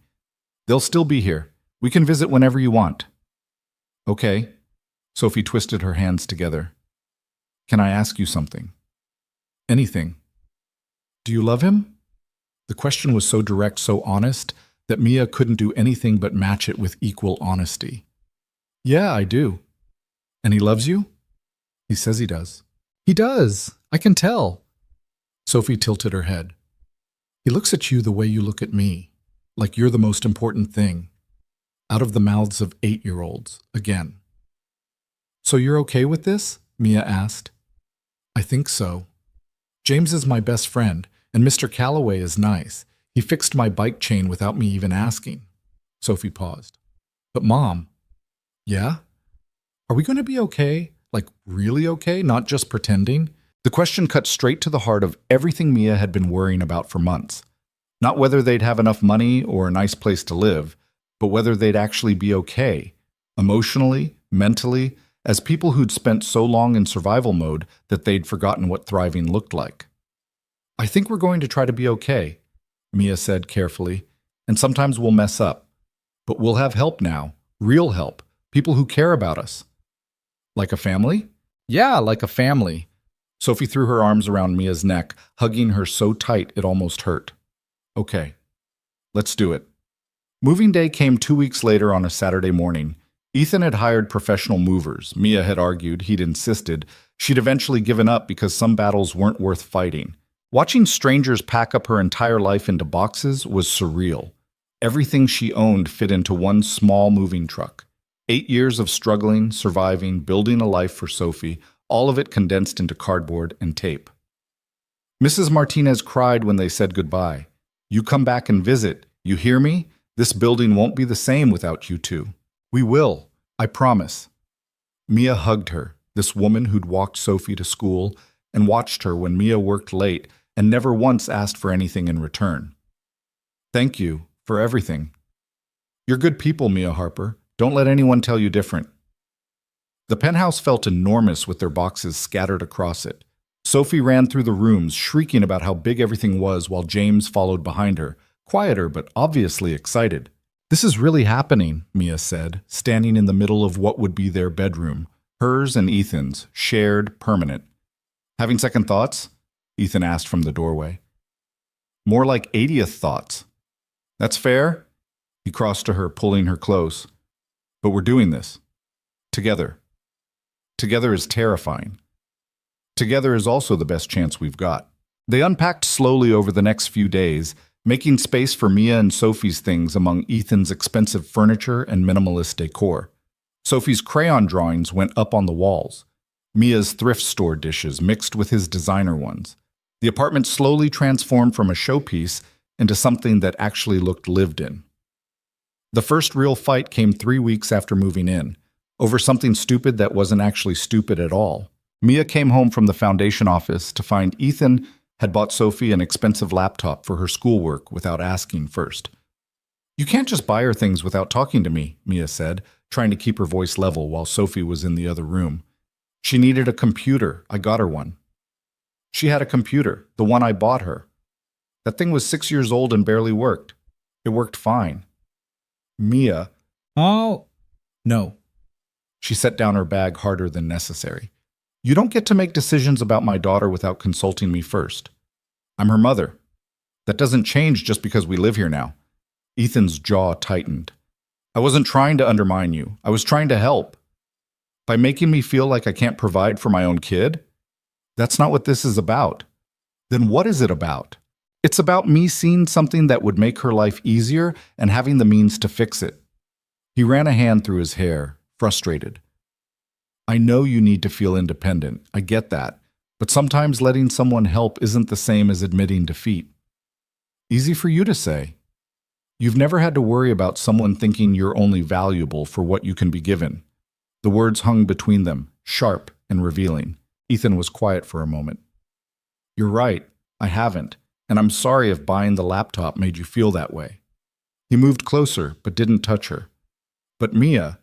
They'll still be here. We can visit whenever you want. Okay. Sophie twisted her hands together. Can I ask you something? Anything. Do you love him? The question was so direct, so honest, that Mia couldn't do anything but match it with equal honesty. Yeah, I do. And he loves you? He says he does. He does. I can tell. Sophie tilted her head. He looks at you the way you look at me, like you're the most important thing. Out of the mouths of 8-year-olds, again. So you're okay with this? Mia asked. I think so. James is my best friend, and Mr. Calloway is nice. He fixed my bike chain without me even asking. Sophie paused. But Mom. Yeah? Are we going to be okay? Like really okay? Not just pretending? The question cut straight to the heart of everything Mia had been worrying about for months. Not whether they'd have enough money or a nice place to live, but whether they'd actually be okay, emotionally, mentally, as people who'd spent so long in survival mode that they'd forgotten what thriving looked like. I think we're going to try to be okay, Mia said carefully, and sometimes we'll mess up. But we'll have help now, real help, people who care about us. Like a family? Yeah, like a family. Sophie threw her arms around Mia's neck, hugging her so tight it almost hurt. Okay, let's do it. Moving day came 2 weeks later on a Saturday morning. Ethan had hired professional movers. Mia had argued, he'd insisted. She'd eventually given up because some battles weren't worth fighting. Watching strangers pack up her entire life into boxes was surreal. Everything she owned fit into one small moving truck. 8 years of struggling, surviving, building a life for Sophie, all of it condensed into cardboard and tape. Mrs. Martinez cried when they said goodbye. You come back and visit. You hear me? This building won't be the same without you two. We will. I promise. Mia hugged her, this woman who'd walked Sophie to school and watched her when Mia worked late and never once asked for anything in return. Thank you for everything. You're good people, Mia Harper. Don't let anyone tell you different. The penthouse felt enormous with their boxes scattered across it. Sophie ran through the rooms, shrieking about how big everything was while James followed behind her, quieter but obviously excited. This is really happening, Mia said, standing in the middle of what would be their bedroom, hers and Ethan's, shared, permanent. Having second thoughts? Ethan asked from the doorway. More like 80th thoughts. That's fair? He crossed to her, pulling her close. But we're doing this. Together. Together is terrifying. Together is also the best chance we've got. They unpacked slowly over the next few days, making space for Mia and Sophie's things among Ethan's expensive furniture and minimalist decor. Sophie's crayon drawings went up on the walls. Mia's thrift store dishes mixed with his designer ones. The apartment slowly transformed from a showpiece into something that actually looked lived in. The first real fight came 3 weeks after moving in, over something stupid that wasn't actually stupid at all. Mia came home from the foundation office to find Ethan had bought Sophie an expensive laptop for her schoolwork without asking first. You can't just buy her things without talking to me, Mia said, trying to keep her voice level while Sophie was in the other room. She needed a computer. I got her one. She had a computer, the one I bought her. That thing was 6 years old and barely worked. It worked fine. Mia. Oh, no. She set down her bag harder than necessary. You don't get to make decisions about my daughter without consulting me first. I'm her mother. That doesn't change just because we live here now. Ethan's jaw tightened. I wasn't trying to undermine you. I was trying to help. By making me feel like I can't provide for my own kid? That's not what this is about. Then what is it about? It's about me seeing something that would make her life easier and having the means to fix it. He ran a hand through his hair, frustrated. I know you need to feel independent. I get that. But sometimes letting someone help isn't the same as admitting defeat. Easy for you to say. You've never had to worry about someone thinking you're only valuable for what you can be given. The words hung between them, sharp and revealing. Ethan was quiet for a moment. You're right, I haven't, and I'm sorry if buying the laptop made you feel that way. He moved closer, but didn't touch her. But Mia,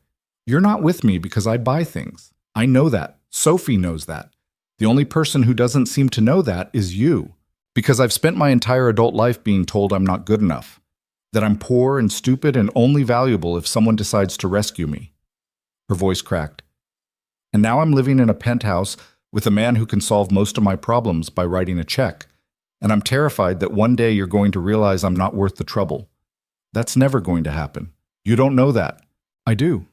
you're not with me because I buy things. I know that. Sophie knows that. The only person who doesn't seem to know that is you, because I've spent my entire adult life being told I'm not good enough, that I'm poor and stupid and only valuable if someone decides to rescue me. Her voice cracked. And now I'm living in a penthouse with a man who can solve most of my problems by writing a check, and I'm terrified that one day you're going to realize I'm not worth the trouble. That's never going to happen. You don't know that. I do.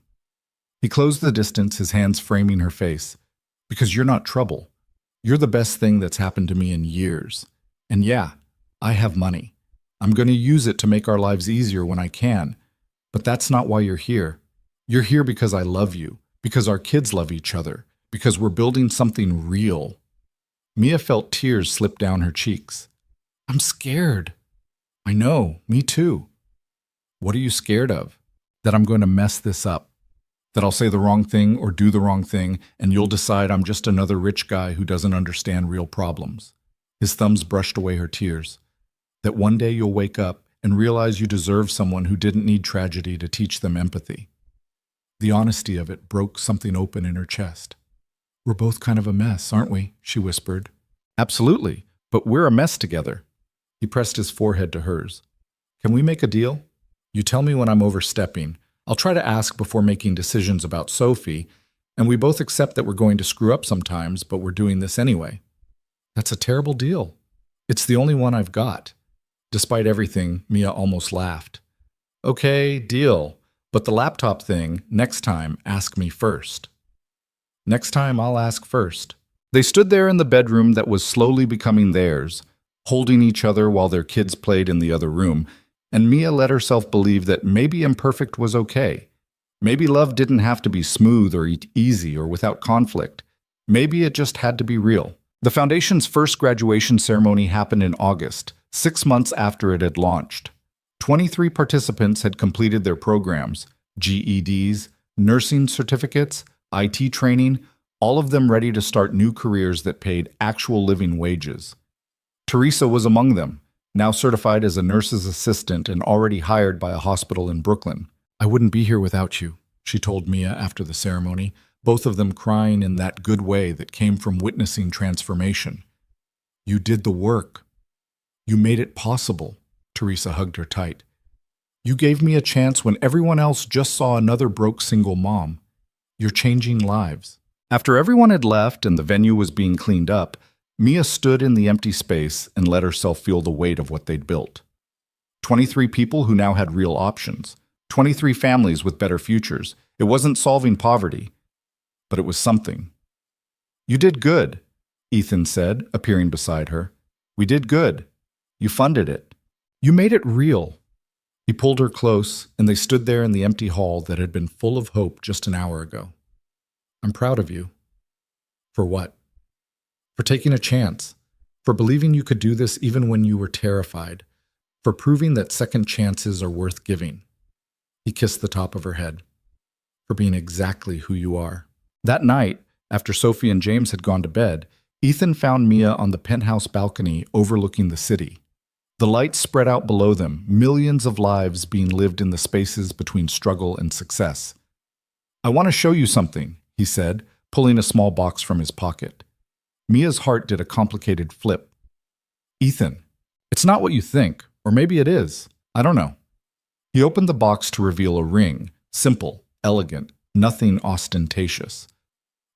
He closed the distance, his hands framing her face. Because you're not trouble. You're the best thing that's happened to me in years. And yeah, I have money. I'm going to use it to make our lives easier when I can. But that's not why you're here. You're here because I love you, because our kids love each other, because we're building something real. Mia felt tears slip down her cheeks. I'm scared. I know, me too. What are you scared of? That I'm going to mess this up. That I'll say the wrong thing or do the wrong thing, and you'll decide I'm just another rich guy who doesn't understand real problems. His thumbs brushed away her tears. That one day you'll wake up and realize you deserve someone who didn't need tragedy to teach them empathy. The honesty of it broke something open in her chest. We're both kind of a mess, aren't we? She whispered. Absolutely, but we're a mess together. He pressed his forehead to hers. Can we make a deal? You tell me when I'm overstepping. I'll try to ask before making decisions about Sophie, and we both accept that we're going to screw up sometimes, but we're doing this anyway. That's a terrible deal. It's the only one I've got. Despite everything, Mia almost laughed. Okay, deal. But the laptop thing, next time, ask me first. Next time, I'll ask first. They stood there in the bedroom that was slowly becoming theirs, holding each other while their kids played in the other room, and Mia let herself believe that maybe imperfect was okay. Maybe love didn't have to be smooth or easy or without conflict. Maybe it just had to be real. The Foundation's first graduation ceremony happened in August, 6 months after it had launched. 23 participants had completed their programs, GEDs, nursing certificates, IT training, all of them ready to start new careers that paid actual living wages. Teresa was among them, now certified as a nurse's assistant and already hired by a hospital in Brooklyn. I wouldn't be here without you, she told Mia after the ceremony, both of them crying in that good way that came from witnessing transformation. You did the work. You made it possible. Teresa hugged her tight. You gave me a chance when everyone else just saw another broke single mom. You're changing lives. After everyone had left and the venue was being cleaned up, Mia stood in the empty space and let herself feel the weight of what they'd built. 23 people who now had real options. 23 families with better futures. It wasn't solving poverty, but it was something. You did good, Ethan said, appearing beside her. We did good. You funded it. You made it real. He pulled her close, and they stood there in the empty hall that had been full of hope just an hour ago. I'm proud of you. For what? For taking a chance. For believing you could do this even when you were terrified. For proving that second chances are worth giving. He kissed the top of her head. For being exactly who you are. That night, after Sophie and James had gone to bed, Ethan found Mia on the penthouse balcony overlooking the city. The lights spread out below them, millions of lives being lived in the spaces between struggle and success. I want to show you something, he said, pulling a small box from his pocket. Mia's heart did a complicated flip. Ethan, it's not what you think, or maybe it is. I don't know. He opened the box to reveal a ring, simple, elegant, nothing ostentatious.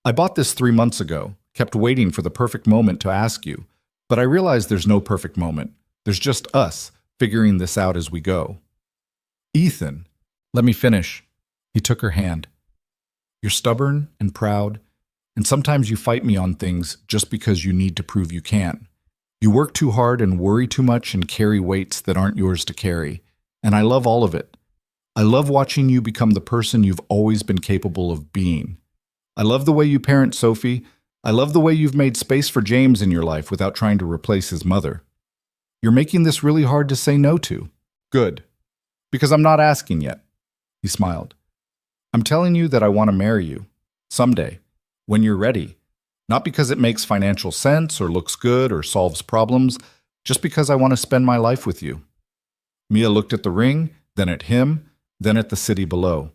I bought this 3 months ago, kept waiting for the perfect moment to ask you, but I realized there's no perfect moment. There's just us, figuring this out as we go. Ethan, let me finish. He took her hand. You're stubborn and proud, and sometimes you fight me on things just because you need to prove you can. You work too hard and worry too much and carry weights that aren't yours to carry. And I love all of it. I love watching you become the person you've always been capable of being. I love the way you parent Sophie. I love the way you've made space for James in your life without trying to replace his mother. You're making this really hard to say no to. Good. Because I'm not asking yet. He smiled. I'm telling you that I want to marry you. Someday. When you're ready. Not because it makes financial sense or looks good or solves problems, just because I want to spend my life with you. Mia looked at the ring, then at him, then at the city below.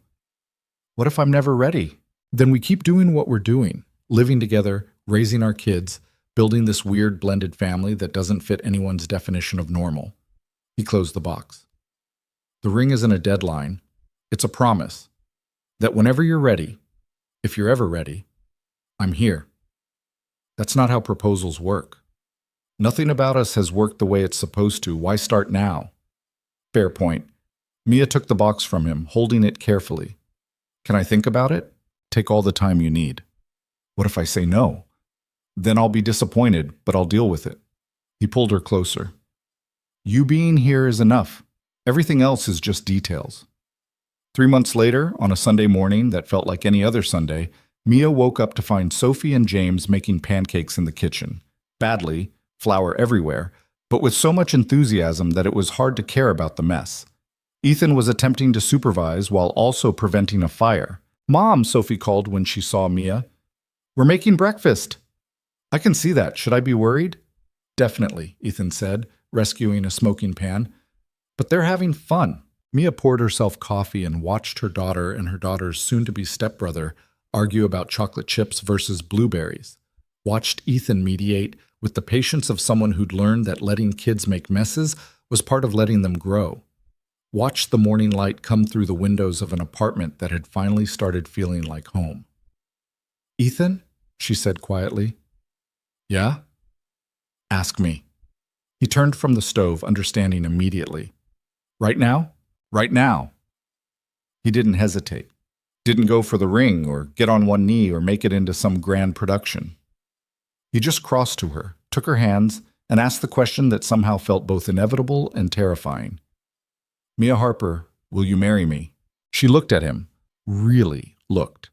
What if I'm never ready? Then we keep doing what we're doing, living together, raising our kids, building this weird blended family that doesn't fit anyone's definition of normal. He closed the box. The ring isn't a deadline. It's a promise that whenever you're ready, if you're ever ready, I'm here. That's not how proposals work. Nothing about us has worked the way it's supposed to. Why start now? Fair point. Mia took the box from him, holding it carefully. Can I think about it? Take all the time you need. What if I say no? Then I'll be disappointed, but I'll deal with it. He pulled her closer. You being here is enough. Everything else is just details. 3 months later, on a Sunday morning that felt like any other Sunday, Mia woke up to find Sophie and James making pancakes in the kitchen. Badly, flour everywhere, but with so much enthusiasm that it was hard to care about the mess. Ethan was attempting to supervise while also preventing a fire. Mom, Sophie called when she saw Mia. We're making breakfast. I can see that. Should I be worried? Definitely, Ethan said, rescuing a smoking pan. But they're having fun. Mia poured herself coffee and watched her daughter and her daughter's soon-to-be stepbrother argue about chocolate chips versus blueberries. Watched Ethan mediate with the patience of someone who'd learned that letting kids make messes was part of letting them grow. Watched the morning light come through the windows of an apartment that had finally started feeling like home. Ethan, she said quietly. Yeah? Ask me. He turned from the stove, understanding immediately. Right now? Right now. He didn't hesitate. Didn't go for the ring or get on one knee or make it into some grand production. He just crossed to her, took her hands, and asked the question that somehow felt both inevitable and terrifying. Mia Harper, will you marry me? She looked at him, really looked.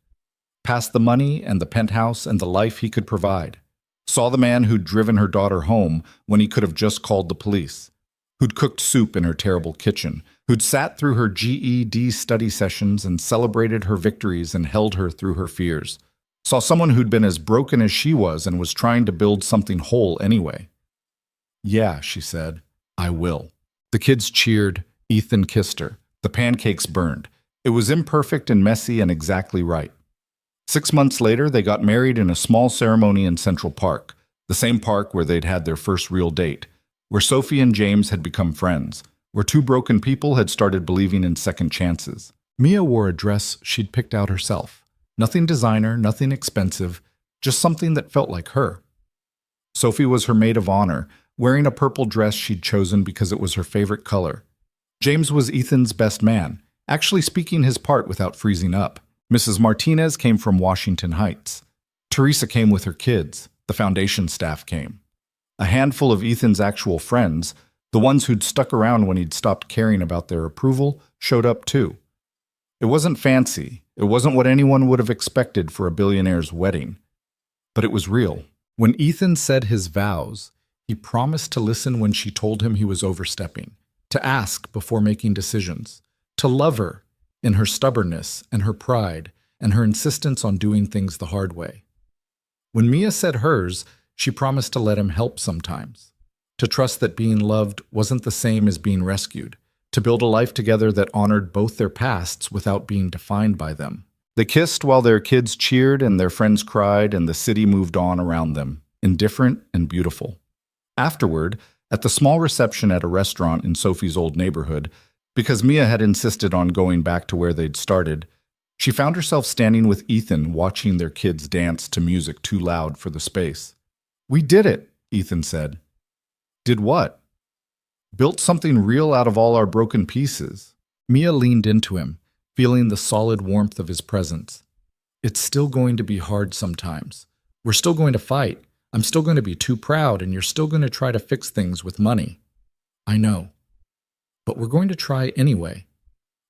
Past the money and the penthouse and the life he could provide. Saw the man who'd driven her daughter home when he could have just called the police. Who'd cooked soup in her terrible kitchen, who'd sat through her GED study sessions and celebrated her victories and held her through her fears. Saw someone who'd been as broken as she was and was trying to build something whole anyway. Yeah, she said, I will. The kids cheered. Ethan kissed her. The pancakes burned. It was imperfect and messy and exactly right. 6 months later, they got married in a small ceremony in Central Park, the same park where they'd had their first real date, where Sophie and James had become friends, where two broken people had started believing in second chances. Mia wore a dress she'd picked out herself. Nothing designer, nothing expensive, just something that felt like her. Sophie was her maid of honor, wearing a purple dress she'd chosen because it was her favorite color. James was Ethan's best man, actually speaking his part without freezing up. Mrs. Martinez came from Washington Heights. Teresa came with her kids. The foundation staff came. A handful of Ethan's actual friends, the ones who'd stuck around when he'd stopped caring about their approval, showed up too. It wasn't fancy. It wasn't what anyone would have expected for a billionaire's wedding. But it was real. When Ethan said his vows, he promised to listen when she told him he was overstepping, to ask before making decisions, to love her in her stubbornness and her pride and her insistence on doing things the hard way. When Mia said hers, she promised to let him help sometimes, to trust that being loved wasn't the same as being rescued, to build a life together that honored both their pasts without being defined by them. They kissed while their kids cheered and their friends cried and the city moved on around them, indifferent and beautiful. Afterward, at the small reception at a restaurant in Sophie's old neighborhood, because Mia had insisted on going back to where they'd started, she found herself standing with Ethan watching their kids dance to music too loud for the space. We did it, Ethan said. Did what? Built something real out of all our broken pieces. Mia leaned into him, feeling the solid warmth of his presence. It's still going to be hard sometimes. We're still going to fight. I'm still going to be too proud, and you're still going to try to fix things with money. I know. But we're going to try anyway.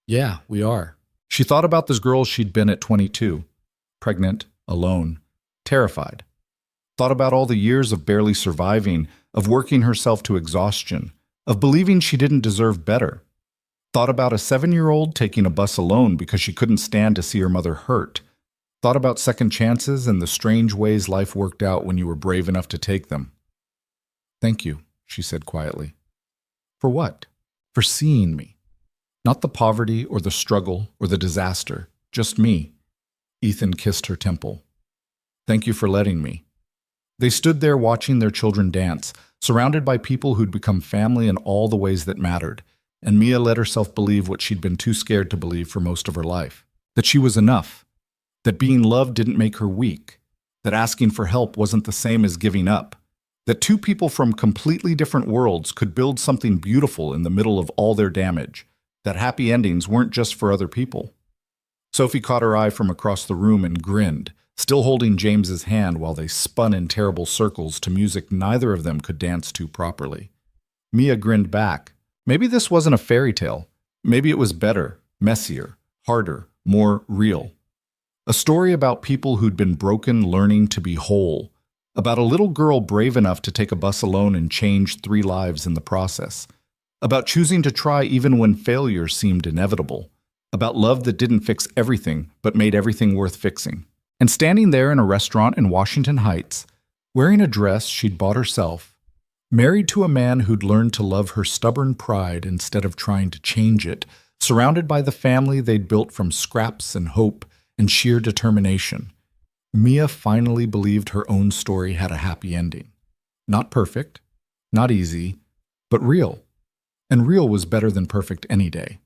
Yeah, we are. She thought about this girl she'd been at 22, pregnant, alone, terrified. Thought about all the years of barely surviving, of working herself to exhaustion, of believing she didn't deserve better. Thought about a 7-year-old taking a bus alone because she couldn't stand to see her mother hurt. Thought about second chances and the strange ways life worked out when you were brave enough to take them. Thank you, she said quietly. For what? For seeing me. Not the poverty or the struggle or the disaster, just me. Ethan kissed her temple. Thank you for letting me. They stood there watching their children dance, surrounded by people who'd become family in all the ways that mattered, and Mia let herself believe what she'd been too scared to believe for most of her life, that she was enough, that being loved didn't make her weak, that asking for help wasn't the same as giving up, that two people from completely different worlds could build something beautiful in the middle of all their damage, that happy endings weren't just for other people. Sophie caught her eye from across the room and grinned, still holding James's hand while they spun in terrible circles to music neither of them could dance to properly. Mia grinned back. Maybe this wasn't a fairy tale. Maybe it was better, messier, harder, more real. A story about people who'd been broken learning to be whole, about a little girl brave enough to take a bus alone and change 3 lives in the process, about choosing to try even when failure seemed inevitable, about love that didn't fix everything but made everything worth fixing. And standing there in a restaurant in Washington Heights, wearing a dress she'd bought herself, married to a man who'd learned to love her stubborn pride instead of trying to change it, surrounded by the family they'd built from scraps and hope and sheer determination, Mia finally believed her own story had a happy ending. Not perfect, not easy, but real. And real was better than perfect any day.